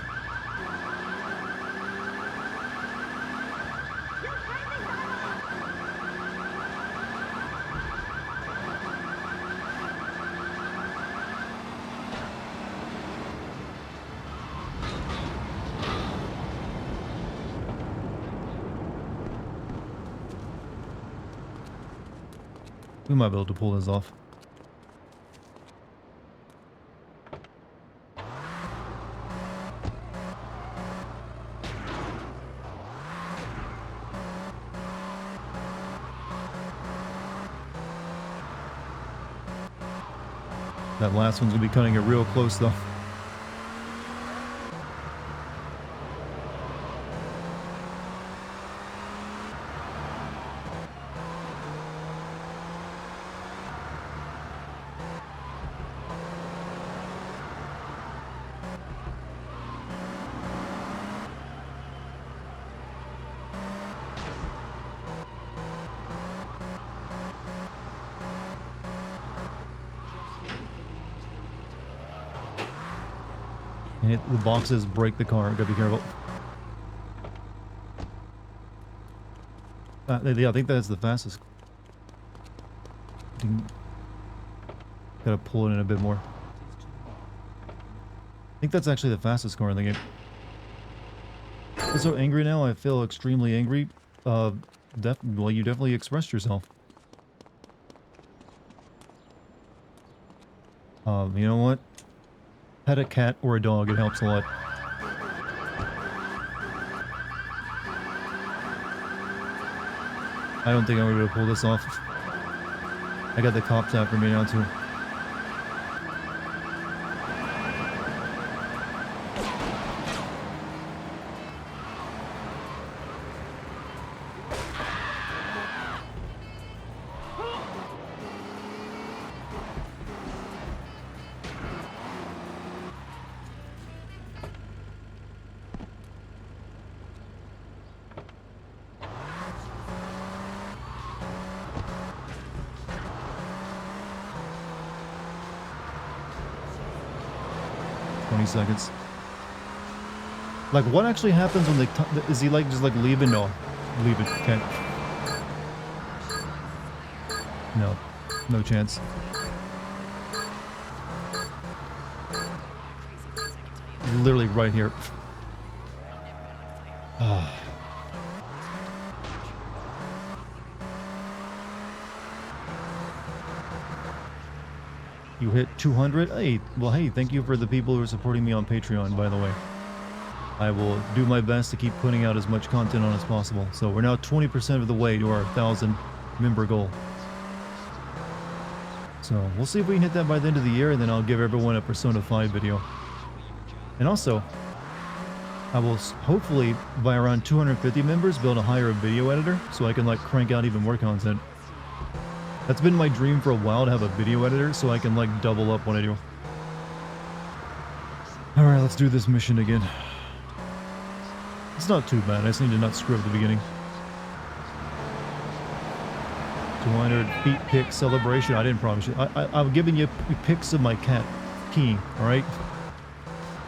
We might be able to pull this off. That last one's gonna be cutting it real close though. And the boxes break the car. Gotta be careful. Yeah, I think that's the fastest. Gotta pull it in a bit more. I think that's actually the fastest car in the game. I'm so angry now. I feel extremely angry. Well, you definitely expressed yourself. You know what? Pet a cat or a dog. It helps a lot. I don't think I'm going to be able to pull this off. I got the cops after me now too. Seconds. Like, what actually happens when they... Is he, like, just, like, leaving? No. Leave it. Okay. No. No chance. Literally right here. Ah. You hit 200? Hey, well, hey, thank you for the people who are supporting me on Patreon, by the way. I will do my best to keep putting out as much content on as possible. So we're now 20% of the way to our 1,000 member goal. So we'll see if we can hit that by the end of the year, and then I'll give everyone a Persona 5 video. And also, I will hopefully, by around 250 members, be able to hire a video editor so I can, like, crank out even more content. That's been my dream for a while, to have a video editor so I can, like, double up what I do. Alright, let's do this mission again. It's not too bad, I just need to not screw up the beginning. 200 feet pick celebration. I didn't promise you. I'm giving you pics of my cat peeing, alright?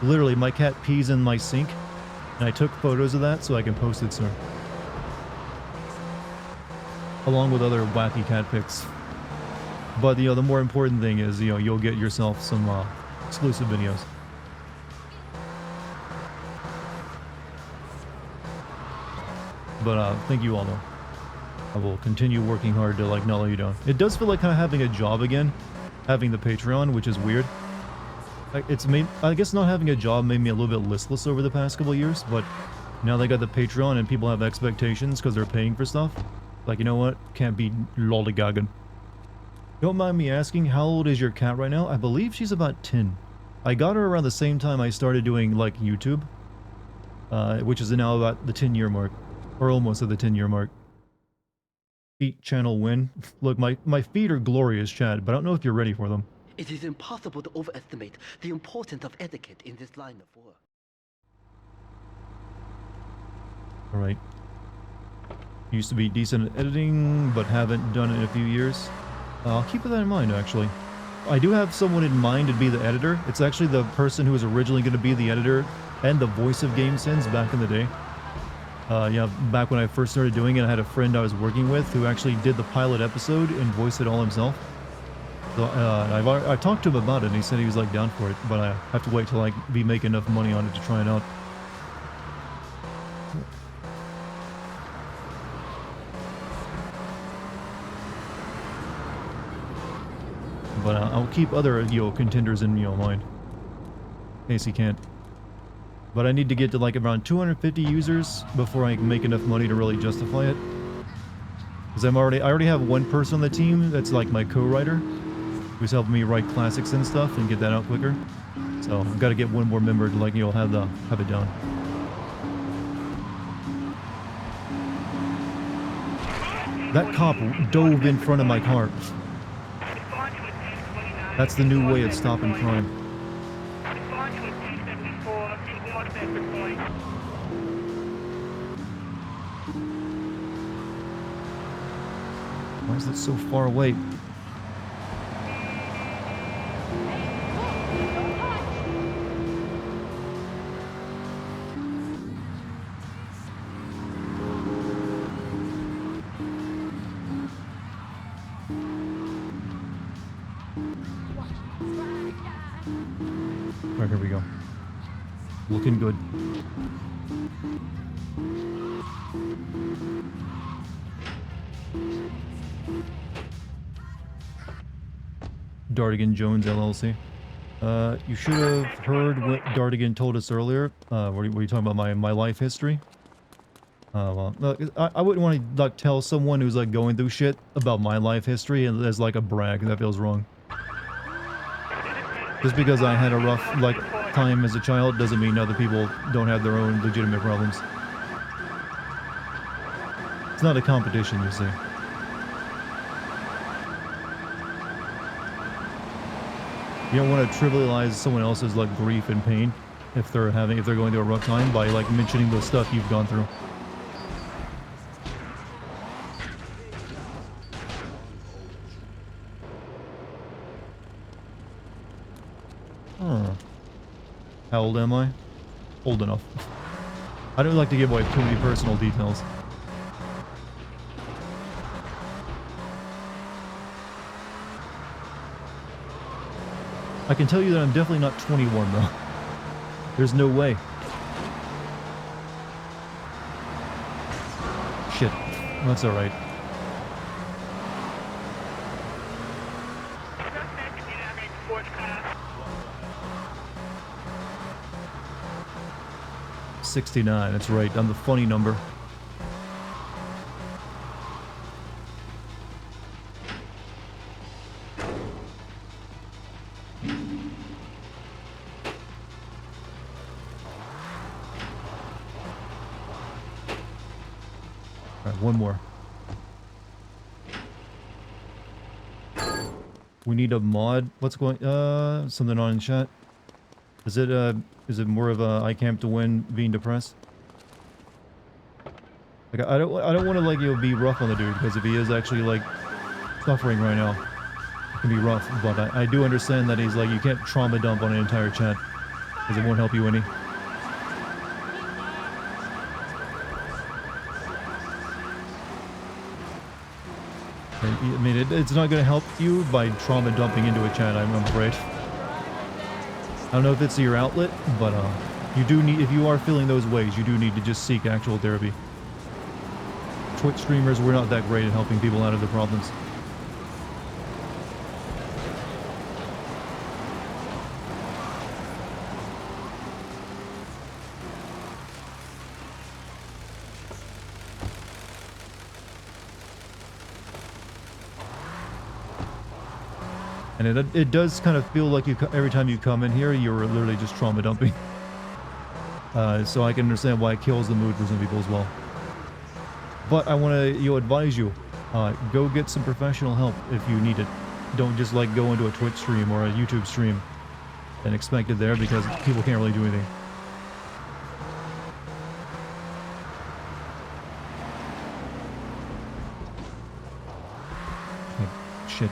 Literally, my cat pees in my sink, and I took photos of that so I can post it soon. Along with other wacky cat pics. But, you know, the more important thing is, you know, you'll get yourself some exclusive videos. But thank you all though. I will continue working hard to, like, not let you down. It does feel like kind of having a job again, having the Patreon, which is weird. I guess not having a job made me a little bit listless over the past couple of years, but now they got the Patreon and people have expectations because they're paying for stuff. Like, you know what? Can't be lollygagging. Don't mind me asking, how old is your cat right now? I believe she's about 10. I got her around the same time I started doing, like, YouTube. Which is now about the 10-year mark. Or almost at the 10-year mark. Feet channel win. Look, my feet are glorious, Chad, but I don't know if you're ready for them. It is impossible to overestimate the importance of etiquette in this line of work. Alright. Used to be decent at editing, but haven't done it in a few years. I'll keep that in mind, actually. I do have someone in mind to be the editor. It's actually the person who was originally going to be the editor and the voice of GameSins back in the day. Yeah, back when I first started doing it, I had a friend I was working with who actually did the pilot episode and voiced it all himself. So I talked to him about it, and he said he was, like, down for it, but I have to wait till I be making enough money on it to try it out. But I'll keep other, you know, contenders in, you know, mind. In case he can't. But I need to get to, like, around 250 users before I can make enough money to really justify it. Because I already have one person on the team that's, like, my co-writer. He was helping me write classics and stuff and get that out quicker. So I've got to get one more member to, like, you know, have it done. That cop dove in front of my car. That's the new way of stopping crime. Why is it so far away? Alright, here we go. Looking good. Dartigan Jones LLC. You should have heard what Dartigan told us earlier. Were you talking about my life history? Well, I wouldn't want to like tell someone who's like going through shit about my life history and as like a brag. That feels wrong. Just because I had a rough like time as a child doesn't mean other people don't have their own legitimate problems. It's not a competition, you see. You don't want to trivialize someone else's like grief and pain if they're going through a rough time by like mentioning the stuff you've gone through. Huh. How old am I? Old enough. I don't like to give away too many personal details. I can tell you that I'm definitely not 21 though. There's no way. Shit. That's alright. $69, that's right. I'm the funny number. Alright, one more. We need a mod. What's going something on in chat? Is it more of a I camp to win being depressed? Like I don't want to like be rough on the dude because if he is actually like suffering right now, it can be rough. But I do understand that he's like you can't trauma dump on an entire chat because it won't help you any. I mean, it's not going to help you by trauma dumping into a chat, I'm afraid. I don't know if it's your outlet, but you do need, if you are feeling those ways, you do need to just seek actual therapy. Twitch streamers, we're not that great at helping people out of their problems. And it does kind of feel like every time you come in here, you're literally just trauma dumping. So I can understand why it kills the mood for some people as well. But I want to advise you, go get some professional help if you need it. Don't just like go into a Twitch stream or a YouTube stream and expect it there because people can't really do anything. Okay, shit.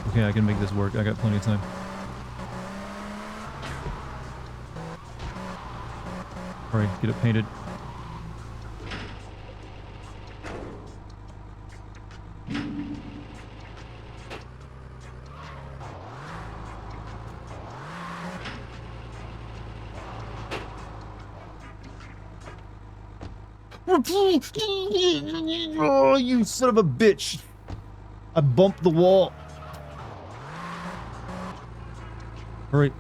Okay, I can make this work. I got plenty of time. Alright, get it painted. Oh, you son of a bitch! I bumped the wall. Alright.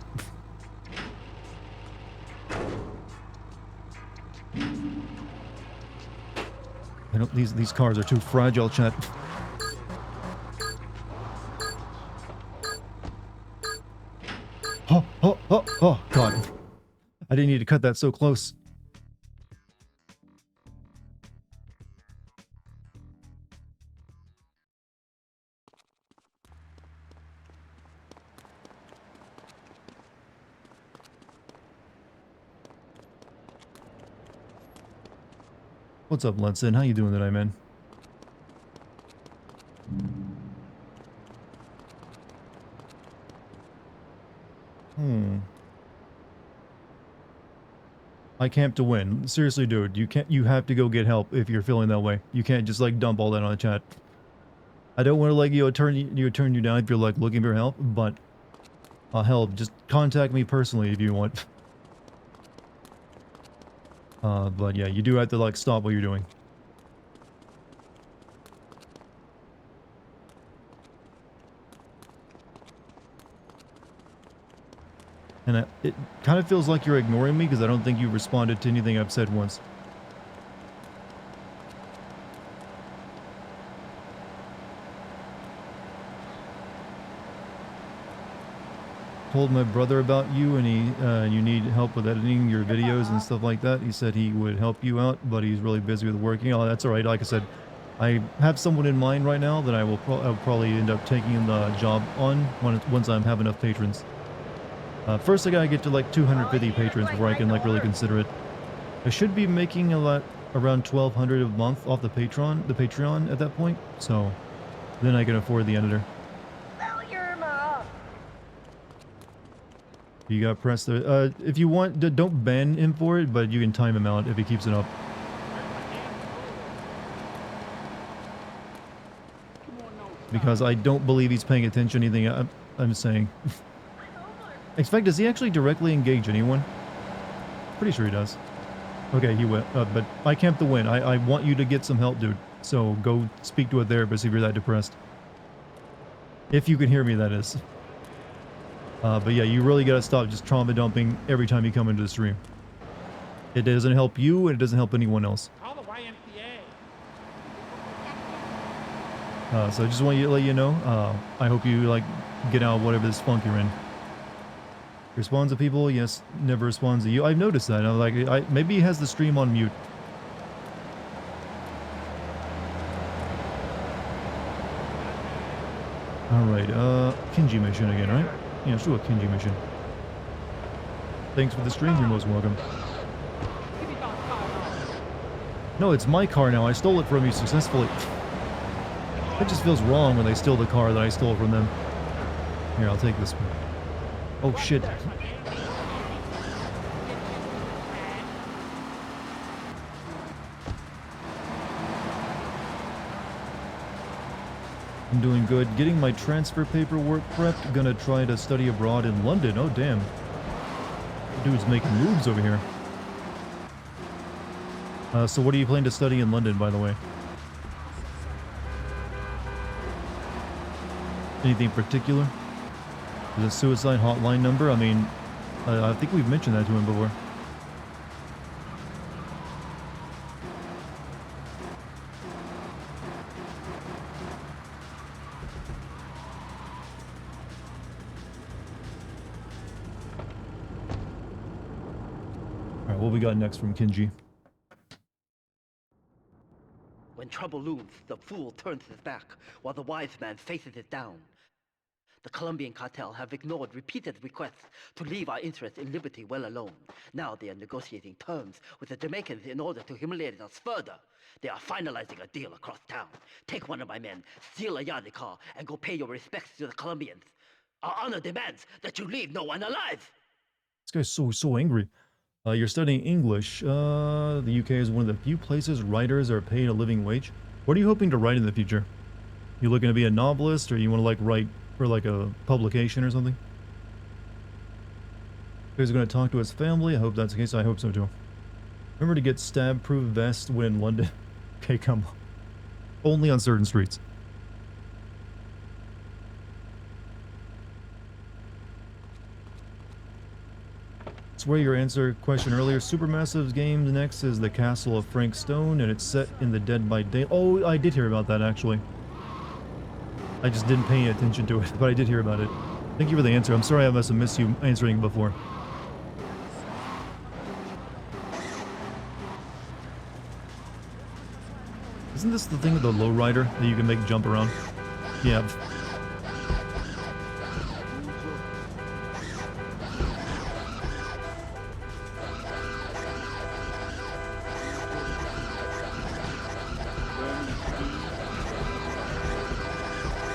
I don't, these cars are too fragile, chat. Oh, God. I didn't need to cut that so close. What's up, Lenson? How you doing today, man? I camp to win. Seriously, dude, you have to go get help if you're feeling that way. You can't just like dump all that on the chat. I don't want to like turn you down if you're like looking for help, but help, just contact me personally if you want. But yeah, you do have to like stop what you're doing. And it kind of feels like you're ignoring me because I don't think you responded to anything I've said once. Told my brother about you, and you need help with editing your videos and stuff like that. He said he would help you out, but he's really busy with working. Oh, that's all right. Like I said, I have someone in mind right now that I'll probably end up taking the job on once I have enough patrons. First, I gotta get to like 250 patrons before I can like really consider it. I should be making around 1,200 a month off the Patreon at that point. So then I can afford the editor. You gotta press the, if you want, don't ban him for it, but you can time him out if he keeps it up. Because I don't believe he's paying attention to anything I'm saying. In fact, does he actually directly engage anyone? Pretty sure he does. Okay, he will, but I camp to win. I want you to get some help, dude. So go speak to a therapist if you're that depressed. If you can hear me, that is. But yeah, you really gotta stop just trauma dumping every time you come into the stream. It doesn't help you, and it doesn't help anyone else. Call the YMCA. So I just want to let you know, I hope you like get out of whatever this funk you're in. Responds to people, yes, never responds to you. I've noticed that. I'm like, maybe he has the stream on mute. Alright, Kinji mission again, right? Yeah, let's do a Kinji mission. Thanks for the stream, you're most welcome. No, it's my car now. I stole it from you successfully. It just feels wrong when they steal the car that I stole from them. Here, I'll take this one. Oh shit. I'm doing good. Getting my transfer paperwork prepped. Gonna try to study abroad in London. Oh damn. Dude's making moves over here. So what are you planning to study in London, by the way? Anything particular? Is it suicide hotline number? I mean, I think we've mentioned that to him before. Alright, what we got next from Kinji? When trouble looms, the fool turns his back, while the wise man faces it down. The Colombian cartel have ignored repeated requests to leave our interests in liberty well alone. Now they are negotiating terms with the Jamaicans in order to humiliate us further. They are finalizing a deal across town. Take one of my men, steal a Yardley car, and go pay your respects to the Colombians. Our honor demands that you leave no one alive. This guy's so angry. You're studying English. The UK is one of the few places writers are paid a living wage. What are you hoping to write in the future? You looking to be a novelist, or you want to like write for like a publication or something? He's going to talk to his family. I hope that's the case. I hope so too. Remember to get stab-proof vest when in London. Okay, come on. Only on certain streets. Swear your answer question earlier. Supermassive's game next is the Castle of Frank Stone, and it's set in the Dead by Day. Oh, I did hear about that actually. I just didn't pay attention to it, but I did hear about it. Thank you for the answer. I'm sorry I must have missed you answering before. Isn't this the thing with the lowrider that you can make jump around? Yeah.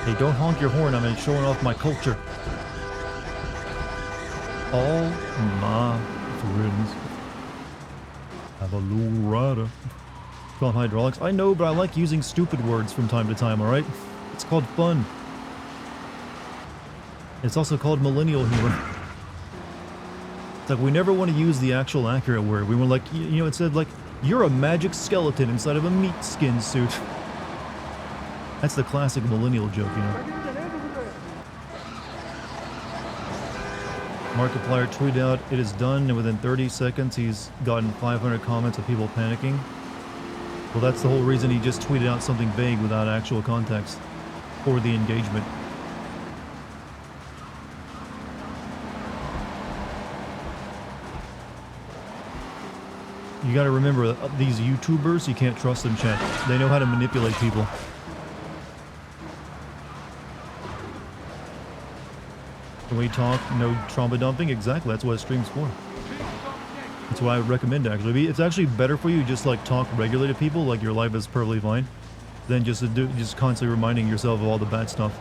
Hey, don't honk your horn. I'm showing off my culture. All my friends have a lowrider. It's called hydraulics. I know, but I like using stupid words from time to time, alright? It's called fun. It's also called millennial humor. It's like we never want to use the actual accurate word. We want like, you know, it said like, you're a magic skeleton inside of a meat skin suit. That's the classic millennial joke, you know. Markiplier tweeted out, "It is done," and within 30 seconds he's gotten 500 comments of people panicking. Well, that's the whole reason he just tweeted out something vague without actual context for the engagement. You gotta remember, these YouTubers, you can't trust them, chat. They know how to manipulate people. When we talk, no trauma dumping, exactly, that's what a stream's for. That's why I would recommend it, actually. It's actually better for you just like talk regularly to people, like your life is perfectly fine, than just constantly reminding yourself of all the bad stuff.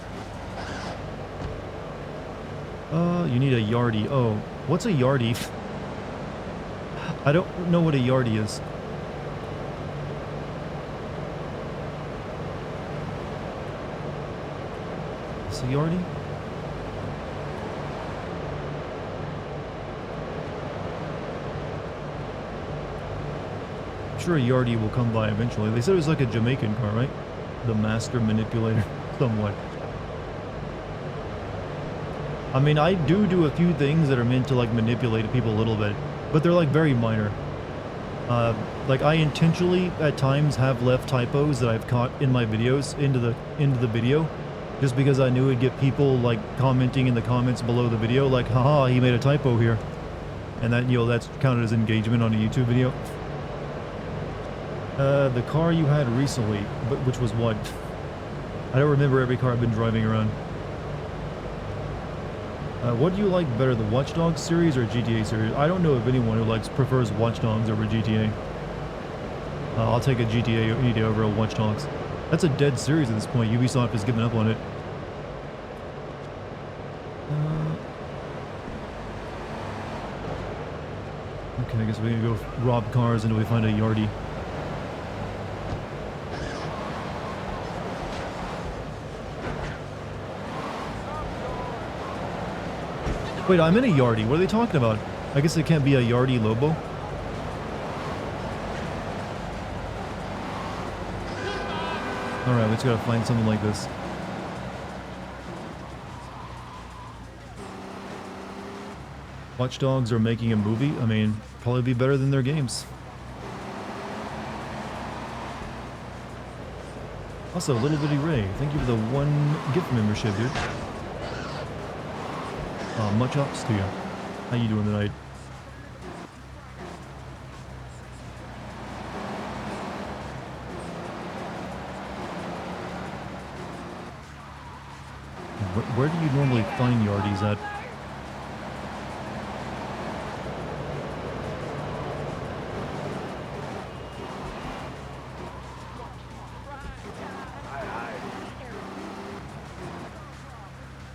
You need a yardie. Oh, what's a yardie? I don't know what a yardie is. Is a yardie? I'm sure a yardie will come by eventually. They said it was like a Jamaican car, right? The master manipulator, somewhat. I mean, I do a few things that are meant to like manipulate people a little bit, but they're like very minor. Like I intentionally at times have left typos that I've caught in my videos into the video, just because I knew it'd get people like commenting in the comments below the video, like, haha, he made a typo here, and that, you know, that's counted as engagement on a YouTube video. The car you had recently, but which was what? I don't remember every car I've been driving around. What do you like better, the Watch Dogs series or GTA series? I don't know of anyone who prefers Watch Dogs over GTA. I'll take a GTA any day over a Watch Dogs. That's a dead series at this point. Ubisoft has given up on it. Okay, I guess we're gonna go rob cars until we find a yardie. Wait, I'm in a yardie. What are they talking about? I guess it can't be a yardie Lobo. Alright, we just gotta find something like this. Watch Dogs are making a movie? I mean, probably be better than their games. Also, Little Bitty Ray, thank you for the 1 gift membership, dude. Much ups to you. How you doing tonight? Where do you normally find yardies at?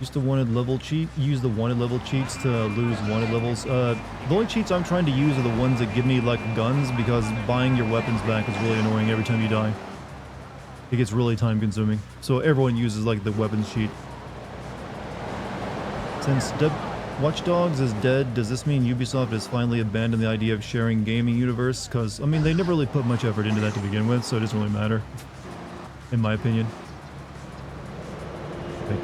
Use the wanted level cheat. Use the wanted level cheats to lose wanted levels. The only cheats I'm trying to use are the ones that give me like guns, because buying your weapons back is really annoying every time you die. It gets really time consuming. So everyone uses like the weapons cheat. Since Watch Dogs is dead, does this mean Ubisoft has finally abandoned the idea of sharing gaming universe? Because, I mean, they never really put much effort into that to begin with, so it doesn't really matter. In my opinion. Okay.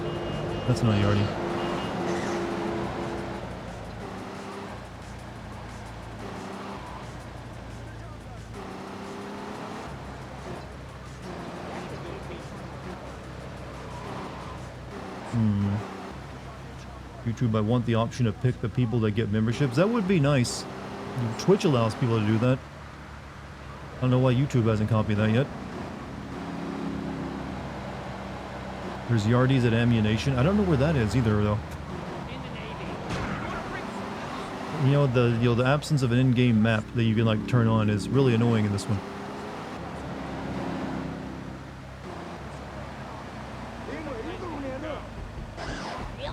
That's not yardie. YouTube, I want the option to pick the people that get memberships. That would be nice. Twitch allows people to do that. I don't know why YouTube hasn't copied that yet. There's Yardies at Ammunition. I don't know where that is either, though. You know, the absence of an in-game map that you can like turn on is really annoying in this one.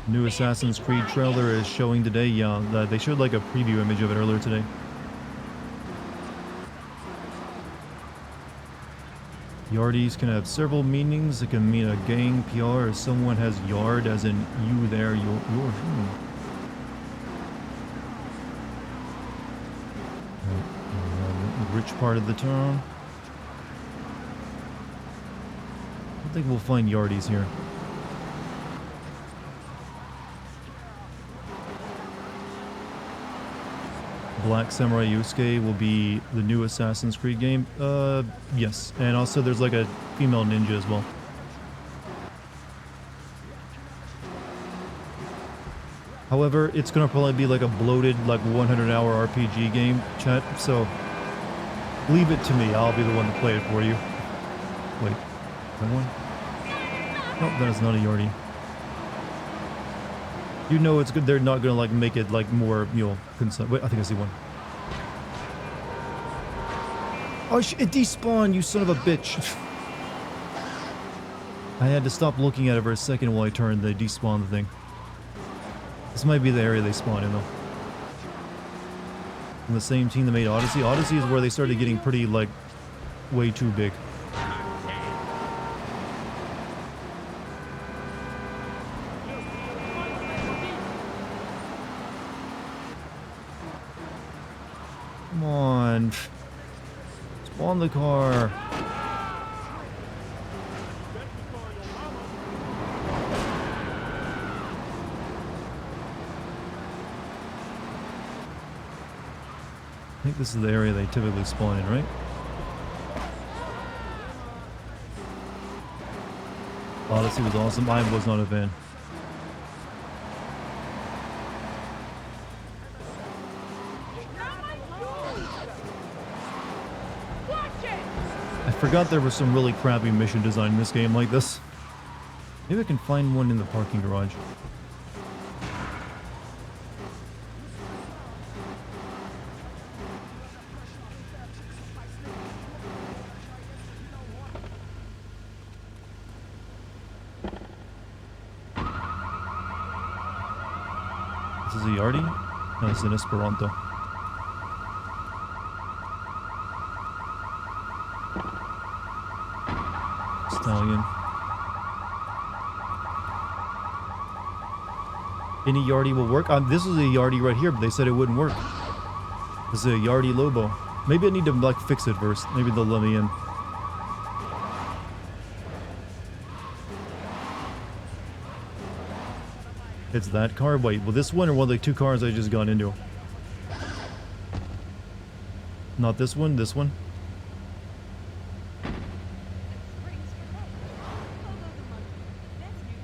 New Assassin's Creed trailer is showing today. Yeah, they showed like a preview image of it earlier today. Yardies can have several meanings. It can mean a gang, PR, or someone has yard, as in you there, your. Rich part of the town. I think we'll find Yardies here. Black Samurai Yusuke will be the new Assassin's Creed game. Yes. And also there's like a female ninja as well. However, it's gonna probably be like a bloated, like 100-hour RPG game, chat, so leave it to me. I'll be the one to play it for you. Wait, that one? Nope, that is not a Yardi. You know it's good. They're not gonna like make it like more, you know, wait, I think I see one. Oh, it despawned, you son of a bitch. I had to stop looking at it for a second while I turned. They despawned the thing. This might be the area they spawn in, though. From the same team that made Odyssey. Odyssey is where they started getting pretty, like, way too big. Come on. Spawn the car. I think this is the area they typically spawn in, right? Odyssey was awesome. I was not a fan. I forgot there was some really crappy mission design in this game like this. Maybe I can find one in the parking garage. This is a Yardi? No, it's an Esperanto. Stallion. Any Yardi will work. This is a Yardi right here, but they said it wouldn't work. This is a Yardi Lobo. Maybe I need to like fix it first. Maybe they'll let me in. It's that car? Wait, well this one or one of the two cars I just got into? Not this one, this one?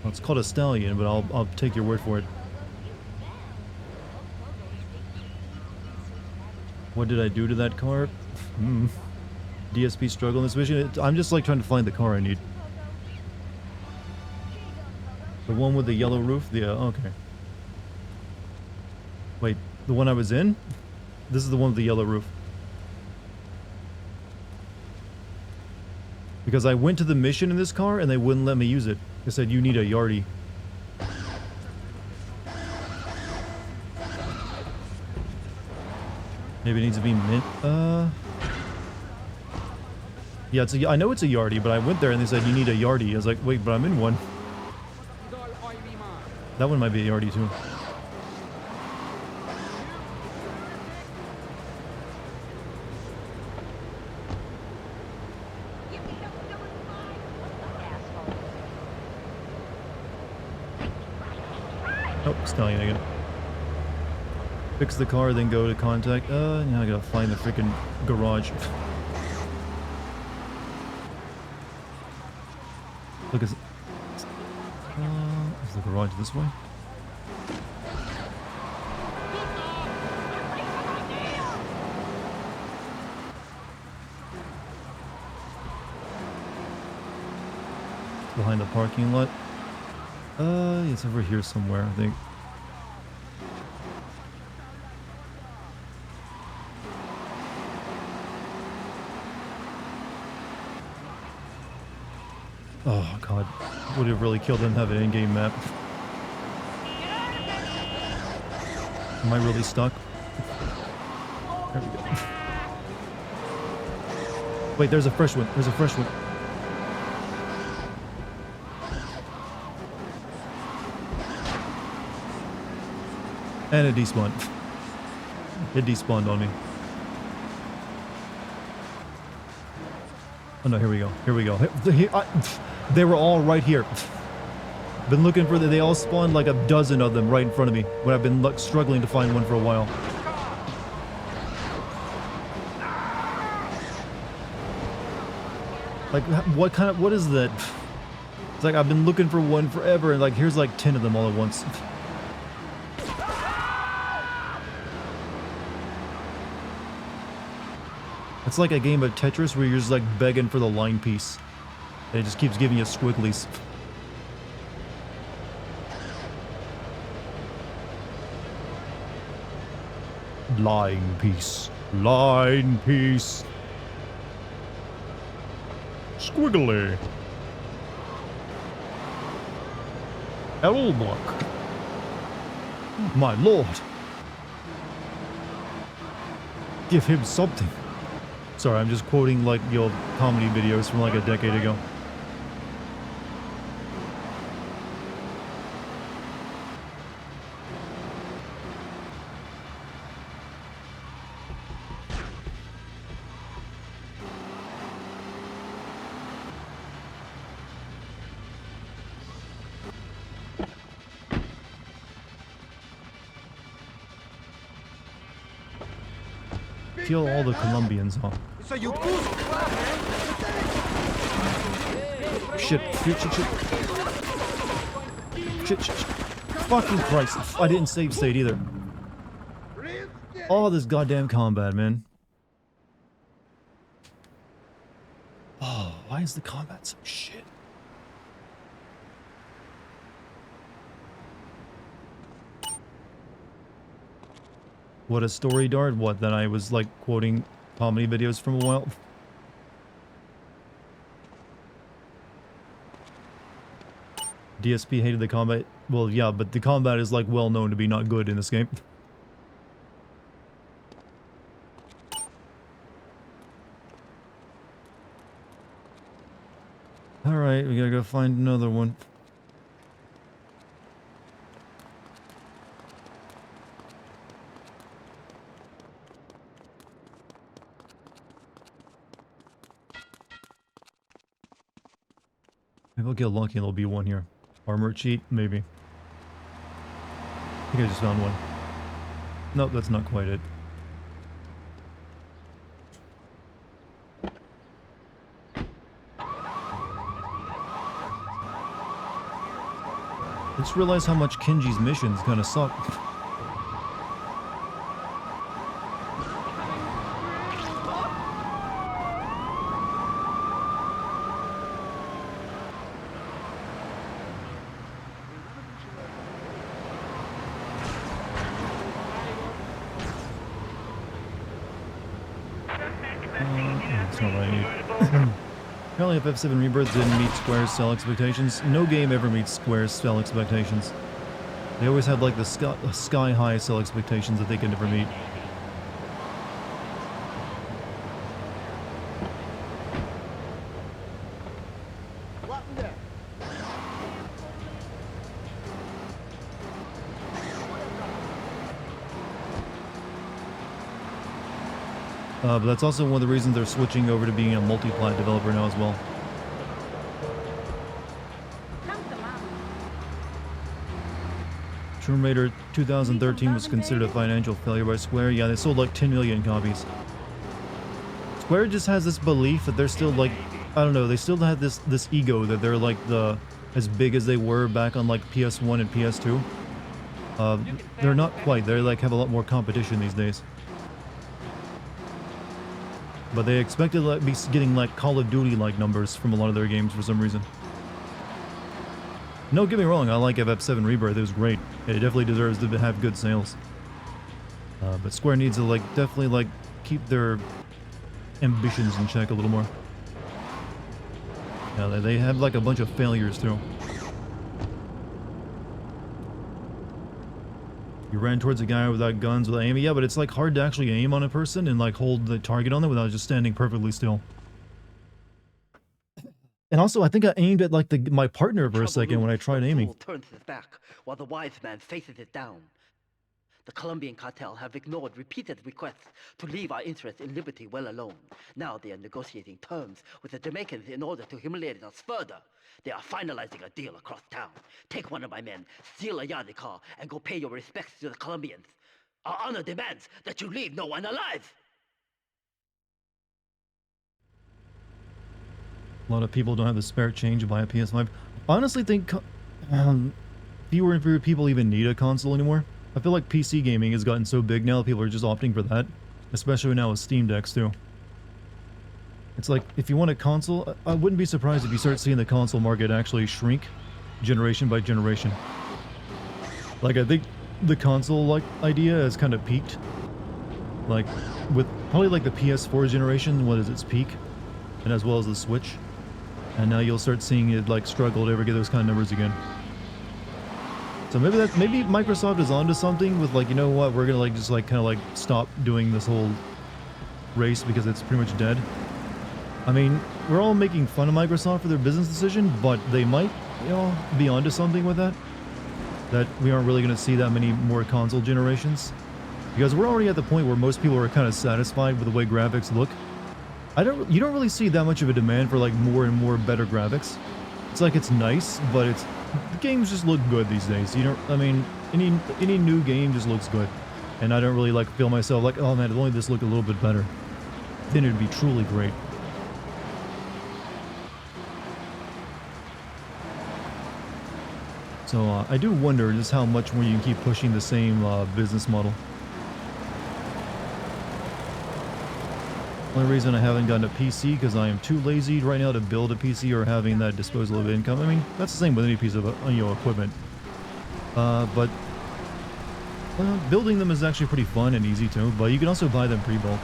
Well, it's called a Stallion, but I'll take your word for it. What did I do to that car? DSP struggle in this mission? I'm just like trying to find the car I need. The one with the yellow roof? Yeah, okay. Wait, the one I was in? This is the one with the yellow roof. Because I went to the mission in this car and they wouldn't let me use it. They said, you need a Yardi. Maybe it needs to be mint. Yeah, I know it's a Yardi, but I went there and they said, you need a Yardi. I was like, wait, but I'm in one. That one might be a Yardi too. Oh, Stallion again. Fix the car, then go to contact. Now I gotta find the freaking garage. Look, is the garage this way? Behind the parking lot. It's over here somewhere, I think. Oh god, would have really killed them to have an in-game map. Am I really stuck? There we go. Wait, there's a fresh one. There's a fresh one. And it despawned. It despawned on me. Oh no, here we go. Here we go. They were all right here. Been looking for they all spawned like a dozen of them right in front of me, but I've been struggling to find one for a while. Like, what is that? It's like I've been looking for one forever, and like here's like 10 of them all at once. It's like a game of Tetris where you're just like begging for the line piece. And it just keeps giving you squigglies. Line piece. Line piece. Squiggly. Elblock. My lord. Give him something. Sorry, I'm just quoting like your comedy videos from like a decade ago. Kill all the Colombians off. Shit, shit, shit, shit. Shit, shit, shit. Fucking Christ. I didn't save state either. All this goddamn combat, man. Oh, why is the combat so shit? What a story, Dart? What, that I was like quoting comedy videos from a while? DSP hated the combat. Well, yeah, but the combat is like well known to be not good in this game. Alright, we gotta go find another one. Maybe I'll get lucky and there'll be one here. Armor cheat? Maybe. I think I just found one. Nope, that's not quite it. I just realized how much Kenji's missions kinda suck. That's not what I need. Apparently if F7 Rebirth didn't meet Square's sell expectations, no game ever meets Square's sell expectations. They always had like the sky high sell expectations that they can never meet. But that's also one of the reasons they're switching over to being a multi-plat developer now as well. Tomb Raider 2013 was considered a financial failure by Square. Yeah, they sold like 10 million copies. Square just has this belief that they're still like, I don't know, they still have this ego that they're like as big as they were back on like PS1 and PS2. They're not quite. They like have a lot more competition these days. But they expected to be getting like Call of Duty like numbers from a lot of their games for some reason. No, get me wrong, I like FF7 Rebirth, it was great. It definitely deserves to have good sales. But Square needs to like definitely like keep their ambitions in check a little more. Yeah, they have like a bunch of failures too. You ran towards a guy without guns, without aiming. Yeah, but it's like hard to actually aim on a person and like hold the target on them without just standing perfectly still. And also, I think I aimed at like my partner for a second when I tried aiming. The fool turns his back while the wise man faces it down. The Colombian cartel have ignored repeated requests to leave our interests in liberty well alone. Now they are negotiating terms with the Jamaicans in order to humiliate us further. They are finalizing a deal across town. Take one of my men, steal a Yardley car, and go pay your respects to the Colombians. Our honor demands that you leave no one alive. A lot of people don't have the spare change to buy a PS5. I honestly think fewer and fewer people even need a console anymore. I feel like PC gaming has gotten so big now, people are just opting for that. Especially now with Steam Decks too. It's like, if you want a console, I wouldn't be surprised if you start seeing the console market actually shrink generation by generation. Like, I think the console like idea has kind of peaked. Like, with probably like the PS4 generation was its peak, and as well as the Switch. And now you'll start seeing it like struggle to ever get those kind of numbers again. So maybe Microsoft is onto something with like, you know what, we're gonna like just like kind of like stop doing this whole race because it's pretty much dead. I mean, we're all making fun of Microsoft for their business decision, but they might, you know, be onto something with that. That we aren't really gonna see that many more console generations. Because we're already at the point where most people are kind of satisfied with the way graphics look. You don't really see that much of a demand for like more and more better graphics. It's like it's nice, but the games just look good these days. You don't, I mean, any new game just looks good. And I don't really like feel myself like, oh man, if only this looked a little bit better, then it'd be truly great. So I do wonder just how much more you can keep pushing the same business model. Only reason I haven't gotten a PC because I am too lazy right now to build a PC or having that disposal of income. I mean, that's the same with any piece of equipment. But building them is actually pretty fun and easy too. But you can also buy them pre-built.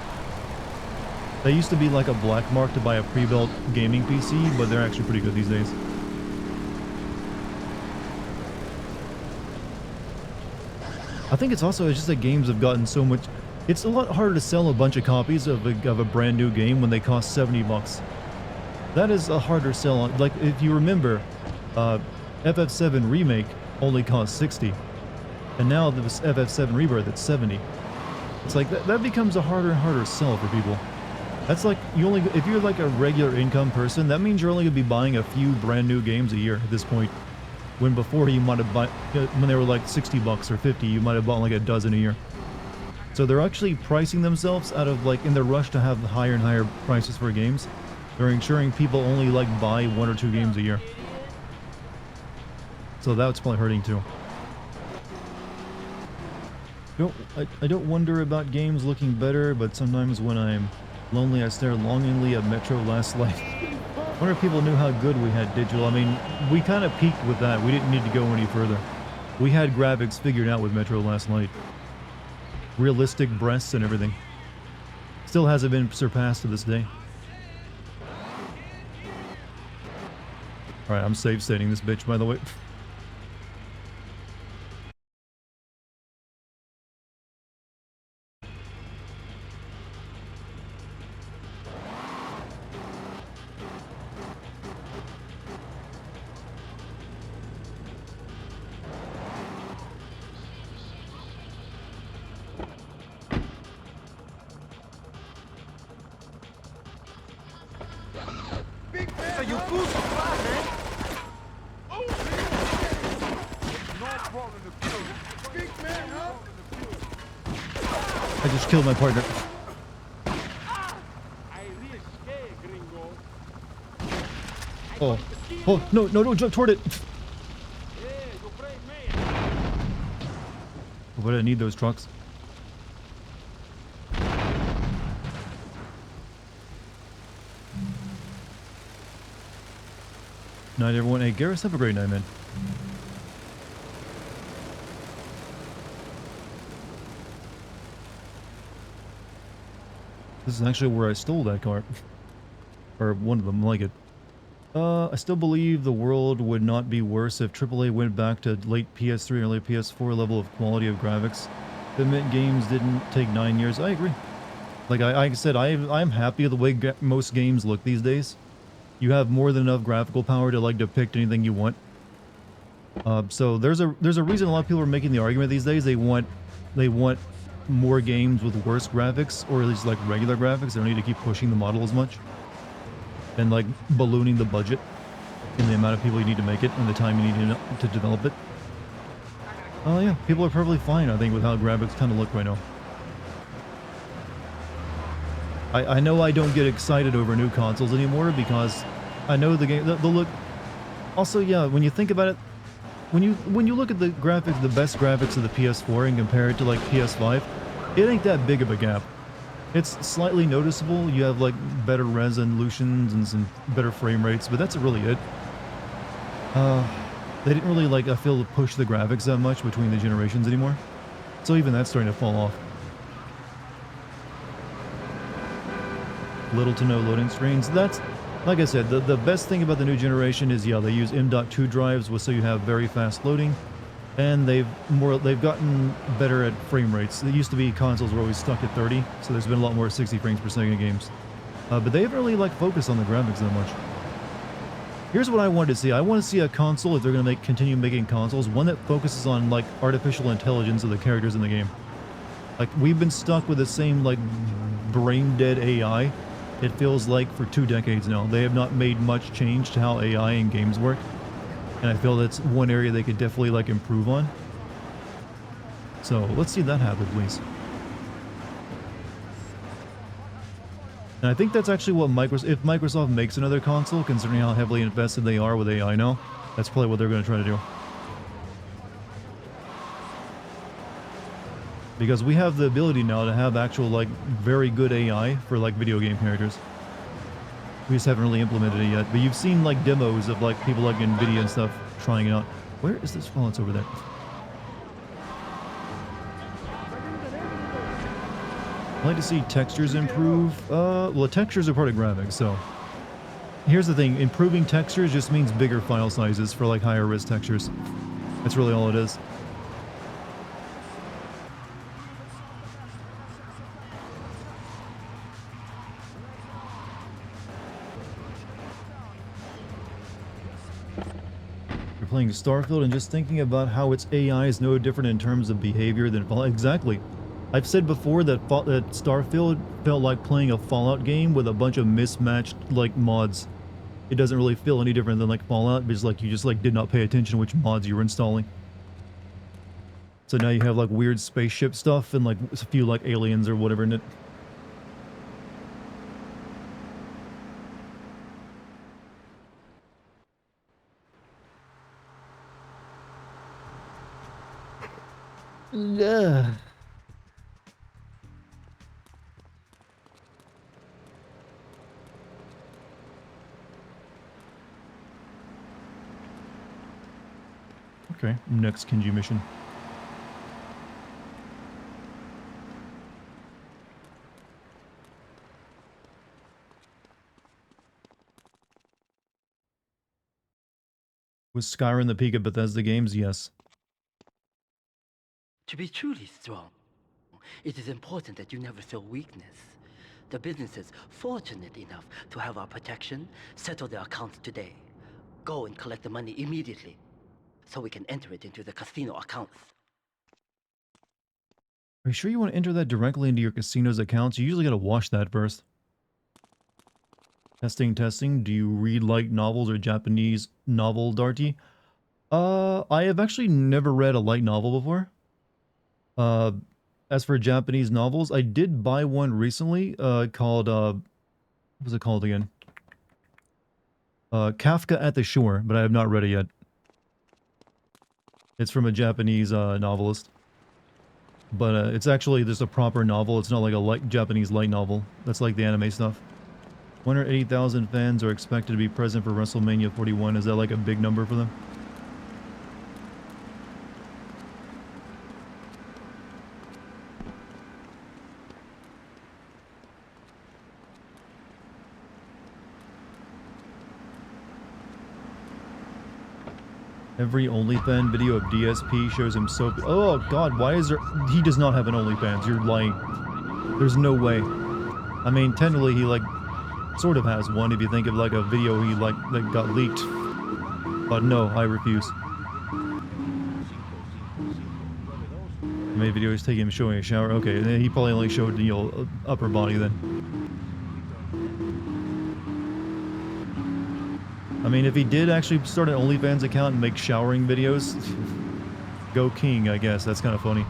They used to be like a black mark to buy a pre-built gaming PC, but they're actually pretty good these days. I think it's just that games have gotten so much. It's a lot harder to sell a bunch of copies of a brand new game when they cost $70. That is a harder sell. Like, if you remember, FF7 Remake only cost $60. And now this FF7 Rebirth at $70. It's like, that becomes a harder and harder sell for people. That's like, if you're like a regular income person, that means you're only going to be buying a few brand new games a year at this point. When before you might have bought, when they were like $60 or $50, you might have bought like a dozen a year. So they're actually pricing themselves out of like, in their rush to have higher and higher prices for games, they're ensuring people only like buy 1 or 2 games a year. So that's probably hurting too. I don't wonder about games looking better, but sometimes when I'm lonely I stare longingly at Metro Last Light. I wonder if people knew how good we had digital. I mean, we kind of peaked with that. We didn't need to go any further. We had graphics figured out with Metro Last Light. Realistic breasts and everything. Still hasn't been surpassed to this day. Alright, I'm save stating this bitch, by the way. So you fools are fly, man. I just killed my partner. Oh. Oh, no, don't jump toward it. But I need those trucks. Night, everyone. Hey, Garrus, have a great night, man. This is actually where I stole that car. Or one of them, like it. I still believe the world would not be worse if AAA went back to late PS3 or late PS4 level of quality of graphics. The mint games didn't take 9 years. I agree. Like I said, I'm happy with the way most games look these days. You have more than enough graphical power to like depict anything you want. So there's a reason a lot of people are making the argument these days. They want more games with worse graphics, or at least like regular graphics. They don't need to keep pushing the model as much. And like ballooning the budget in the amount of people you need to make it and the time you need to develop it. Yeah, people are perfectly fine, I think, with how graphics kind of look right now. I know I don't get excited over new consoles anymore because I know the game, the look. Also, yeah, when you think about it, when you look at the graphics, the best graphics of the PS4 and compare it to like PS5, it ain't that big of a gap. It's slightly noticeable. You have like better resolutions and some better frame rates, but that's really it. They didn't really like, I feel, push the graphics that much between the generations anymore. So even that's starting to fall off. Little to no loading screens. That's, like I said, the best thing about the new generation is, yeah, they use M.2 drives, so you have very fast loading. And they've gotten better at frame rates. It used to be consoles were always stuck at 30, so there's been a lot more 60 frames per second games. But they haven't really like focused on the graphics that much. Here's what I wanted to see. I want to see a console, if they're going to continue making consoles, one that focuses on like artificial intelligence of the characters in the game. Like we've been stuck with the same like brain dead AI. It feels like for 2 decades now. They have not made much change to how AI in games work. And I feel that's one area they could definitely like improve on. So let's see that happen, please. And I think that's actually what if Microsoft makes another console, considering how heavily invested they are with AI now, that's probably what they're going to try to do. Because we have the ability now to have actual like very good AI for like video game characters. We just haven't really implemented it yet, but you've seen like demos of like people like NVIDIA and stuff trying it out. Where is this? Oh, it's over there. I'd like to see textures improve. Well, textures are part of graphics, so here's the thing: improving textures just means bigger file sizes for like higher res textures. That's really all it is. Playing Starfield and just thinking about how its AI is no different in terms of behavior than Fallout. Exactly. I've said before that that Starfield felt like playing a Fallout game with a bunch of mismatched like mods. It doesn't really feel any different than like Fallout, because like you just like did not pay attention to which mods you were installing. So now you have like weird spaceship stuff and like a few like aliens or whatever in it. Yeah. Okay, next Kenji mission. Was Skyrim the peak of Bethesda games? Yes. To be truly strong, it is important that you never show weakness. The business is fortunate enough to have our protection. Settle their accounts today. Go and collect the money immediately, so we can enter it into the casino accounts. Are you sure you want to enter that directly into your casino's accounts? You usually gotta wash that first. Testing, testing. Do you read light novels or Japanese novel, Darty? I have actually never read a light novel before. As for Japanese novels, I did buy one recently, called, what was it called again? Kafka at the Shore, but I have not read it yet. It's from a Japanese, novelist. But, it's actually just a proper novel. It's not like a Japanese light novel. That's like the anime stuff. 180,000 fans are expected to be present for WrestleMania 41. Is that like a big number for them? Every OnlyFans video of DSP shows him so... Oh god, why is there... He does not have an OnlyFans, you're lying. There's no way. I mean, technically he like... sort of has one if you think of like a video he like that got leaked. But no, I refuse. I made videos taking him showing a shower. Okay, then he probably only showed, you know, upper body then. I mean, if he did actually start an OnlyFans account and make showering videos, go king, I guess. That's kind of funny.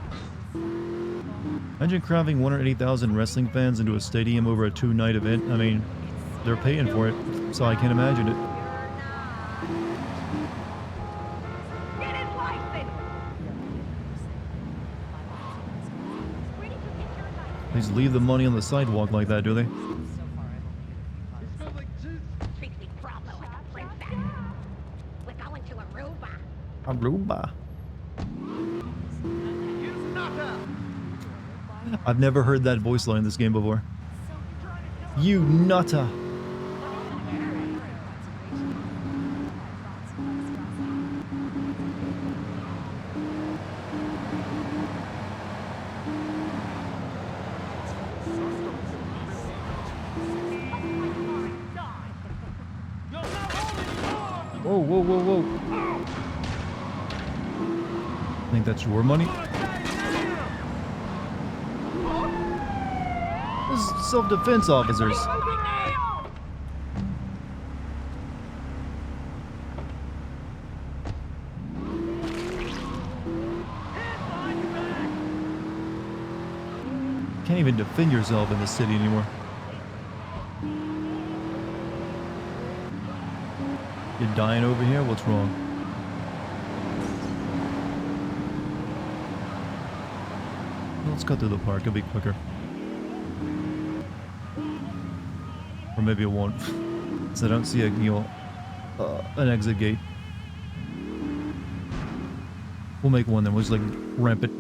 Imagine cramming 180,000 wrestling fans into a stadium over a 2-night event. I mean, they're paying for it, so I can't imagine it. They just leave the money on the sidewalk like that, do they? Aruba. I've never heard that voice line in this game before. You nutter. Whoa, whoa, whoa, whoa. I think that's your money. This is self-defense officers. Can't even defend yourself in this city anymore. You're dying over here? What's wrong? Let's cut through the park, it'll be quicker. Or maybe it won't. So I don't see a, you know, an exit gate. We'll make one then, we'll just like ramp it.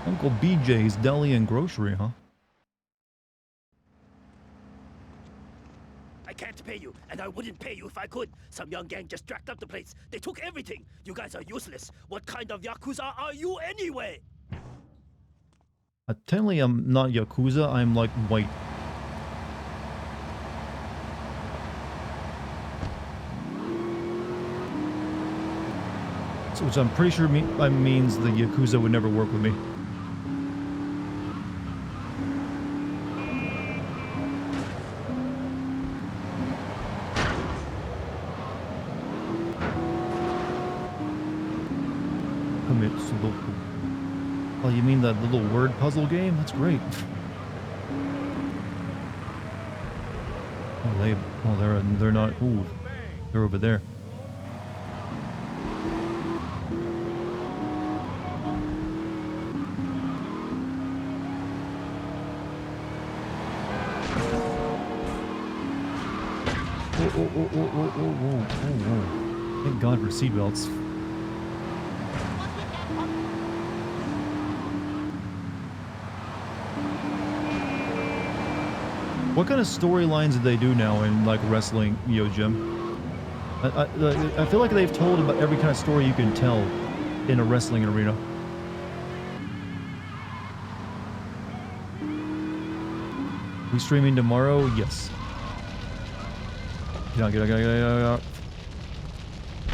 Uncle BJ's Deli and Grocery, huh? I can't pay you, and I wouldn't pay you if I could. Some young gang just jacked up the place. They took everything. You guys are useless. What kind of Yakuza are you anyway? Technically, I'm not Yakuza, I'm like white. So, which I'm pretty sure means the Yakuza would never work with me. Oh, you mean that little word puzzle game? That's great. Oh, they're not. Ooh, they're over there. Whoa. Thank God for seatbelts. What kind of storylines do they do now in like wrestling, you know, Jim? I feel like they've told about every kind of story you can tell in a wrestling arena. We streaming tomorrow? Yes. Get out.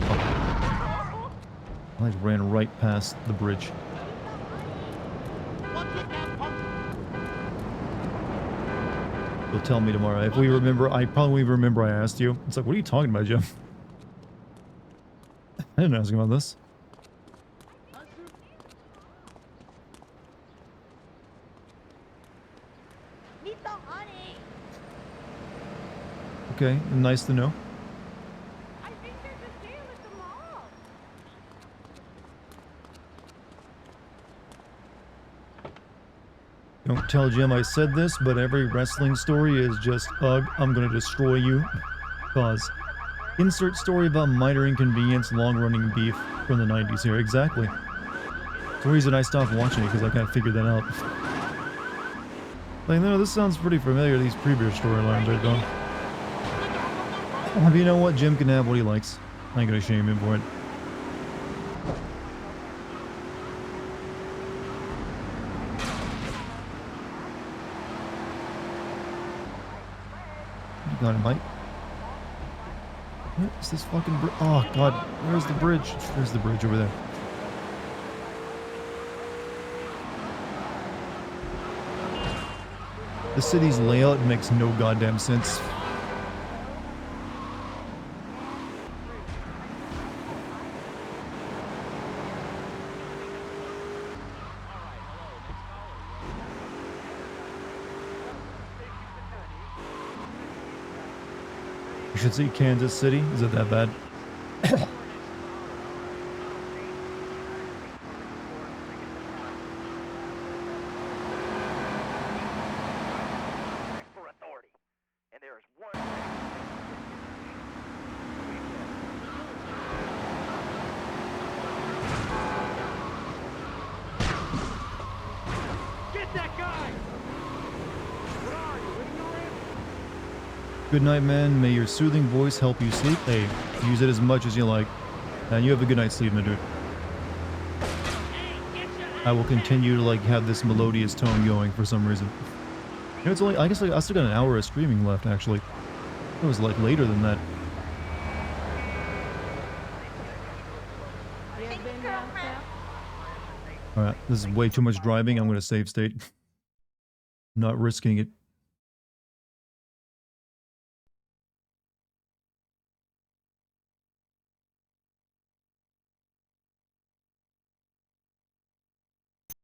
Oh. I just ran right past the bridge. You'll tell me tomorrow. If we remember, I probably remember I asked you. It's like, what are you talking about, Jim? I didn't ask you about this. Okay, nice to know. I think there's a deal at the mall. Don't tell Jim I said this, but every wrestling story is just, ugh, I'm gonna destroy you. Cause insert story about minor inconvenience, long-running beef from the 90s here. Exactly. It's the reason I stopped watching it, because I can't figure that out. Like, no, this sounds pretty familiar, these previous storylines I've done. But you know what? Jim can have what he likes. I ain't gonna shame him for it. You got it, Mike. What is this fucking bridge? Oh, God. Where's the bridge? There's the bridge over there. The city's layout makes no goddamn sense. You should see Kansas City. Is it that bad? Good night, man. May your soothing voice help you sleep. Hey, use it as much as you like. And you have a good night's sleep, my dude. I will continue to, like, have this melodious tone going for some reason. You know, it's only, I guess, like, I still got an hour of streaming left, actually. It was, like, later than that. Alright, this is way too much driving. I'm gonna save state. Not risking it.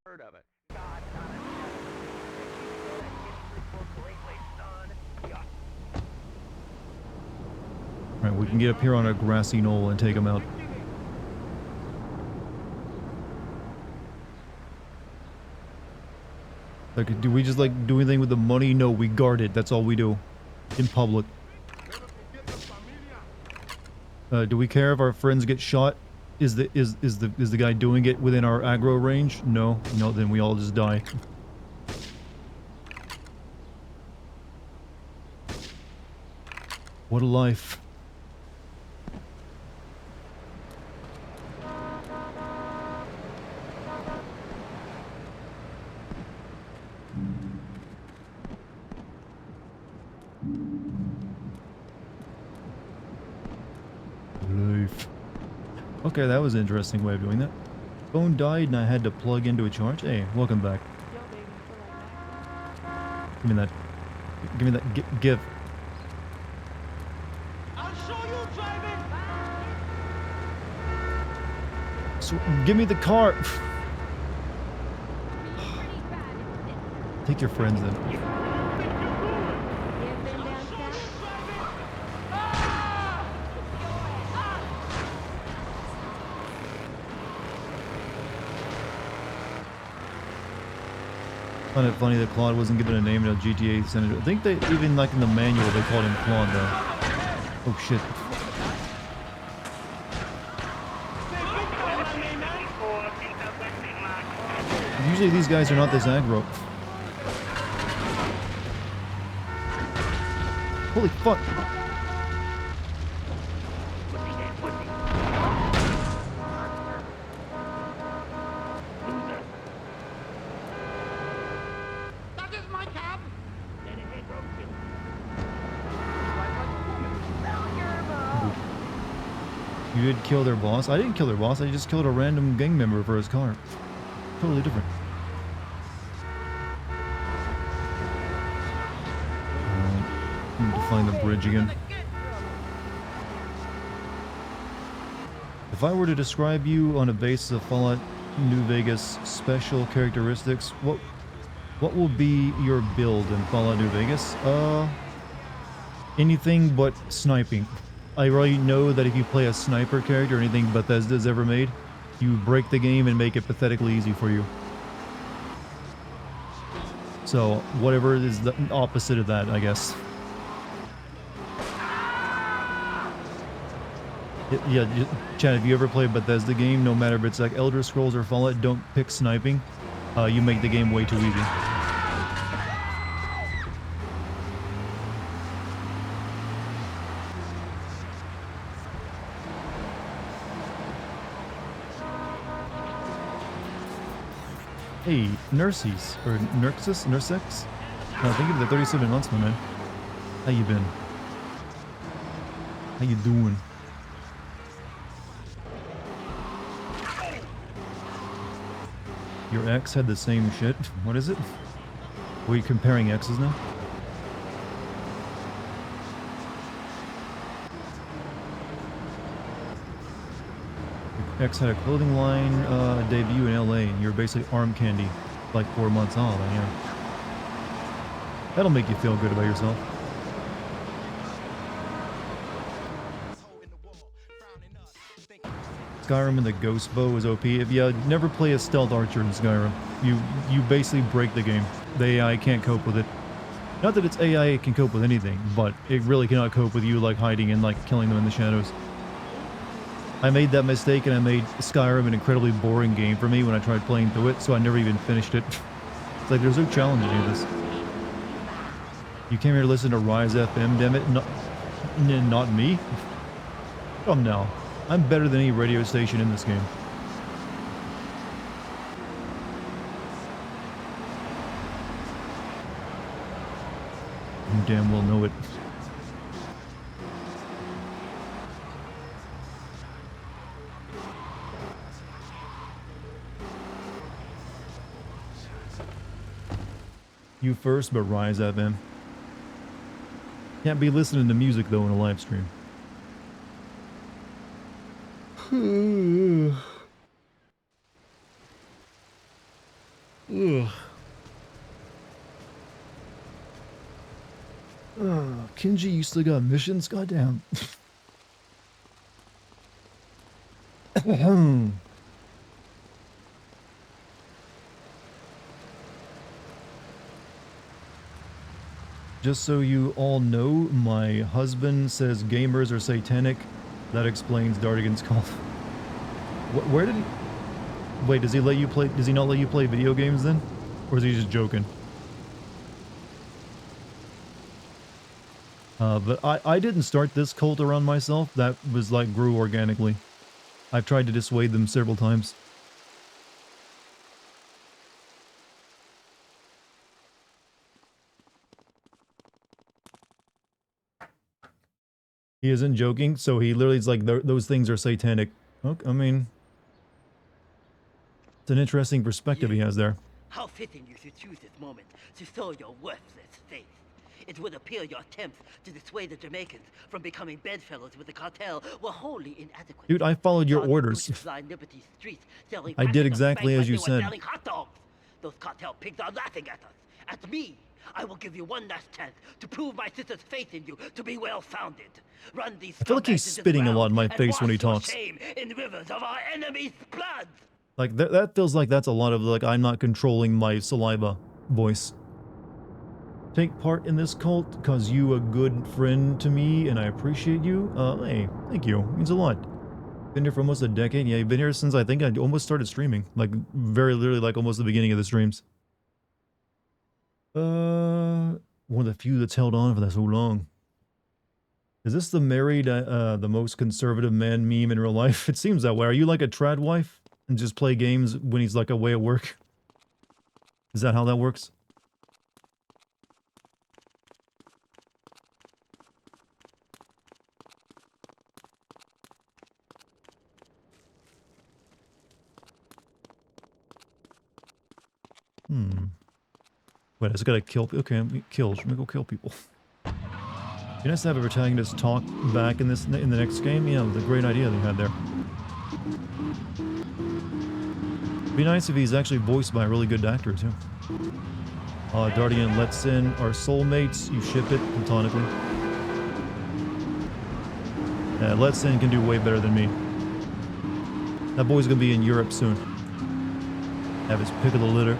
Heard of it. Alright, we can get up here on a grassy knoll and take him out. Like, do we just, like, do anything with the money? No, we guard it. That's all we do. In public. Do we care if our friends get shot? Is the guy doing it within our aggro range? No. No, then we all just die. What a life. Life. Okay, that was an interesting way of doing that. Phone died and I had to plug into a charge. Hey, welcome back. Give me that. Give me that. Give. I'll show you driving. So, give me the car. Take your friends then. I find it funny that Claude wasn't given a name in a GTA Senator. I think they, even like in the manual, they called him Claude though. Oh shit. Usually these guys are not this aggro. Holy fuck. You did kill their boss? I didn't kill their boss, I just killed a random gang member for his car. Totally different. Need to find the bridge again. If I were to describe you on a basis of Fallout New Vegas special characteristics, what will be your build in Fallout New Vegas? Anything but sniping. I already know that if you play a sniper character or anything Bethesda's ever made, you break the game and make it pathetically easy for you. So, whatever is the opposite of that, I guess. Yeah, Chad, if you ever play a Bethesda game, no matter if it's like Elder Scrolls or Fallout, don't pick sniping. You make the game way too easy. Hey, Nurses, or Nursex? Thank you for the 37 months, my man. How you been? How you doing? Your ex had the same shit? What is it? Were you comparing exes now? X had a clothing line debut in LA, and you're basically arm candy like 4 months. Oh, yeah. That'll make you feel good about yourself. Skyrim and the ghost bow is OP. If you never play a stealth archer in Skyrim, you basically break the game. The AI can't cope with it. Not that its AI can cope with anything, but it really cannot cope with you like hiding and like killing them in the shadows. I made that mistake and I made Skyrim an incredibly boring game for me when I tried playing through it, so I never even finished it. It's like there's no challenge in any of this. You came here to listen to Rise FM, damn it. Not me. Come now. I'm better than any radio station in this game. You damn well know it. You first, but Rise FM. Can't be listening to music though in a live stream. Kinji, you still got missions? Goddamn. Just so you all know, my husband says gamers are satanic. That explains Dartigan's call. Where did he... Wait, does he let you play... Does he not let you play video games then? Or is he just joking? But I didn't start this cult around myself. That was like grew organically. I've tried to dissuade them several times. He isn't joking, so he literally is like, those things are satanic. Okay, I mean... It's an interesting perspective he has there. How fitting you should choose this moment to show your worthless faith. It would appear your attempts to dissuade the Jamaicans from becoming bedfellows with the cartel were wholly inadequate. Dude, I followed your orders. I did exactly as you said. Those cartel pigs are laughing at us, at me. I will give you one last chance to prove my sister's faith in you to be well-founded. Run these I feel like he's spitting a lot in my face when he talks. Shame in rivers of our enemy's blood. Like, that feels like that's a lot of, like, I'm not controlling my saliva voice. Take part in this cult because you a good friend to me and I appreciate you. Hey, thank you. Means a lot. Been here for almost a decade. Yeah, you've been here since I think I almost started streaming. Like, very literally, like, almost the beginning of the streams. One of the few that's held on for that so long. Is this the married, the most conservative man meme in real life? It seems that way. Are you like a trad wife and just play games when he's like away at work? Is that how that works? Wait, I just gotta kill... Okay, kill. Let me go kill people. You nice to have a protagonist talk back in the next game? Yeah, the great idea they had there. Be nice if he's actually voiced by a really good actor, too. Dartigan lets in our soulmates. You ship it platonically. Letson can do way better than me. That boy's gonna be in Europe soon. Have his pick of the litter.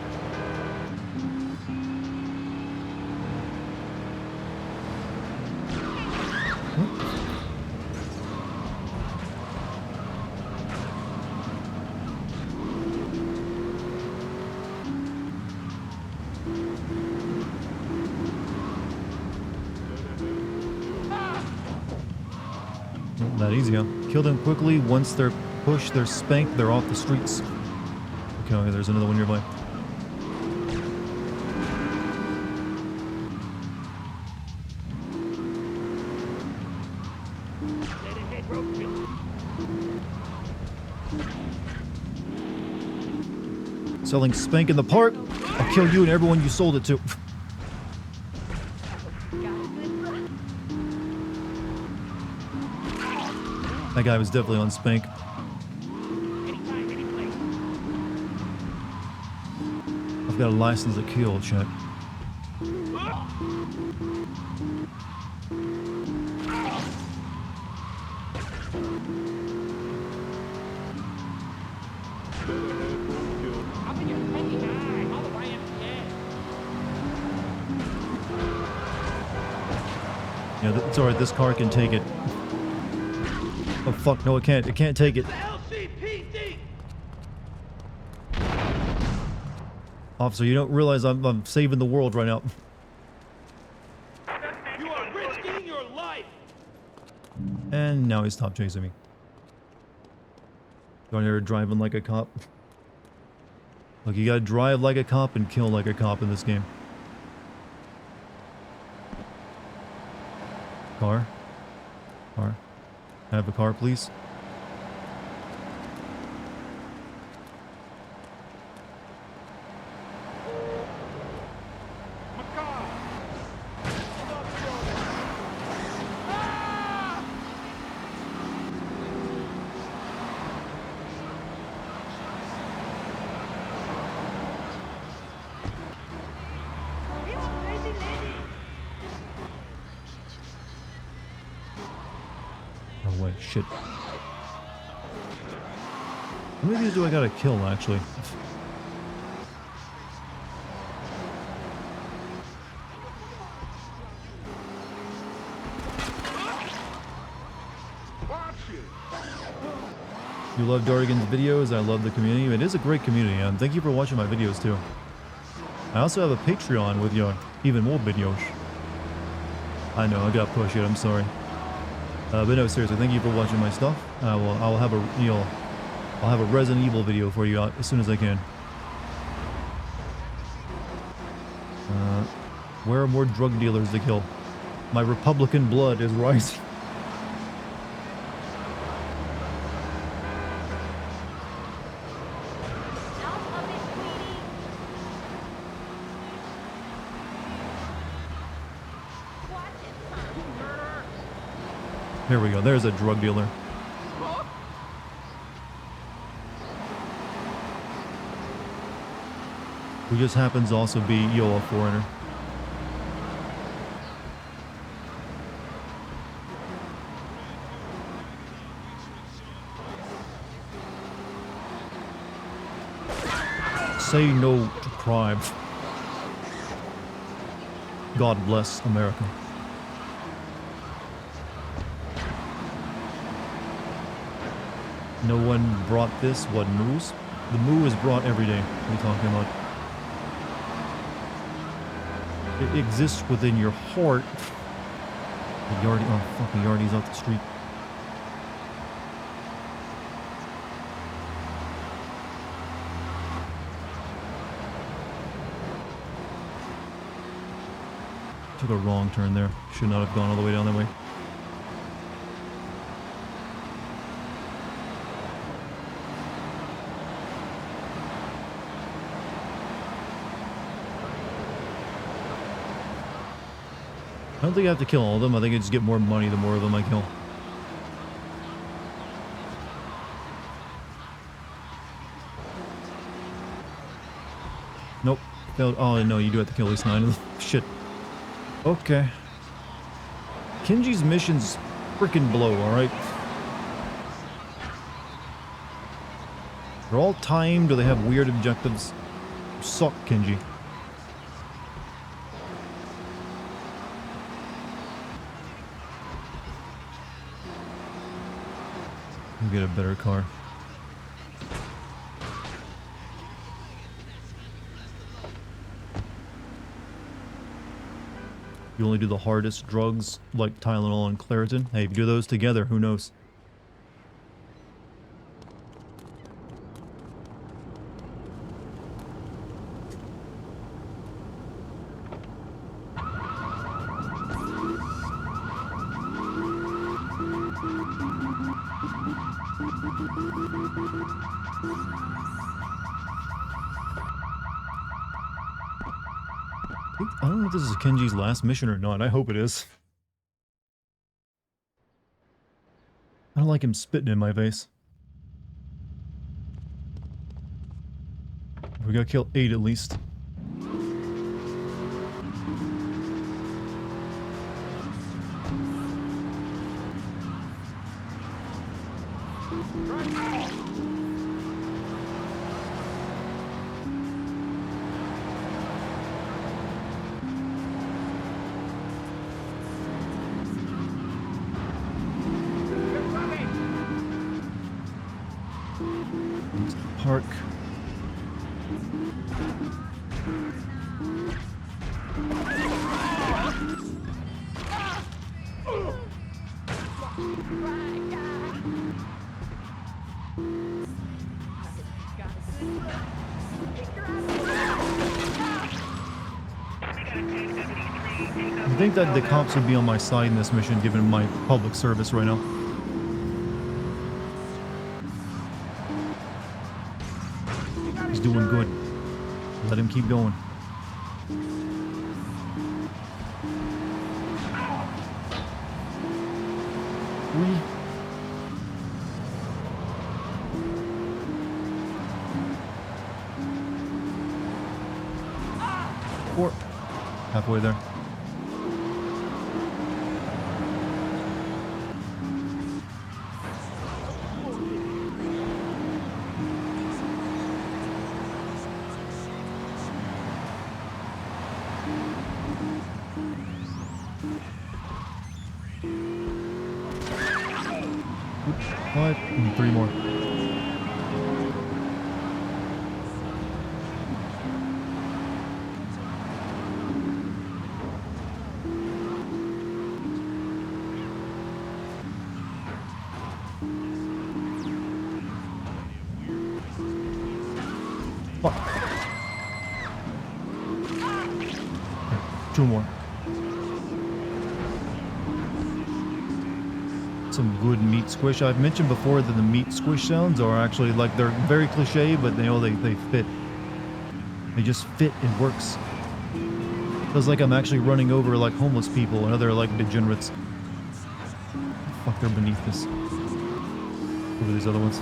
Not that easy, huh? Kill them quickly. Once they're pushed, they're spanked, they're off the streets. Okay, there's another one nearby. Selling spank in the park. I'll kill you and everyone you sold it to. That guy was definitely on spank. I've got a license to kill, chat. Yeah, it's alright, this car can take it. Oh fuck, no it can't. It can't take it. Officer, you don't realize I'm saving the world right now. You are risking your life. And now he stopped chasing me. Going there driving like a cop. Look, you gotta drive like a cop and kill like a cop in this game. Car? Car? Can I have a car, please? Oh wait, shit. How many of these do I gotta kill, actually? You love Dartigan's videos, I love the community. It is a great community, and thank you for watching my videos too. I also have a Patreon with even more videos. I know, I got pushed yet, I'm sorry. But no, seriously, thank you for watching my stuff. I'll have a Resident Evil video for you out as soon as I can. Where are more drug dealers to kill? My Republican blood is rising. There we go, there's a drug dealer. Who just happens to also be, a foreigner. Say no to crime. God bless America. No one brought this. What, moose? The moo is brought every day. What are you talking about? It exists within your heart. The Yardie, oh fuck, the Yardie's off the street. Took a wrong turn there. Should not have gone all the way down that way. I don't think I have to kill all of them. I think I just get more money the more of them I kill. Nope. Failed. Oh, no, you do have to kill at least 9 of them. Shit. Okay. Kenji's missions frickin' blow, alright? They're all timed, or they have weird objectives. You suck, Kenji. You get a better car. You only do the hardest drugs, like Tylenol and Claritin. Hey, if you do those together, who knows? I don't know if this is Kenji's last mission or not. I hope it is. I don't like him spitting in my face. We gotta kill 8 at least. Park. I think that the cops would be on my side in this mission given my public service right now. He's doing good. Let him keep going. Three. 4. Halfway there. Five, and 3 more. Fuck. Okay, 2 more. Some good meat squish. I've mentioned before that the meat squish sounds are actually like they're very cliche, but they fit. They just fit. It works. Feels like I'm actually running over like homeless people and other like degenerates. Fuck, they're beneath this. Over these other ones.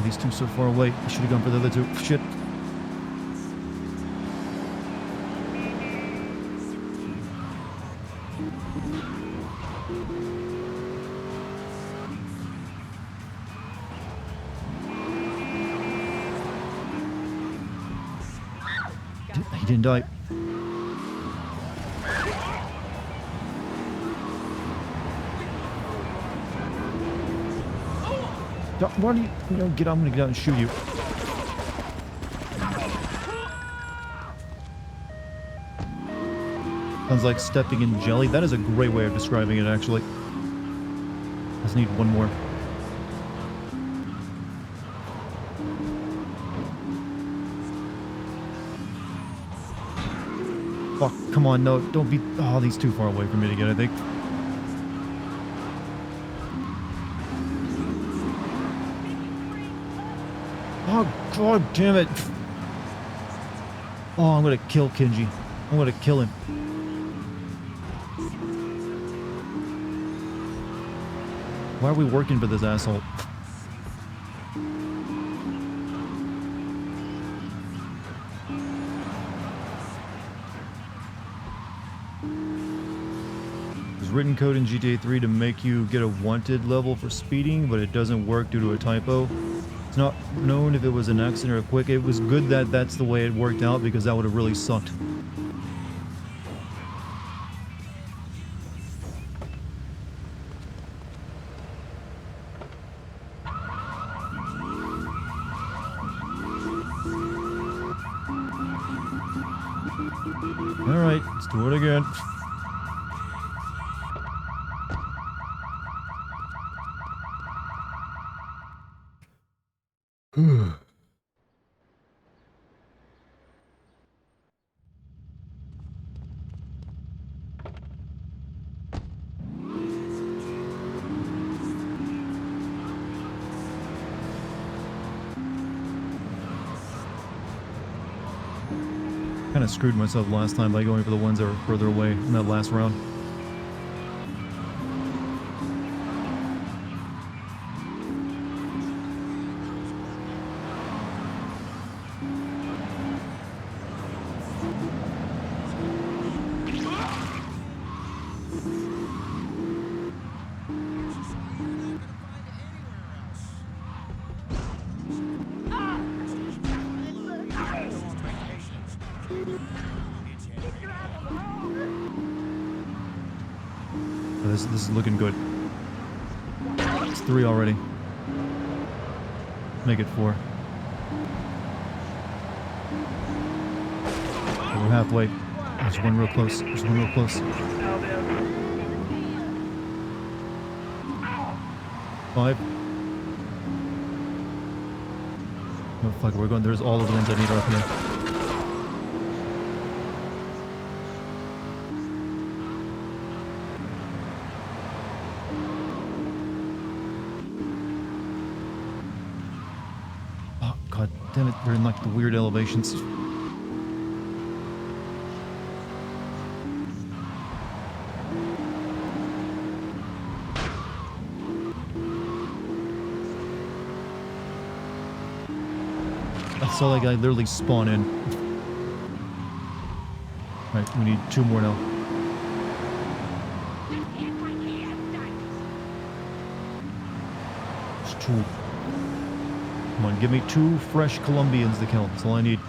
These 2 so far away. I should have gone for the other 2. Shit. He didn't die. Why do you get out? I'm gonna get out and shoot you. Sounds like stepping in jelly. That is a great way of describing it, actually. Just need 1 more. Fuck, come on, no, don't be... Oh, he's too far away for me to get, I think. Oh, god damn it. Oh, I'm gonna kill Kenji. I'm gonna kill him. Why are we working for this asshole? There's written code in GTA 3 to make you get a wanted level for speeding, but it doesn't work due to a typo. It's not known if it was an accident or a quick. It was good that that's the way it worked out, because that would have really sucked. Alright, let's do it again. Kind of screwed myself last time by going for the ones that were further away in that last round. This is looking good. It's 3 already. Make it 4. We're halfway. There's one real close. There's one real close. 5. Oh fuck, we're going. There's all of the ones I need are up here. God damn it, they're in like the weird elevations. I saw that guy literally spawn in. Right, we need 2 more now. It's 2. Come on, give me 2 fresh Colombians to kill. That's all I need.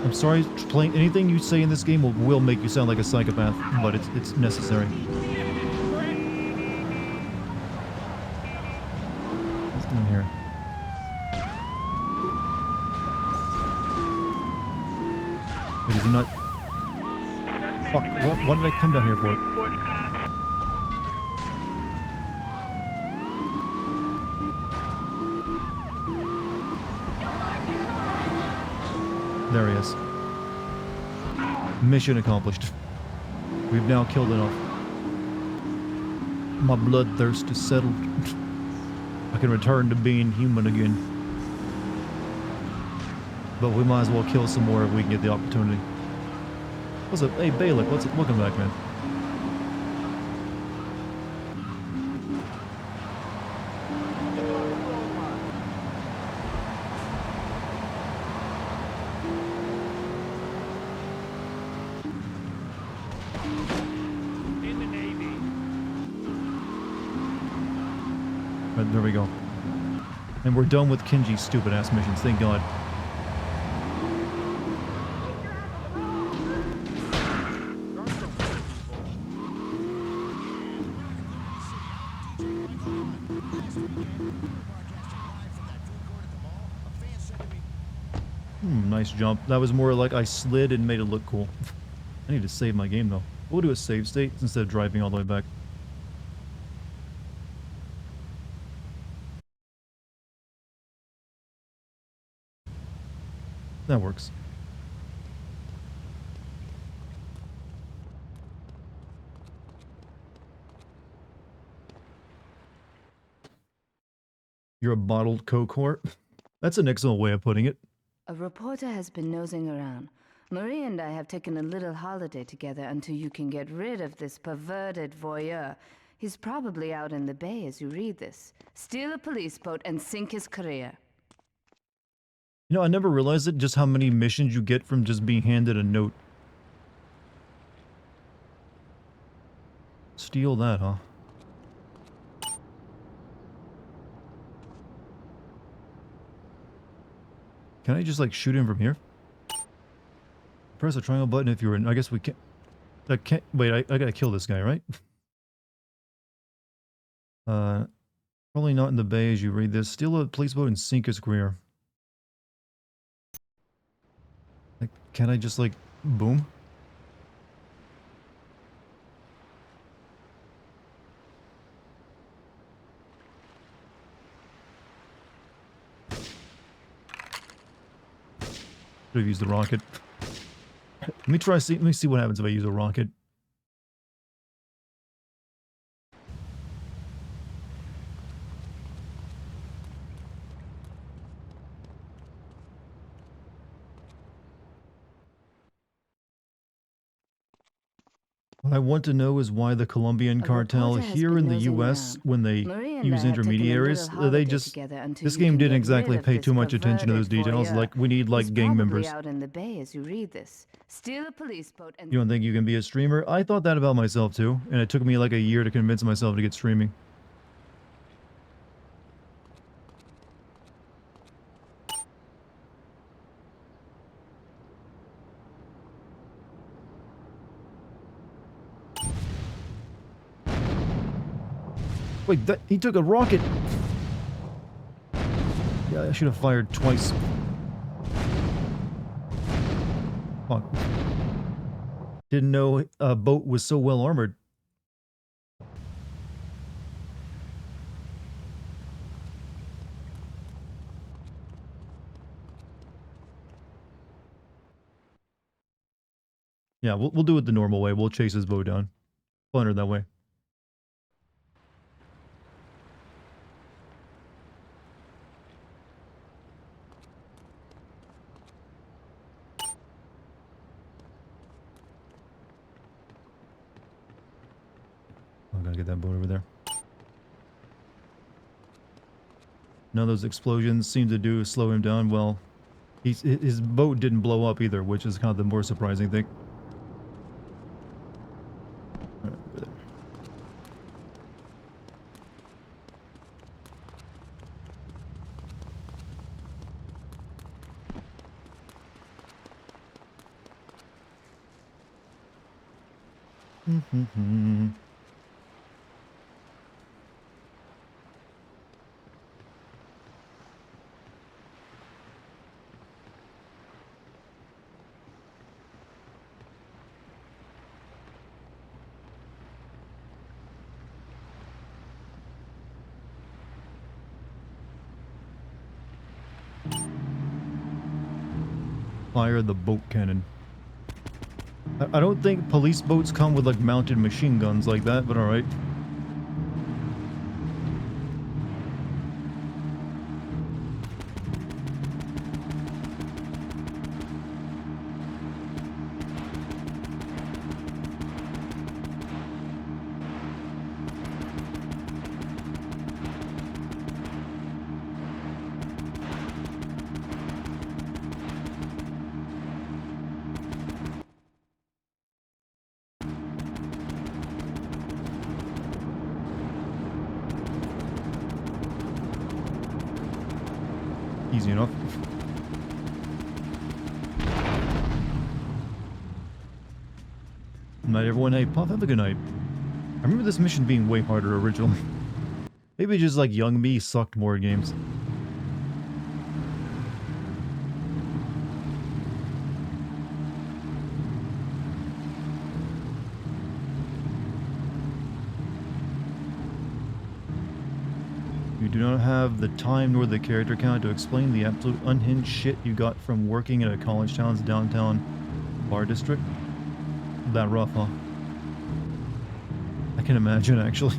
I'm sorry, playing anything you say in this game will make you sound like a psychopath, but it's necessary. What's in here? Wait, is he not? Fuck, what did I come down here for? There he is. Mission accomplished. We've now killed enough. My bloodthirst is settled. I can return to being human again. But we might as well kill some more if we can get the opportunity. What's up? Hey, Balak, what's up? Welcome back, man. Right, there we go. And we're done with Kinji's stupid-ass missions, thank God. Nice jump. That was more like I slid and made it look cool. I need to save my game, though. We'll do a save state instead of driving all the way back. That works. You're a bottled coke whore? That's an excellent way of putting it. A reporter has been nosing around. Marie and I have taken a little holiday together until you can get rid of this perverted voyeur. He's probably out in the bay as you read this. Steal a police boat and sink his career. You know, I never realized it, just how many missions you get from just being handed a note. Steal that, huh? Can I just, like, shoot him from here? Press the triangle button if you're in... I guess we can't... I can't... Wait, I gotta kill this guy, right? Probably not in the bay as you read this. Steal a police boat and sink its career. Like, can I just, like, boom? Should have used the rocket. Let me see what happens if I use a rocket. What I want to know is why the Colombian cartel here in the US, when they use intermediaries, they just... This game didn't exactly pay too much attention to those details. Like, we need, like, gang members. Out in the bay as you read this. Steal a police boat and You don't think you can be a streamer? I thought that about myself too, and it took me like a year to convince myself to get streaming. Wait, he took a rocket! Yeah, I should have fired twice. Fuck. Didn't know a boat was so well armored. Yeah, we'll do it the normal way. We'll chase his boat down. Funner that way. I gotta get that boat over there. None of those explosions seem to slow him down. Well, his boat didn't blow up either, which is kind of the more surprising thing. All right, over there. Fire the boat cannon. I don't think police boats come with like mounted machine guns like that, but alright. Easy enough. Night everyone. Hey, Puff, have a good night. I remember this mission being way harder originally. Maybe just like young me sucked more at games. You do not have the time nor the character count to explain the absolute unhinged shit you got from working in a college town's downtown bar district. That rough, huh? I can imagine, actually.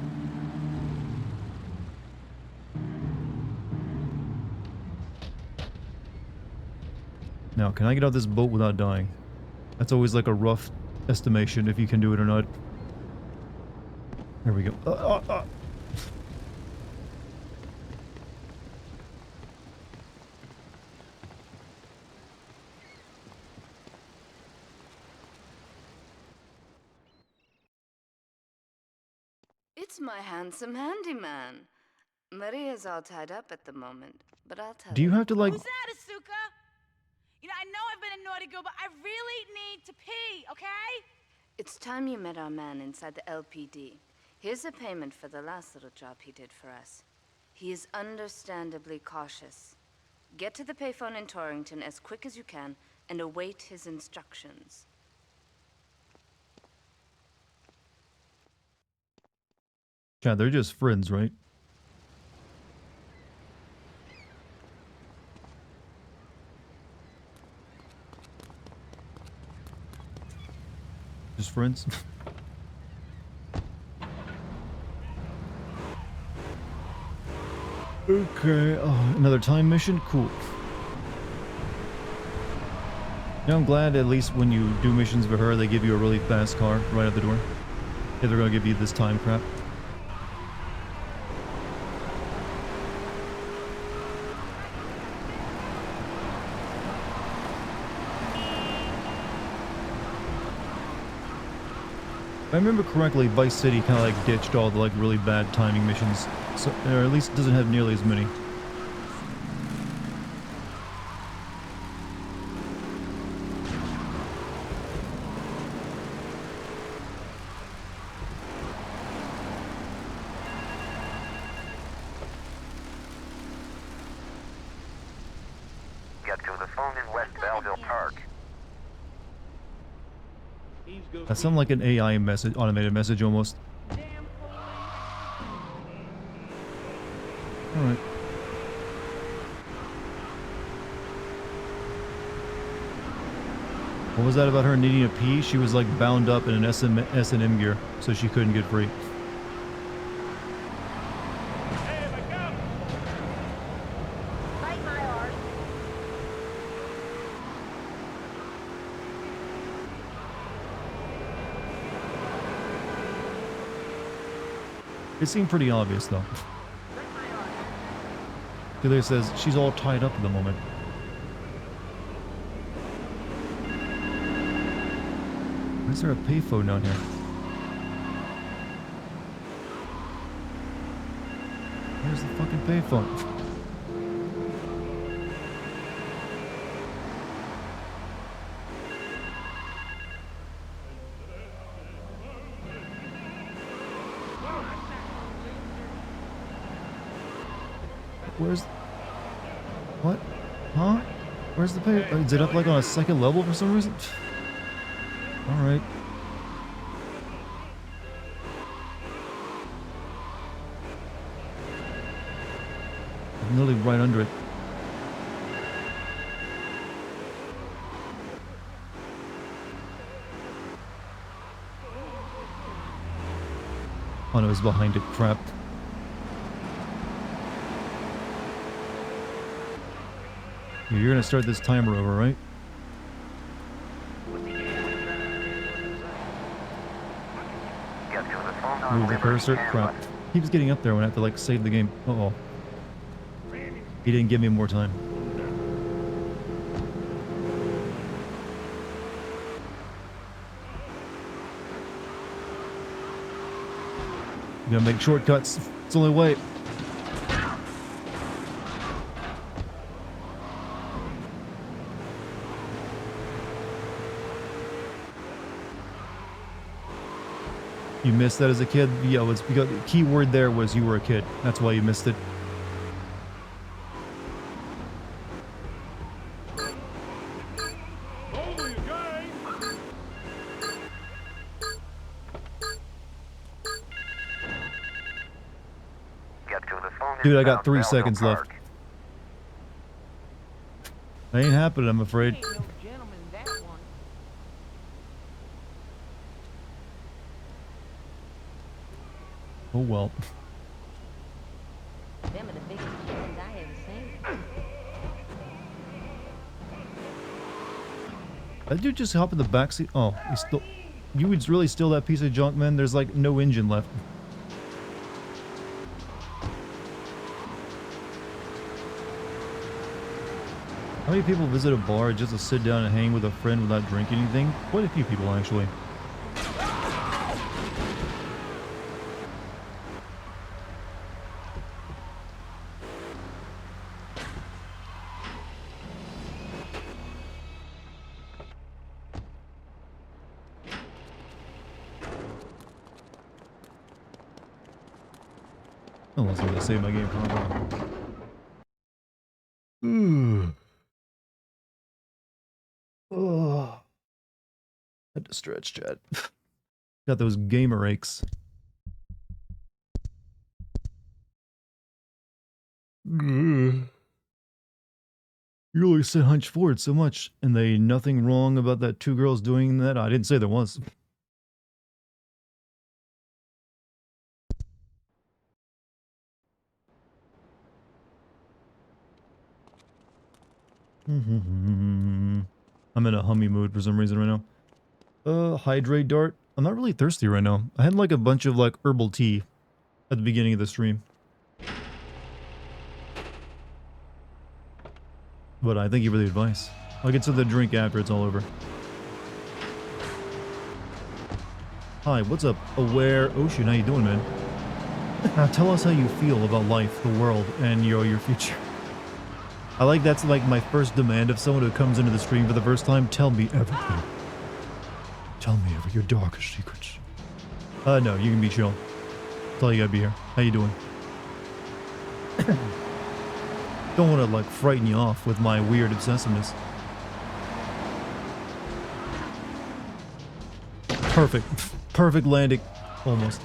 Now, can I get off this boat without dying? That's always like a rough estimation if you can do it or not. There we go. It's my handsome handyman. Maria's all tied up at the moment, but I'll tell Do you her. have to like... Who's that, Asuka? You know, I know I've been a naughty girl, but I really need to pee, okay? It's time you met our man inside the LPD. Here's a payment for the last little job he did for us. He is understandably cautious. Get to the payphone in Torrington as quick as you can and await his instructions. Yeah, they're just friends, right? Just friends? Okay, another time mission? Cool. Yeah, I'm glad at least when you do missions for her, they give you a really fast car right out the door. If they're gonna give you this time crap. If I remember correctly, Vice City kind of like ditched all the like really bad timing missions, so, or at least doesn't have nearly as many. Get to the phone in West Belleville Park. That sounds like an AI message, automated message almost. Alright. What was that about her needing a pee? She was like bound up in an S&M gear, so she couldn't get free. It seemed pretty obvious, though. There says she's all tied up at the moment. Why is there a payphone down here? Where's the fucking payphone? Where's... What? Huh? Where's the pay... Is it up like on a second level for some reason? Alright. I'm literally right under it. Oh no, it's behind it. Crap. You're gonna start this timer over, right? Move the cursor. Crap. Keeps getting up there when I have to like save the game. Uh-oh. He didn't give me more time. You gotta make shortcuts. It's the only way. You missed that as a kid? Yeah, it's because the key word there was you were a kid. That's why you missed it. Dude, I got 3 seconds left. That ain't happening, I'm afraid. Oh well. Them are the biggest chickens I ever seen. That dude just hop in the backseat. Oh, he still. You would really steal that piece of junk, man? There's like no engine left. How many people visit a bar just to sit down and hang with a friend without drinking anything? Quite a few people, actually. Unless I'm gonna save my game properly. Ooh. Oh. Had to stretch, chat. Got those gamer aches. You really said hunch forward so much, and they nothing wrong about that two girls doing that? I didn't say there was. I'm in a hummy mood for some reason right now. Hydrate Dart. I'm not really thirsty right now. I had like a bunch of like herbal tea at the beginning of the stream. But I thank you for the advice. I'll get to the drink after it's all over. Hi, what's up? Aware Ocean, how you doing, man? Now tell us how you feel about life, the world, and your future. I like that's like my first demand of someone who comes into the stream for the first time. Tell me everything. Tell me your darkest secrets. No, you can be chill. That's all you gotta be here. How you doing? Don't want to like frighten you off with my weird obsessiveness. Perfect. Perfect landing. Almost.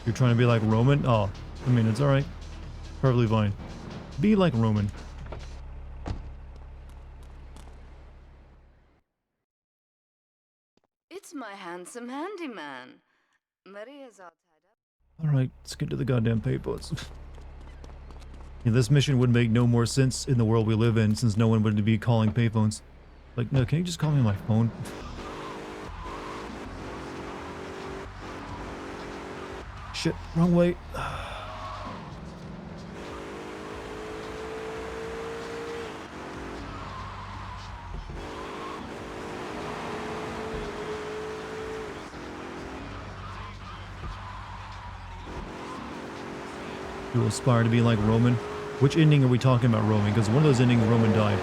You're trying to be like Roman? Oh, I mean, it's alright. Perfectly fine. Be like Roman. It's my handsome handyman. Maria's all tied up. Alright, let's get to the goddamn papers. Yeah, this mission would make no more sense in the world we live in since no one would be calling payphones. Like, no, can you just call me on my phone? Shit, wrong way. You aspire to be like Roman? Which ending are we talking about, Roman? Because one of those endings, Roman died.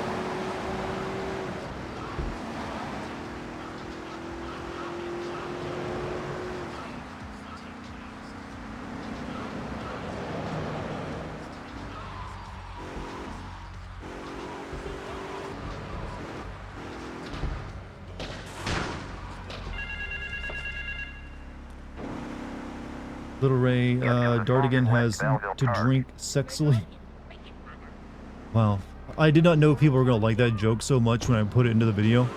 Little Ray, Dartigan has to drink sexily. Wow. I did not know people were going to like that joke so much when I put it into the video.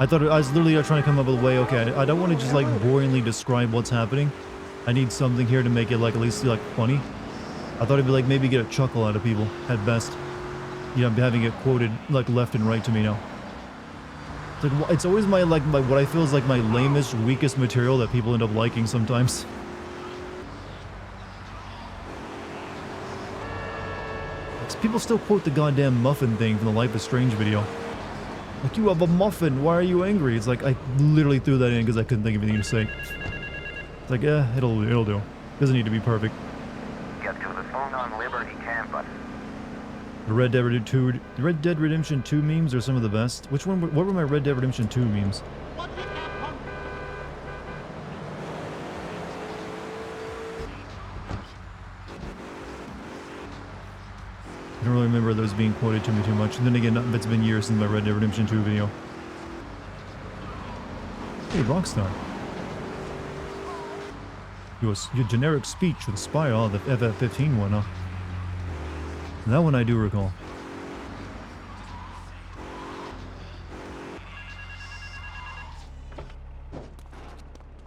I thought I was literally trying to come up with a way, okay, I don't want to just like boringly describe what's happening. I need something here to make it like at least like funny. I thought it'd be like maybe get a chuckle out of people at best. You know, having it quoted like left and right to me now. It's, like, it's always my what I feel is like my lamest, weakest material that people end up liking sometimes. People still quote the goddamn muffin thing from the Life is Strange video. Like, you have a muffin, why are you angry? It's like, I literally threw that in because I couldn't think of anything to say. It's like, it'll do. Doesn't need to be perfect. Get to the phone on Liberty campus. The Red Dead Redemption 2 memes are some of the best. What were my Red Dead Redemption 2 memes? I don't really remember those being quoted to me too much. And then again, it's been years since my Red Dead Redemption 2 video. Hey, Rockstar. Your generic speech for the spy, oh, the FF15 one, huh? That one I do recall.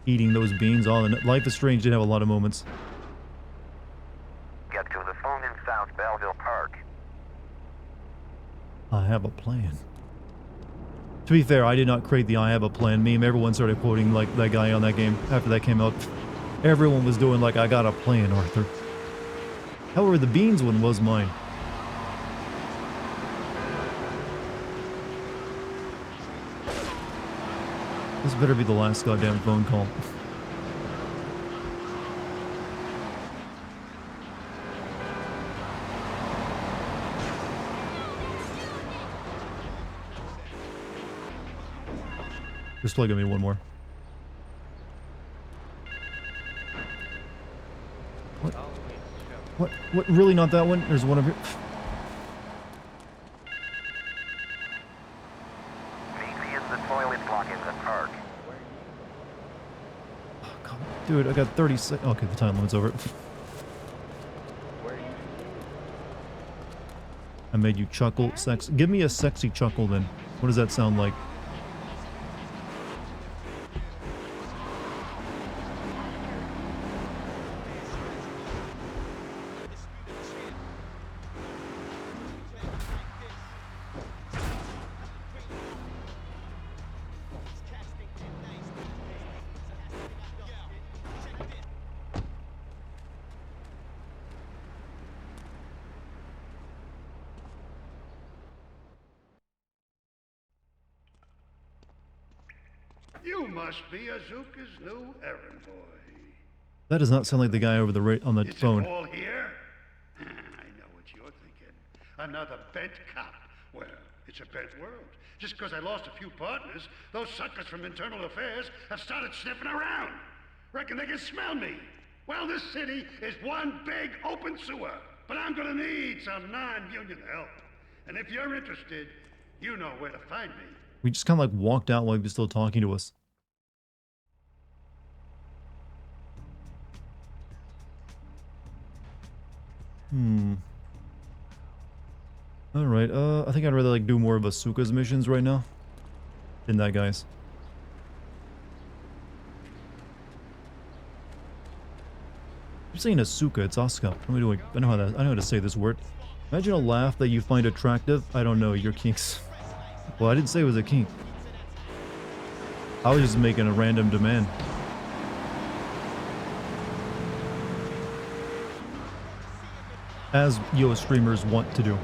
Eating those beans, oh, and Life is Strange did have a lot of moments. Get to the phone in South Belleville Park. I have a plan. To be fair, I did not create the I have a plan meme. Everyone started quoting like that guy on that game after that came out. Everyone was doing like, I got a plan, Arthur. However, the beans one was mine. This better be the last goddamn phone call. Just plug me one more. What, really not that one? There's one over here. Meet me at the toilet block in the park. Oh, God. Dude, I got 30 seconds. Okay, the time limit's over. I made you chuckle. Sex. Give me a sexy chuckle then. What does that sound like? You must be Azuka's new errand boy. That does not sound like the guy over the on the Is phone. it all here? I know what you're thinking. Another bent cop. Well, it's a bent world. Just because I lost a few partners, those suckers from Internal Affairs have started sniffing around. Reckon they can smell me. Well, this city is one big open sewer. But I'm gonna need some non-union help. And if you're interested, you know where to find me. We just kind of like walked out while he was still talking to us. Alright, I think I'd rather like do more of Asuka's missions right now than that guy's. I'm saying Asuka, it's Asuka. What am I doing? I know how to say this word. Imagine a laugh that you find attractive. I don't know, your kinks. Well, I didn't say it was a kink. I was just making a random demand. As Yo streamers want to do.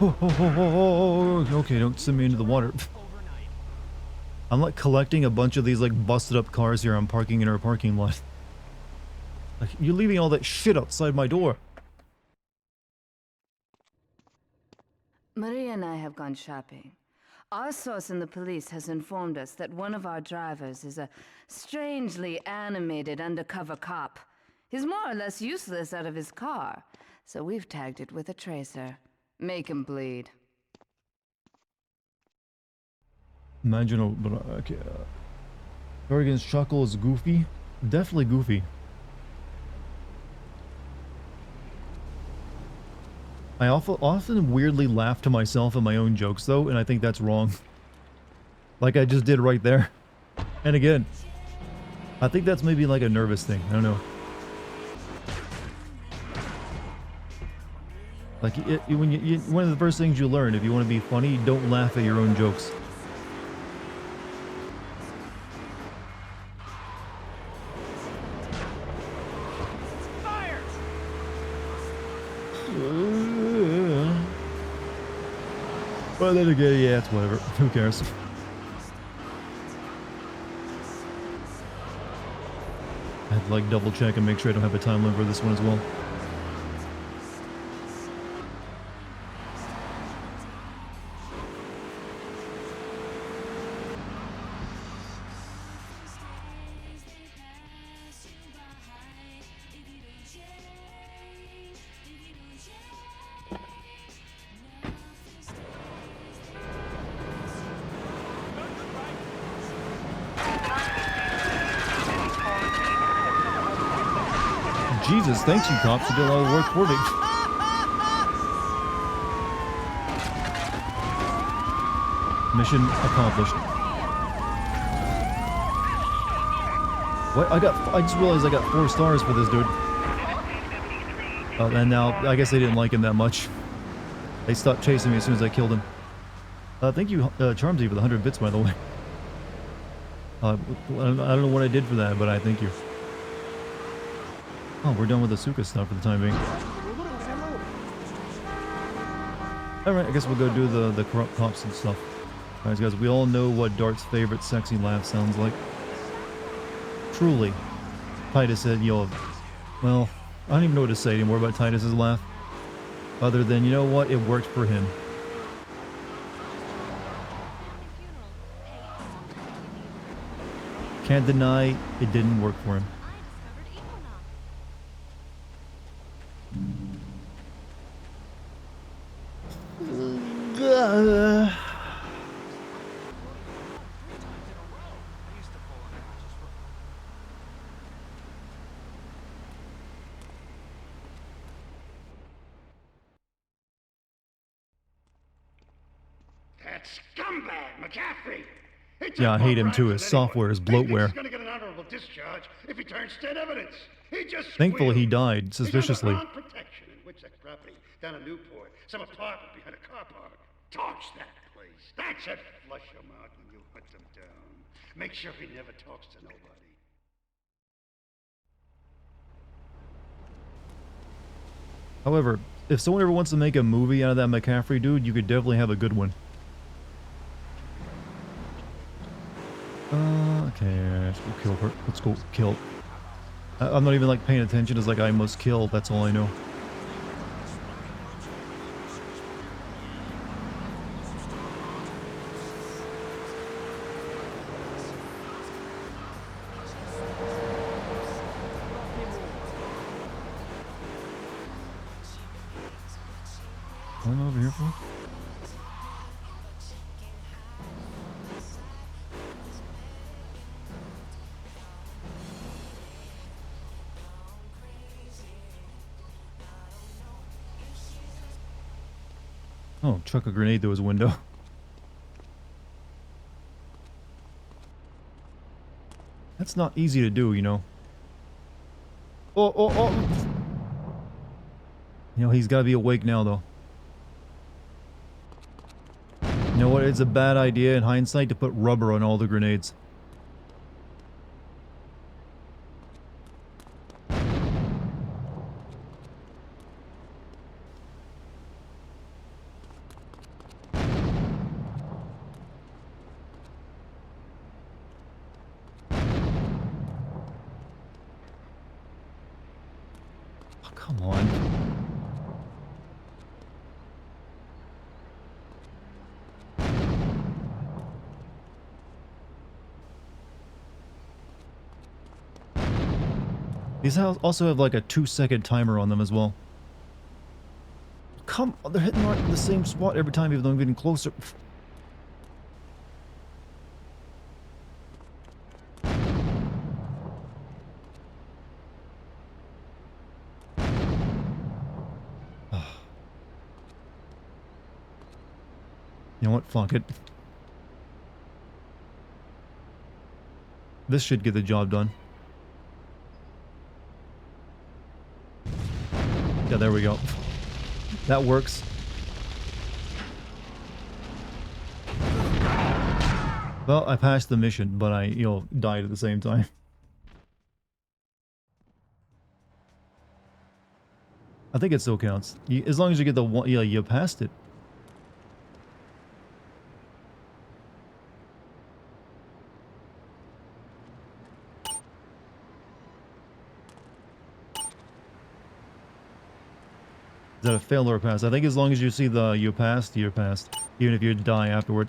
Oh, okay, don't send me into the water. I'm like collecting a bunch of these like busted up cars here I'm parking in our parking lot. Like, you're leaving all that shit outside my door. Maria and I have gone shopping. Our source in the police has informed us that one of our drivers is a strangely animated undercover cop. He's more or less useless out of his car, so we've tagged it with a tracer. Make him bleed. Imagine a... But, okay, Dartigan's chuckle is goofy. Definitely goofy. I often weirdly laugh to myself at my own jokes, though, and I think that's wrong. Like I just did right there. And again, I think that's maybe like a nervous thing. I don't know. Like, one of the first things you learn, if you want to be funny, don't laugh at your own jokes. Fire! But then again, yeah, it's whatever. Who cares? I had to like double check and make sure I don't have a time limit for this one as well. Jesus, thanks you cops, you did a lot of work for me. Mission accomplished. What? I just realized I got 4 stars for this dude. And now, I guess they didn't like him that much. They stopped chasing me as soon as I killed him. Thank you, Charmsy, for the 100 bits, by the way. I don't know what I did for that, but I thank you. Oh, we're done with the Asuka stuff for the time being. Alright, I guess we'll go do the corrupt cops and stuff. Guys, we all know what Dart's favorite sexy laugh sounds like. Truly. Titus said, yo, well, I don't even know what to say anymore about Titus's laugh. Other than, you know what, it worked for him. Can't deny it didn't work for him. That scumbag, McCaffrey! Yeah, I hate him too. His software is bloatware. He's gonna get an honorable discharge if he turns dead evidence. He just Thankfully, he squealed. died suspiciously. He's under ground protection in Witchek property down in Newport. Some apartment behind a car park. Torch that place. That's it. Flush him out when you hunt him down. Make sure he never talks to nobody. However, if someone ever wants to make a movie out of that McCaffrey dude, you could definitely have a good one. Okay, let's go kill her. Let's go kill. I'm not even like paying attention. It's like I must kill. That's all I know. Come over here for? Oh, chuck a grenade through his window. That's not easy to do, you know. Oh. You know, he's got to be awake now, though. You know what? It's a bad idea in hindsight to put rubber on all the grenades. Come on. These also have like a 2-second timer on them as well. Come on, they're hitting right in the same spot every time, even though I'm getting closer. You know what? Fuck it. This should get the job done. Yeah, there we go. That works. Well, I passed the mission, but I, you know, died at the same time. I think it still counts. As long as you get the one, yeah, you passed it. Is that a fail or a pass? I think as long as you see the you passed, you're passed. Even if you die afterward.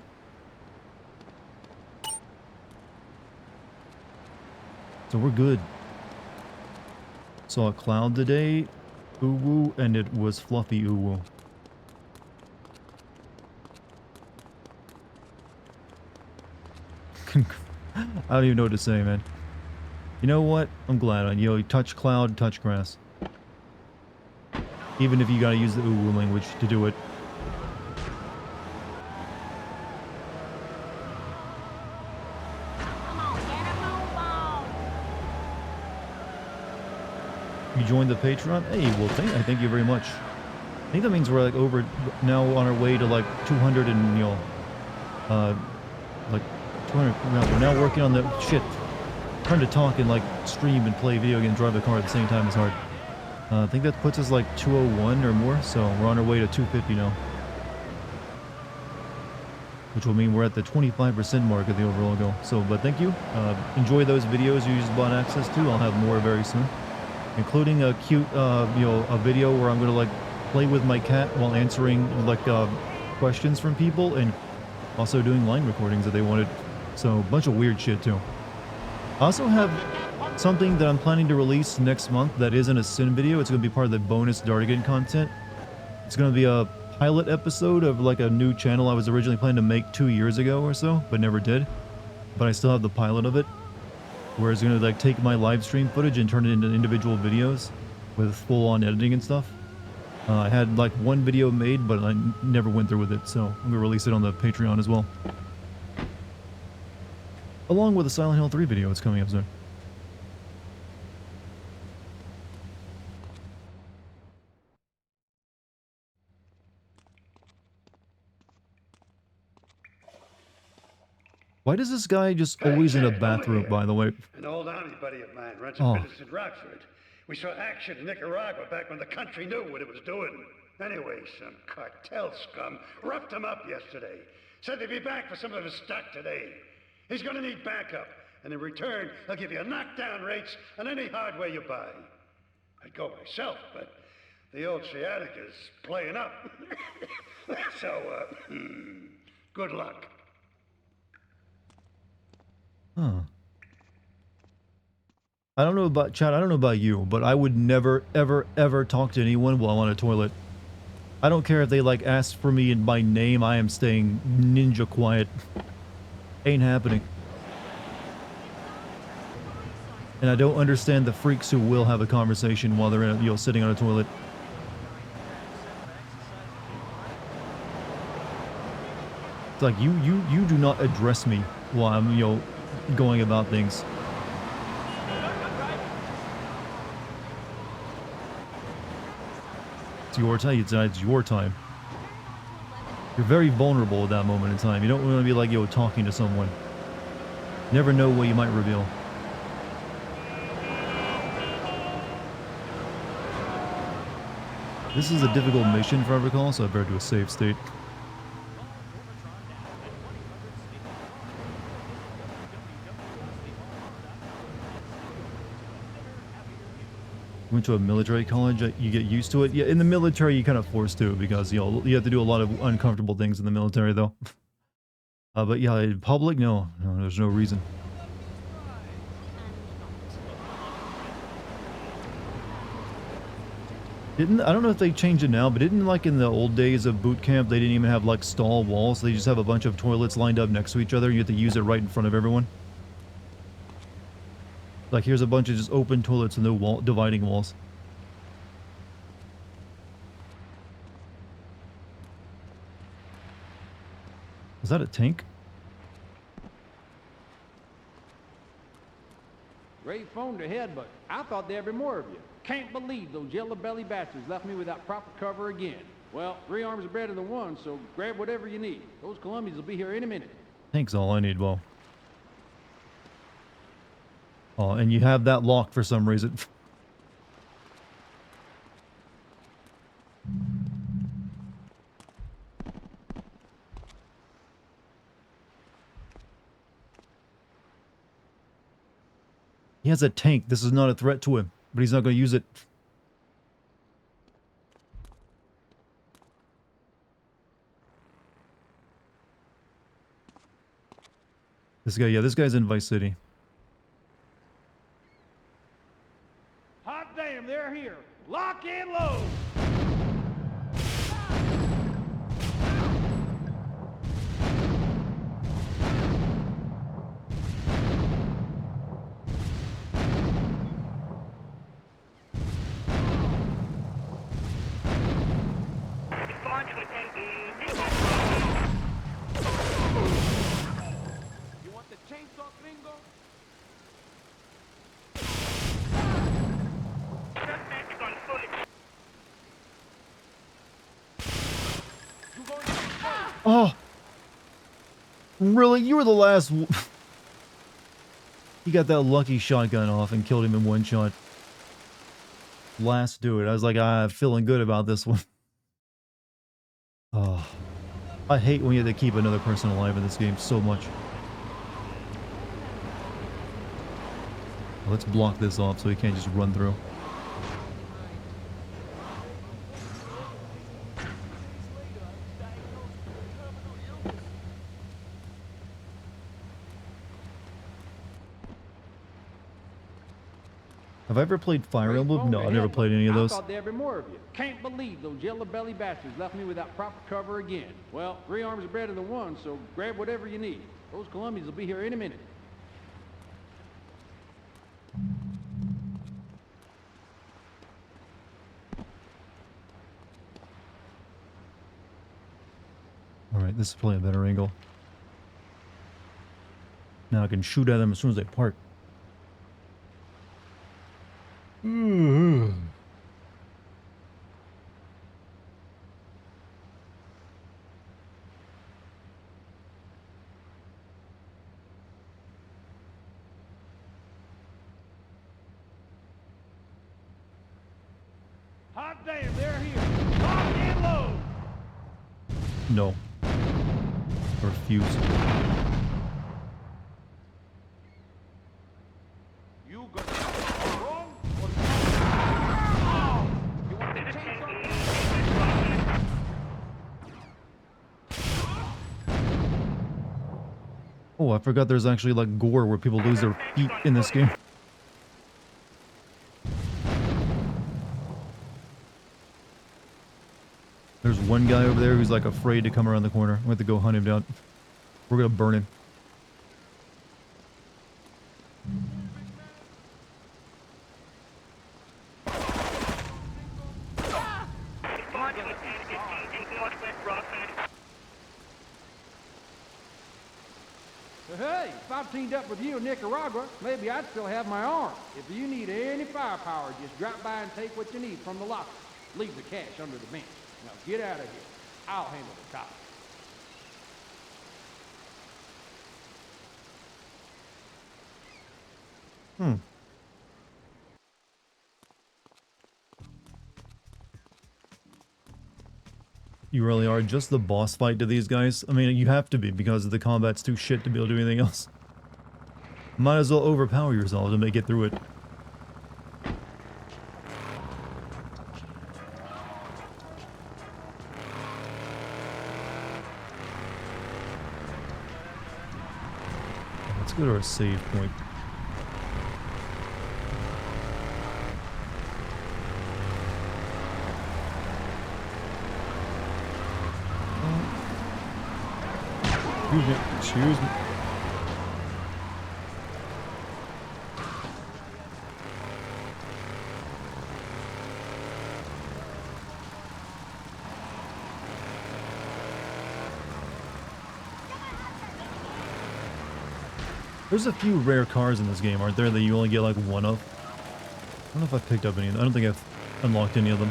So we're good. Saw a cloud today. Uwu, and it was fluffy uwu. I don't even know what to say, man. You know what? I'm glad on you. Touch cloud, touch grass. Even if you gotta use the uwu language to do it. You joined the Patreon? Hey, well, thank you very much. I think that means we're like over now on our way to like 200 and, you know, like 200. We're now working on the shit. Trying to talk and like stream and play video game and drive the car at the same time is hard. I think that puts us like 201 or more, so we're on our way to 250 now. which will mean we're at the 25% mark of the overall goal. So, but thank you. Enjoy those videos you just bought access to. I'll have more very soon, including a cute, a video where I'm going to like play with my cat while answering like questions from people, and also doing line recordings that they wanted. So, a bunch of weird shit too. I also have something that I'm planning to release next month that isn't a Sin video. It's going to be part of the bonus Dartigan content. It's going to be a pilot episode of like a new channel I was originally planning to make 2 years ago or so, but never did. But I still have the pilot of it, where it's going to like take my live stream footage and turn it into individual videos with full-on editing and stuff. I had like one video made, but I never went through with it, so I'm going to release it on the Patreon as well. Along with a Silent Hill 3 video, it's coming up soon. Why does this guy just always in a bathroom, by the way? An old army buddy of mine runs Oh. a business in Rockford. We saw action in Nicaragua back when the country knew what it was doing. Anyway, some cartel scum roughed him up yesterday. Said they'd be back for some of his stock today. He's gonna need backup, and in return, he'll give you knockdown rates on any hardware you buy. I'd go myself, but the old sciatica's playing up. So, good luck. Huh. I don't know about Chad, I don't know about you, but I would never, ever, ever talk to anyone while on a toilet. I don't care if they like ask for me in my name, I am staying ninja quiet. Ain't happening. And I don't understand the freaks who will have a conversation while they're in a, sitting on a toilet. It's like you do not address me while I'm, going about things. It's your time. It's your time. You're very vulnerable at that moment in time. You don't want to be like, talking to someone. Never know what you might reveal. This is a difficult mission, if I recall, so I better do a save state. Went to a military college, you get used to it. Yeah, in the military, you kind of forced to, because, you have to do a lot of uncomfortable things in the military, though. But yeah, in public, no, there's no reason. I don't know if they changed it now, but didn't, like, in the old days of boot camp, they didn't even have, like, stall walls. They just have a bunch of toilets lined up next to each other, and you have to use it right in front of everyone. Like, here's a bunch of just open toilets and no dividing walls. Is that a tank? Ray phoned ahead, but I thought there'd be more of you. Can't believe those yellow-belly bastards left me without proper cover again. Well, 3 arms are better than 1, so grab whatever you need. Those Colombians will be here any minute. Tank's all I need, Bo. Oh, and you have that locked for some reason. He has a tank. This is not a threat to him, but he's not going to use it. This guy, yeah, this guy's in Vice City. Hot damn, they're here. Lock and load. You want the chainsaw, gringo? Oh! Really? You were the last... He got that lucky shotgun off and killed him in one shot. Last dude. I was like, I'm feeling good about this one. Oh. I hate when you have to keep another person alive in this game so much. Let's block this off so he can't just run through. Have I ever played Fire Emblem? No, I've never played any of those. I thought there'd be more of you. Can't believe those yellow belly bastards left me without proper cover again. Well, 3 arms are better than 1, so grab whatever you need. Those Colombians will be here any minute. Alright, this is probably a better angle. Now I can shoot at them as soon as they park. Hot damn, they're here. Lock and load. No. Refuse. You got wrong? You want the chainsaw? Oh, I forgot there's actually like gore where people lose their feet in this game. There's one guy over there who's like afraid to come around the corner. We have to go hunt him down. We're gonna burn him. Hey, if I teamed up with you in Nicaragua, maybe I'd still have my arm. If you need any firepower, just drop by and take what you need from the locker. Leave the cash under the bench. Now get out of here. I'll handle the cops. You really are just the boss fight to these guys. I mean, you have to be because the combat's too shit to be able to do anything else. Might as well overpower yourself to make it through it. Let's go to our save point. Excuse me. Excuse me. There's a few rare cars in this game, aren't there, that you only get like one of? I don't know if I've picked up any of them. I don't think I've unlocked any of them.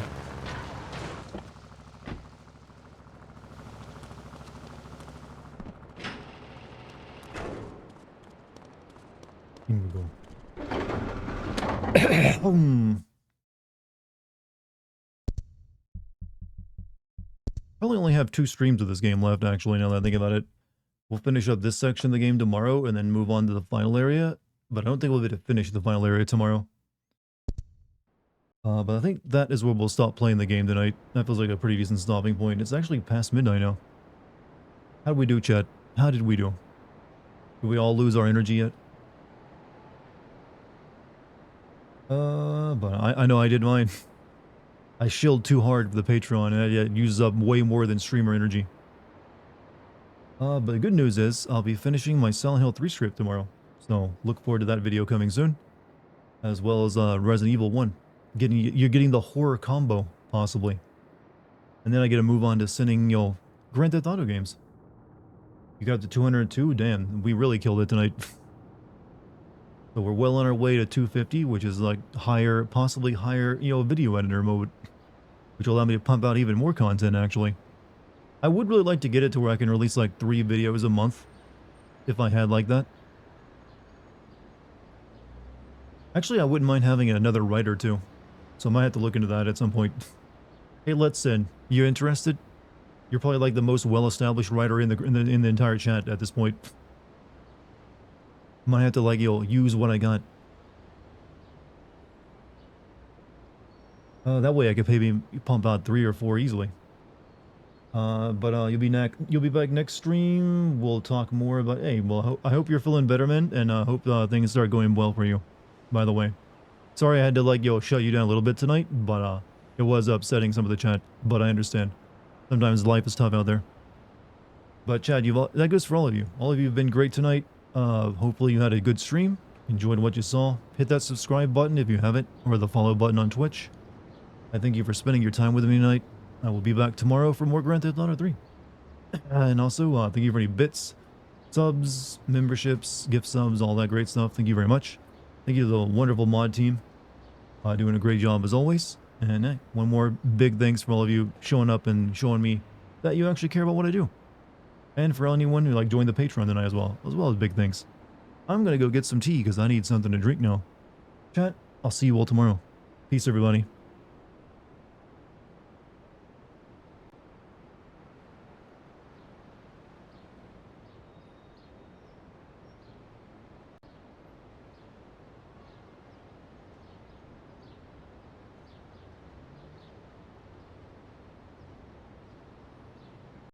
Here we go. Probably only have 2 streams of this game left, actually, now that I think about it. We'll finish up this section of the game tomorrow and then move on to the final area, but I don't think we'll be able to finish the final area tomorrow. But I think that is where we'll stop playing the game tonight. That feels like a pretty decent stopping point. It's actually past midnight now. How did we do, chat? How did we do? Did we all lose our energy yet? But I know I did mine. I shilled too hard for the Patreon and it uses up way more than streamer energy. But the good news is I'll be finishing my Silent Hill 3 script tomorrow. So look forward to that video coming soon. As well as Resident Evil 1. You're getting the horror combo, possibly. And then I get to move on to sending, you know, Grand Theft Auto games. You got to 202? Damn, we really killed it tonight. So we're well on our way to 250, which is like higher, possibly higher, you know, video editor mode. Which will allow me to pump out even more content, actually. I would really like to get it to where I can release like 3 videos a month. If I had like that. Actually, I wouldn't mind having another writer too. So I might have to look into that at some point. Hey, Let's Sin, you interested? You're probably like the most well-established writer in the entire chat at this point. Might have to like use what I got. That way I could maybe pump out 3 or 4 easily. But you'll be back next stream. We'll talk more about. Hey, well, I hope you're feeling better, man, and hope things start going well for you. By the way, sorry I had to like shut you down a little bit tonight, but it was upsetting some of the chat. But I understand. Sometimes life is tough out there. But Chad, that goes for all of you. All of you have been great tonight. Hopefully you had a good stream. Enjoyed what you saw. Hit that subscribe button if you haven't, or the follow button on Twitch. I thank you for spending your time with me tonight. I will be back tomorrow for more Grand Theft Auto 3. And also, thank you for any bits, subs, memberships, gift subs, all that great stuff. Thank you very much. Thank you to the wonderful mod team. Doing a great job as always. And one more big thanks for all of you showing up and showing me that you actually care about what I do. And for anyone who joined the Patreon tonight as well as big thanks. I'm gonna go get some tea because I need something to drink now. Chat, I'll see you all tomorrow. Peace, everybody.